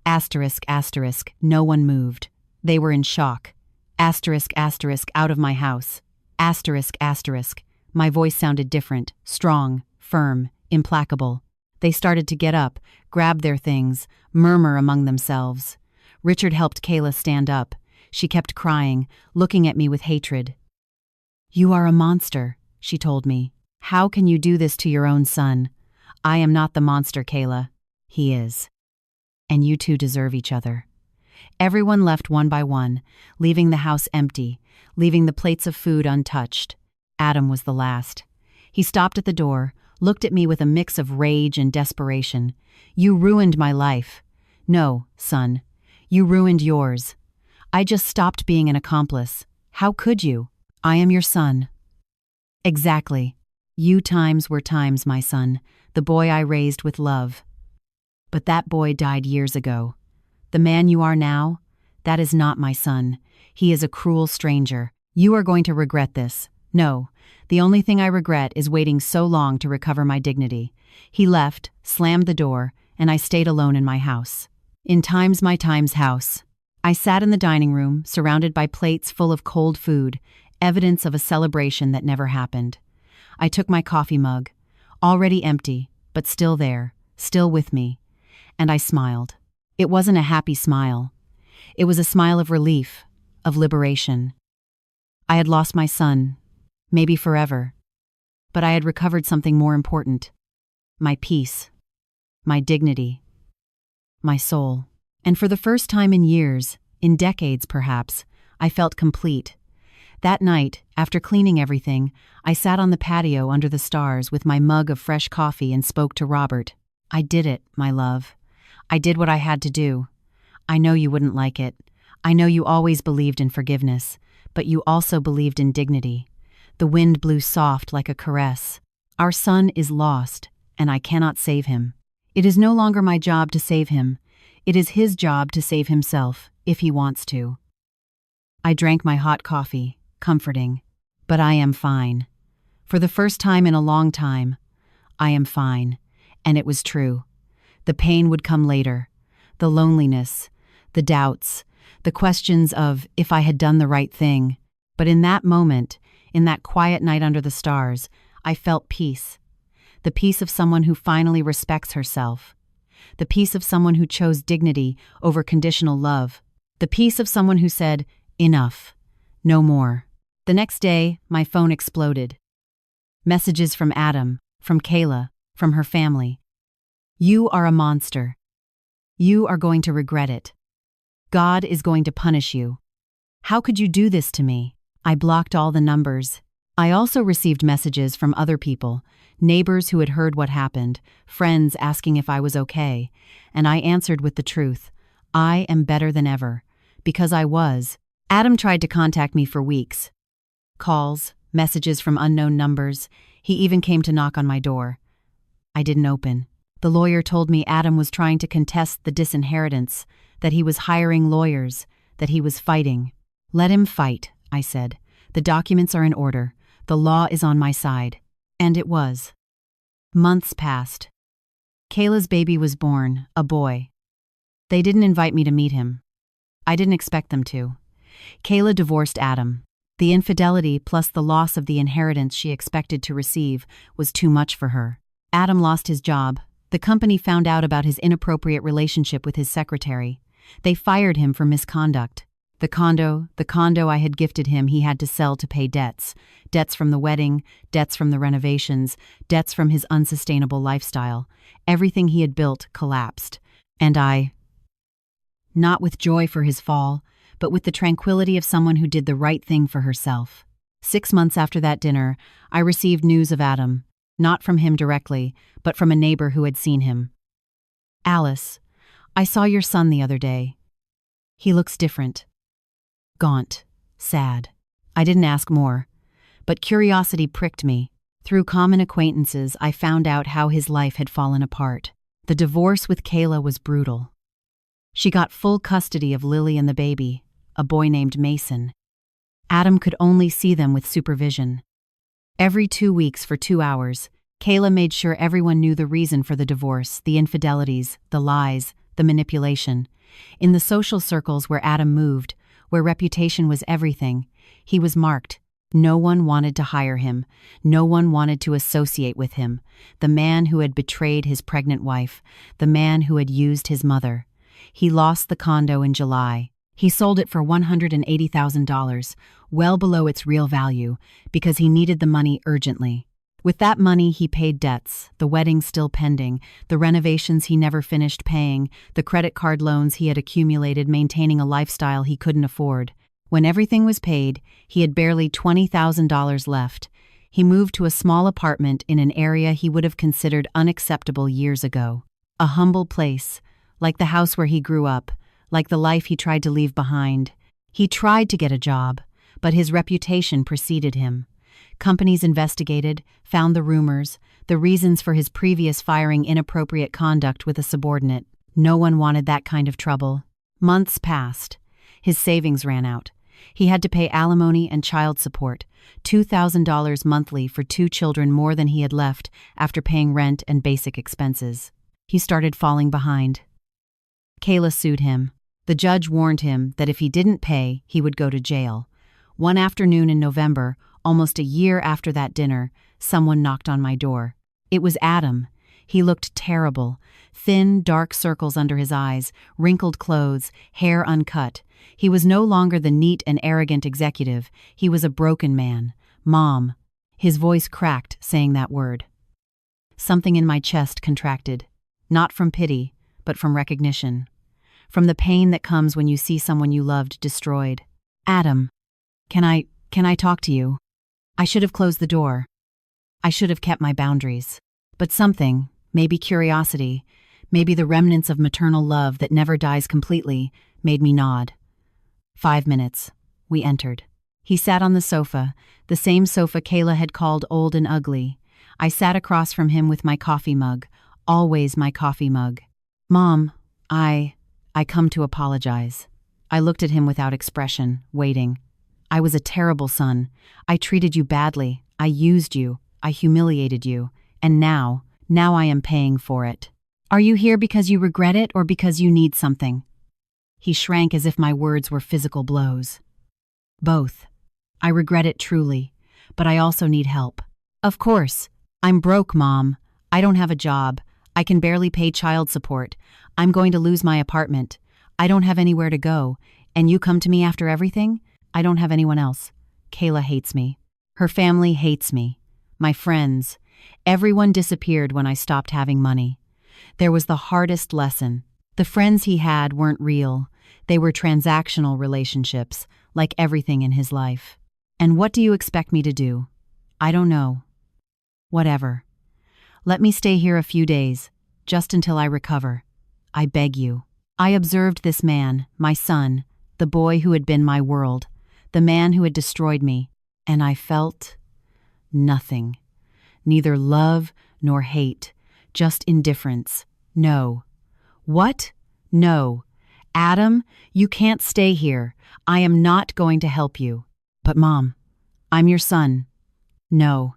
Asterisk, asterisk, no one moved. They were in shock. Asterisk, asterisk, out of my house. Asterisk, asterisk, My voice sounded different, strong, firm, implacable. They started to get up, grab their things, murmur among themselves. Richard helped Kayla stand up. She kept crying, looking at me with hatred. "You are a monster," she told me. "How can you do this to your own son?" "I am not the monster, Kayla. He is. And you two deserve each other." Everyone left one by one, leaving the house empty, leaving the plates of food untouched. Adam was the last. He stopped at the door, looked at me with a mix of rage and desperation. "You ruined my life." "No, son. You ruined yours. I just stopped being an accomplice. How could you? I am your son." "Exactly. You times were times, my son, the boy I raised with love. But that boy died years ago. The man you are now, that is not my son. He is a cruel stranger. You are going to regret this." "No, the only thing I regret is waiting so long to recover my dignity." He left, slammed the door, and I stayed alone in my house. In my time's house. I sat in the dining room, surrounded by plates full of cold food, evidence of a celebration that never happened. I took my coffee mug, already empty, but still there, still with me, and I smiled. It wasn't a happy smile. It was a smile of relief, of liberation. I had lost my son, maybe forever, but I had recovered something more important: my peace, my dignity, my soul. And for the first time in years, in decades perhaps, I felt complete. That night, after cleaning everything, I sat on the patio under the stars with my mug of fresh coffee and spoke to Robert. "I did it, my love. I did what I had to do. I know you wouldn't like it. I know you always believed in forgiveness, but you also believed in dignity." The wind blew soft like a caress. "Our son is lost, and I cannot save him. It is no longer my job to save him. It is his job to save himself, if he wants to." I drank my hot coffee, comforting. But I am fine. For the first time in a long time, I am fine. And it was true. The pain would come later. The loneliness, the doubts, the questions of if I had done the right thing. But in that moment, in that quiet night under the stars, I felt peace. The peace of someone who finally respects herself. The peace of someone who chose dignity over conditional love. The peace of someone who said, "Enough. No more." The next day, my phone exploded. Messages from Adam, from Kayla, from her family. "You are a monster. You are going to regret it. God is going to punish you. How could you do this to me?" I blocked all the numbers. I also received messages from other people, neighbors who had heard what happened, friends asking if I was okay, and I answered with the truth. I am better than ever. Because I was. Adam tried to contact me for weeks. Calls, messages from unknown numbers. He even came to knock on my door. I didn't open. The lawyer told me Adam was trying to contest the disinheritance, that he was hiring lawyers, that he was fighting. "Let him fight," I said. "The documents are in order. The law is on my side." And it was. Months passed. Kayla's baby was born, a boy. They didn't invite me to meet him. I didn't expect them to. Kayla divorced Adam. The infidelity plus the loss of the inheritance she expected to receive was too much for her. Adam lost his job. The company found out about his inappropriate relationship with his secretary. They fired him for misconduct. The condo I had gifted him he had to sell to pay debts. Debts from the wedding, debts from the renovations, debts from his unsustainable lifestyle. Everything he had built collapsed. And I, not with joy for his fall, but with the tranquility of someone who did the right thing for herself. 6 months after that dinner, I received news of Adam, not from him directly, but from a neighbor who had seen him. "Alice, I saw your son the other day. He looks different. Gaunt, sad." I didn't ask more, but curiosity pricked me. Through common acquaintances, I found out how his life had fallen apart. The divorce with Kayla was brutal. She got full custody of Lily and the baby, a boy named Mason. Adam could only see them with supervision. Every 2 weeks for 2 hours, Kayla made sure everyone knew the reason for the divorce, the infidelities, the lies, the manipulation. In the social circles where Adam moved, where reputation was everything, he was marked, No one wanted to hire him. No one wanted to associate with him. The man who had betrayed his pregnant wife. The man who had used his mother. He lost the condo in July. He sold it for $180,000, well below its real value, because he needed the money urgently. With that money, he paid debts, the wedding still pending, the renovations he never finished paying, the credit card loans he had accumulated maintaining a lifestyle he couldn't afford. When everything was paid, he had barely $20,000 left. He moved to a small apartment in an area he would have considered unacceptable years ago. A humble place, like the house where he grew up, like the life he tried to leave behind. He tried to get a job, but his reputation preceded him. Companies investigated, found the rumors, the reasons for his previous firing inappropriate conduct with a subordinate. No one wanted that kind of trouble. Months passed. His savings ran out. He had to pay alimony and child support, $2,000 monthly for 2 children more than he had left after paying rent and basic expenses. He started falling behind. Kayla sued him. The judge warned him that if he didn't pay, he would go to jail. One afternoon in November, almost a year after that dinner, someone knocked on my door. It was Adam. He looked terrible. Thin, dark circles under his eyes, wrinkled clothes, hair uncut. He was no longer the neat and arrogant executive. He was a broken man. Mom. His voice cracked, saying that word. Something in my chest contracted. Not from pity, but from recognition. From the pain that comes when you see someone you loved destroyed. Adam. Can I talk to you? I should have closed the door. I should have kept my boundaries. But something, maybe curiosity, maybe the remnants of maternal love that never dies completely, made me nod. 5 minutes. We entered. He sat on the sofa, the same sofa Kayla had called old and ugly. I sat across from him with my coffee mug, always my coffee mug. Mom, I come to apologize. I looked at him without expression, waiting. I was a terrible son. I treated you badly. I used you. I humiliated you. And now I am paying for it. Are you here because you regret it or because you need something? He shrank as if my words were physical blows. Both. I regret it truly, but I also need help. Of course. I'm broke, Mom. I don't have a job. I can barely pay child support. I'm going to lose my apartment. I don't have anywhere to go. And you come to me after everything? I don't have anyone else. Kayla hates me. Her family hates me. My friends. Everyone disappeared when I stopped having money. There was the hardest lesson. The friends he had weren't real. They were transactional relationships, like everything in his life. And what do you expect me to do? I don't know. Whatever. Let me stay here a few days, just until I recover. I beg you. I observed this man, my son, the boy who had been my world, the man who had destroyed me, and I felt nothing. Neither love nor hate, just indifference. No. What? No. Adam, you can't stay here. I am not going to help you. But Mom, I'm your son. No.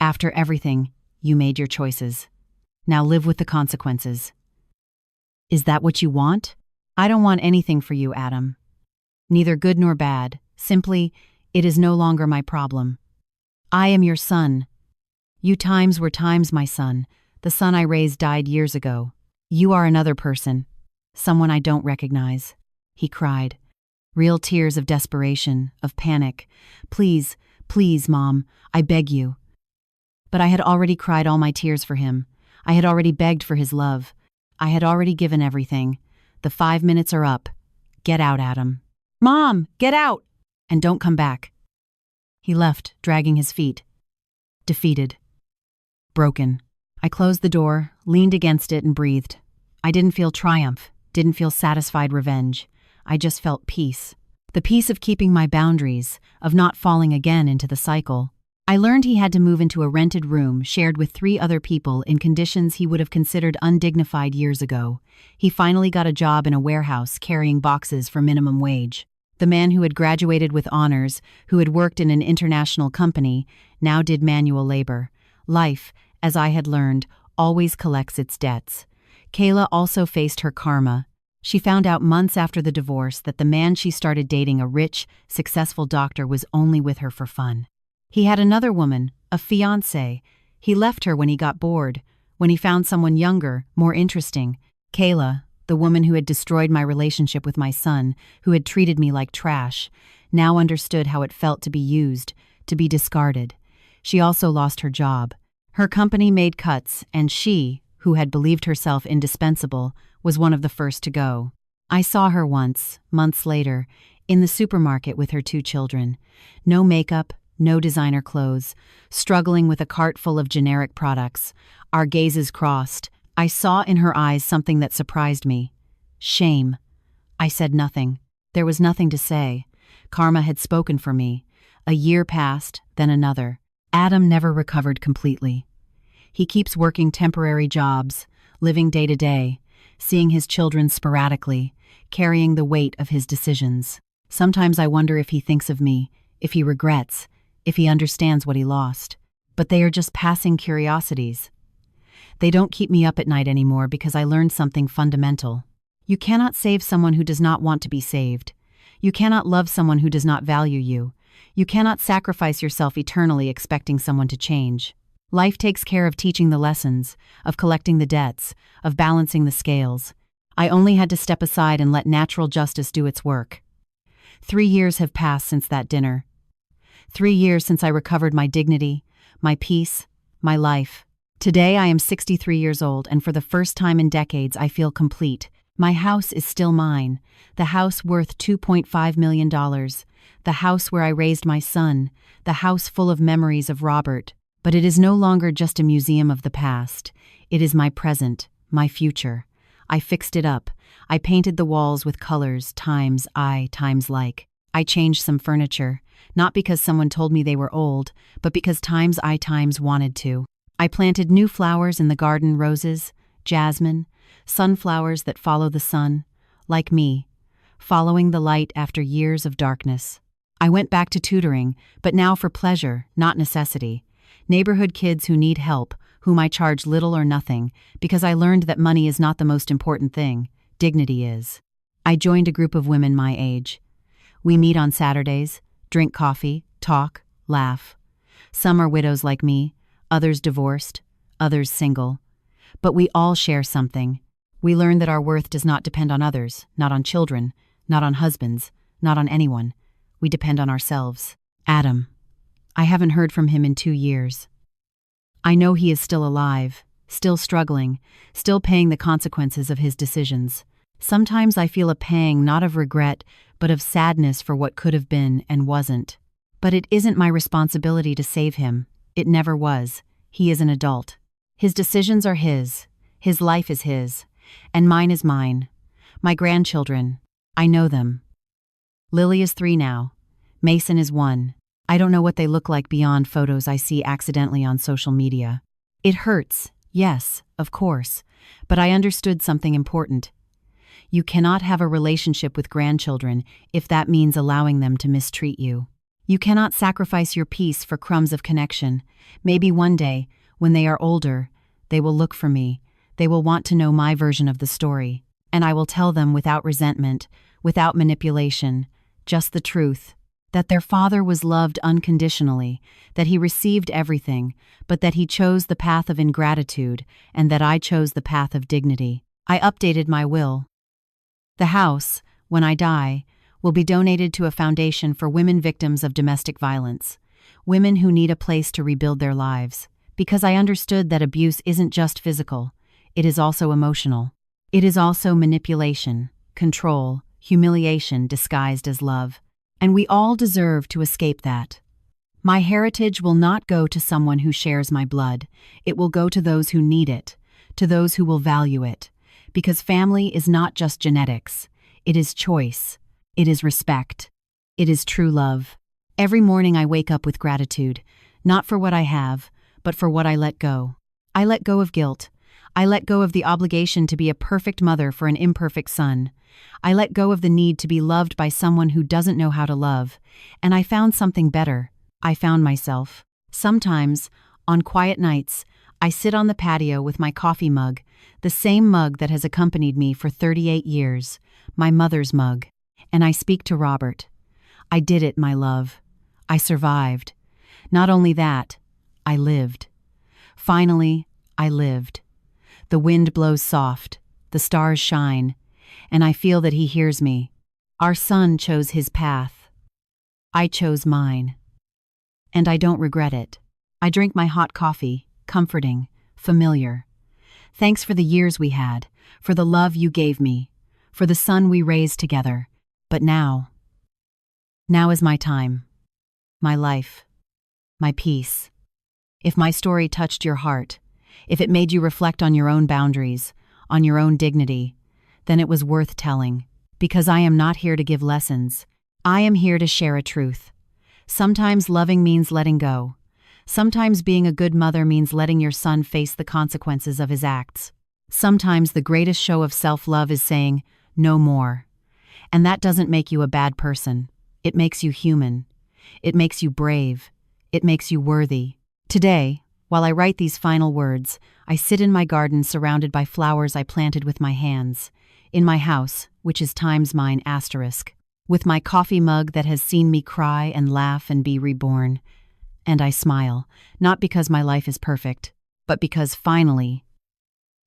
After everything, you made your choices. Now live with the consequences. Is that what you want? I don't want anything for you, Adam. Neither good nor bad. Simply, it is no longer my problem. I am your son. You times were times, my son. The son I raised died years ago. You are another person. Someone I don't recognize. He cried. Real tears of desperation, of panic. Please, please, Mom, I beg you. But I had already cried all my tears for him. I had already begged for his love. I had already given everything. The 5 minutes are up. Get out, Adam. Mom, get out! And don't come back. He left, dragging his feet. Defeated. Broken. I closed the door, leaned against it, and breathed. I didn't feel triumph, didn't feel satisfied revenge. I just felt peace. The peace of keeping my boundaries, of not falling again into the cycle. I learned he had to move into a rented room shared with 3 other people in conditions he would have considered undignified years ago. He finally got a job in a warehouse carrying boxes for minimum wage. The man who had graduated with honors, who had worked in an international company, now did manual labor. Life, as I had learned, always collects its debts. Kayla also faced her karma. She found out months after the divorce that the man she started dating, a rich, successful doctor, was only with her for fun. He had another woman, a fiancée. He left her when he got bored, when he found someone younger, more interesting. Kayla, the woman who had destroyed my relationship with my son, who had treated me like trash, now understood how it felt to be used, to be discarded. She also lost her job. Her company made cuts, and she, who had believed herself indispensable, was one of the first to go. I saw her once, months later, in the supermarket with her 2 children. No makeup, no designer clothes, struggling with a cart full of generic products. Our gazes crossed. I saw in her eyes something that surprised me. Shame. I said nothing. There was nothing to say. Karma had spoken for me. A year passed, then another. Adam never recovered completely. He keeps working temporary jobs, living day to day, seeing his children sporadically, carrying the weight of his decisions. Sometimes I wonder if he thinks of me, if he regrets, if he understands what he lost. But they are just passing curiosities. They don't keep me up at night anymore because I learned something fundamental. You cannot save someone who does not want to be saved. You cannot love someone who does not value you. You cannot sacrifice yourself eternally expecting someone to change. Life takes care of teaching the lessons, of collecting the debts, of balancing the scales. I only had to step aside and let natural justice do its work. 3 years have passed since that dinner. 3 years since I recovered my dignity, my peace, my life. Today I am 63 years old, and for the first time in decades I feel complete. My house is still mine, the house worth $2.5 million, the house where I raised my son, the house full of memories of Robert. But it is no longer just a museum of the past. It is my present, my future. I fixed it up. I painted the walls with colors, times like. I changed some furniture, not because someone told me they were old, but because times wanted to. I planted new flowers in the garden, roses, jasmine, sunflowers that follow the sun, like me, following the light after years of darkness. I went back to tutoring, but now for pleasure, not necessity. Neighborhood kids who need help, whom I charge little or nothing, because I learned that money is not the most important thing, dignity is. I joined a group of women my age. We meet on Saturdays, drink coffee, talk, laugh. Some are widows like me, others divorced, others single. But we all share something. We learn that our worth does not depend on others, not on children, not on husbands, not on anyone. We depend on ourselves. Adam. I haven't heard from him in 2 years. I know he is still alive, still struggling, still paying the consequences of his decisions. Sometimes I feel a pang not of regret, but of sadness for what could have been and wasn't. But it isn't my responsibility to save him. It never was. He is an adult. His decisions are his life is his, and mine is mine. My grandchildren, I know them. Lily is 3 now. Mason is 1. I don't know what they look like beyond photos I see accidentally on social media. It hurts, yes, of course, but I understood something important. You cannot have a relationship with grandchildren if that means allowing them to mistreat you. You cannot sacrifice your peace for crumbs of connection. Maybe one day, when they are older, they will look for me. They will want to know my version of the story, and I will tell them without resentment, without manipulation, just the truth. That their father was loved unconditionally, that he received everything, but that he chose the path of ingratitude, and that I chose the path of dignity. I updated my will. The house, when I die, will be donated to a foundation for women victims of domestic violence, women who need a place to rebuild their lives, because I understood that abuse isn't just physical, it is also emotional. It is also manipulation, control, humiliation disguised as love. And we all deserve to escape that. My heritage will not go to someone who shares my blood. It will go to those who need it, to those who will value it. Because family is not just genetics. It is choice. It is respect. It is true love. Every morning I wake up with gratitude, not for what I have, but for what I let go. I let go of guilt. I let go of the obligation to be a perfect mother for an imperfect son. I let go of the need to be loved by someone who doesn't know how to love, and I found something better. I found myself. Sometimes, on quiet nights, I sit on the patio with my coffee mug, the same mug that has accompanied me for 38 years, my mother's mug, and I speak to Robert. I did it, my love. I survived. Not only that, I lived. Finally, I lived. The wind blows soft, the stars shine, and I feel that he hears me. Our son chose his path. I chose mine. And I don't regret it. I drink my hot coffee, comforting, familiar. Thanks for the years we had, for the love you gave me, for the son we raised together. But now is my time, my life, my peace. If my story touched your heart, if it made you reflect on your own boundaries, on your own dignity, then it was worth telling. Because I am not here to give lessons. I am here to share a truth. Sometimes loving means letting go. Sometimes being a good mother means letting your son face the consequences of his acts. Sometimes the greatest show of self-love is saying, no more. And that doesn't make you a bad person. It makes you human. It makes you brave. It makes you worthy. Today, while I write these final words, I sit in my garden surrounded by flowers I planted with my hands, in my house, which is times mine asterisk, with my coffee mug that has seen me cry and laugh and be reborn. And I smile, not because my life is perfect, but because finally,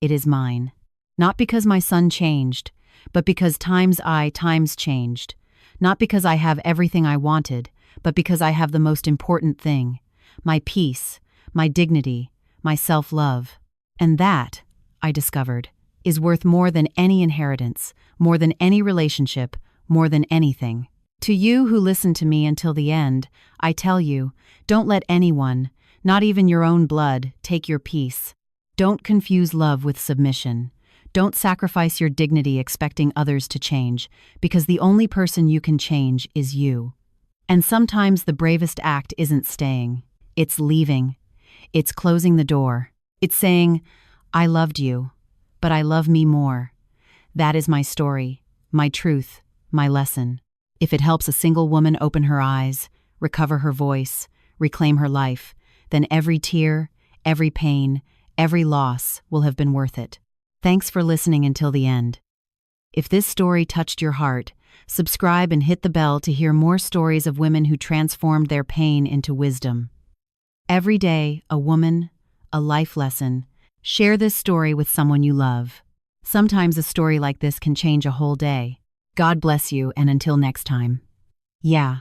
it is mine. Not because my son changed, but because times changed. Not because I have everything I wanted, but because I have the most important thing, my peace, my dignity, my self-love. And that, I discovered, is worth more than any inheritance, more than any relationship, more than anything. To you who listen to me until the end, I tell you, don't let anyone, not even your own blood, take your peace. Don't confuse love with submission. Don't sacrifice your dignity expecting others to change, because the only person you can change is you. And sometimes the bravest act isn't staying. It's leaving. It's closing the door. It's saying, I loved you, but I love me more. That is my story, my truth, my lesson. If it helps a single woman open her eyes, recover her voice, reclaim her life, then every tear, every pain, every loss will have been worth it. Thanks for listening until the end. If this story touched your heart, subscribe and hit the bell to hear more stories of women who transformed their pain into wisdom. Every day, a woman, a life lesson. Share this story with someone you love. Sometimes a story like this can change a whole day. God bless you, and until next time. Yeah.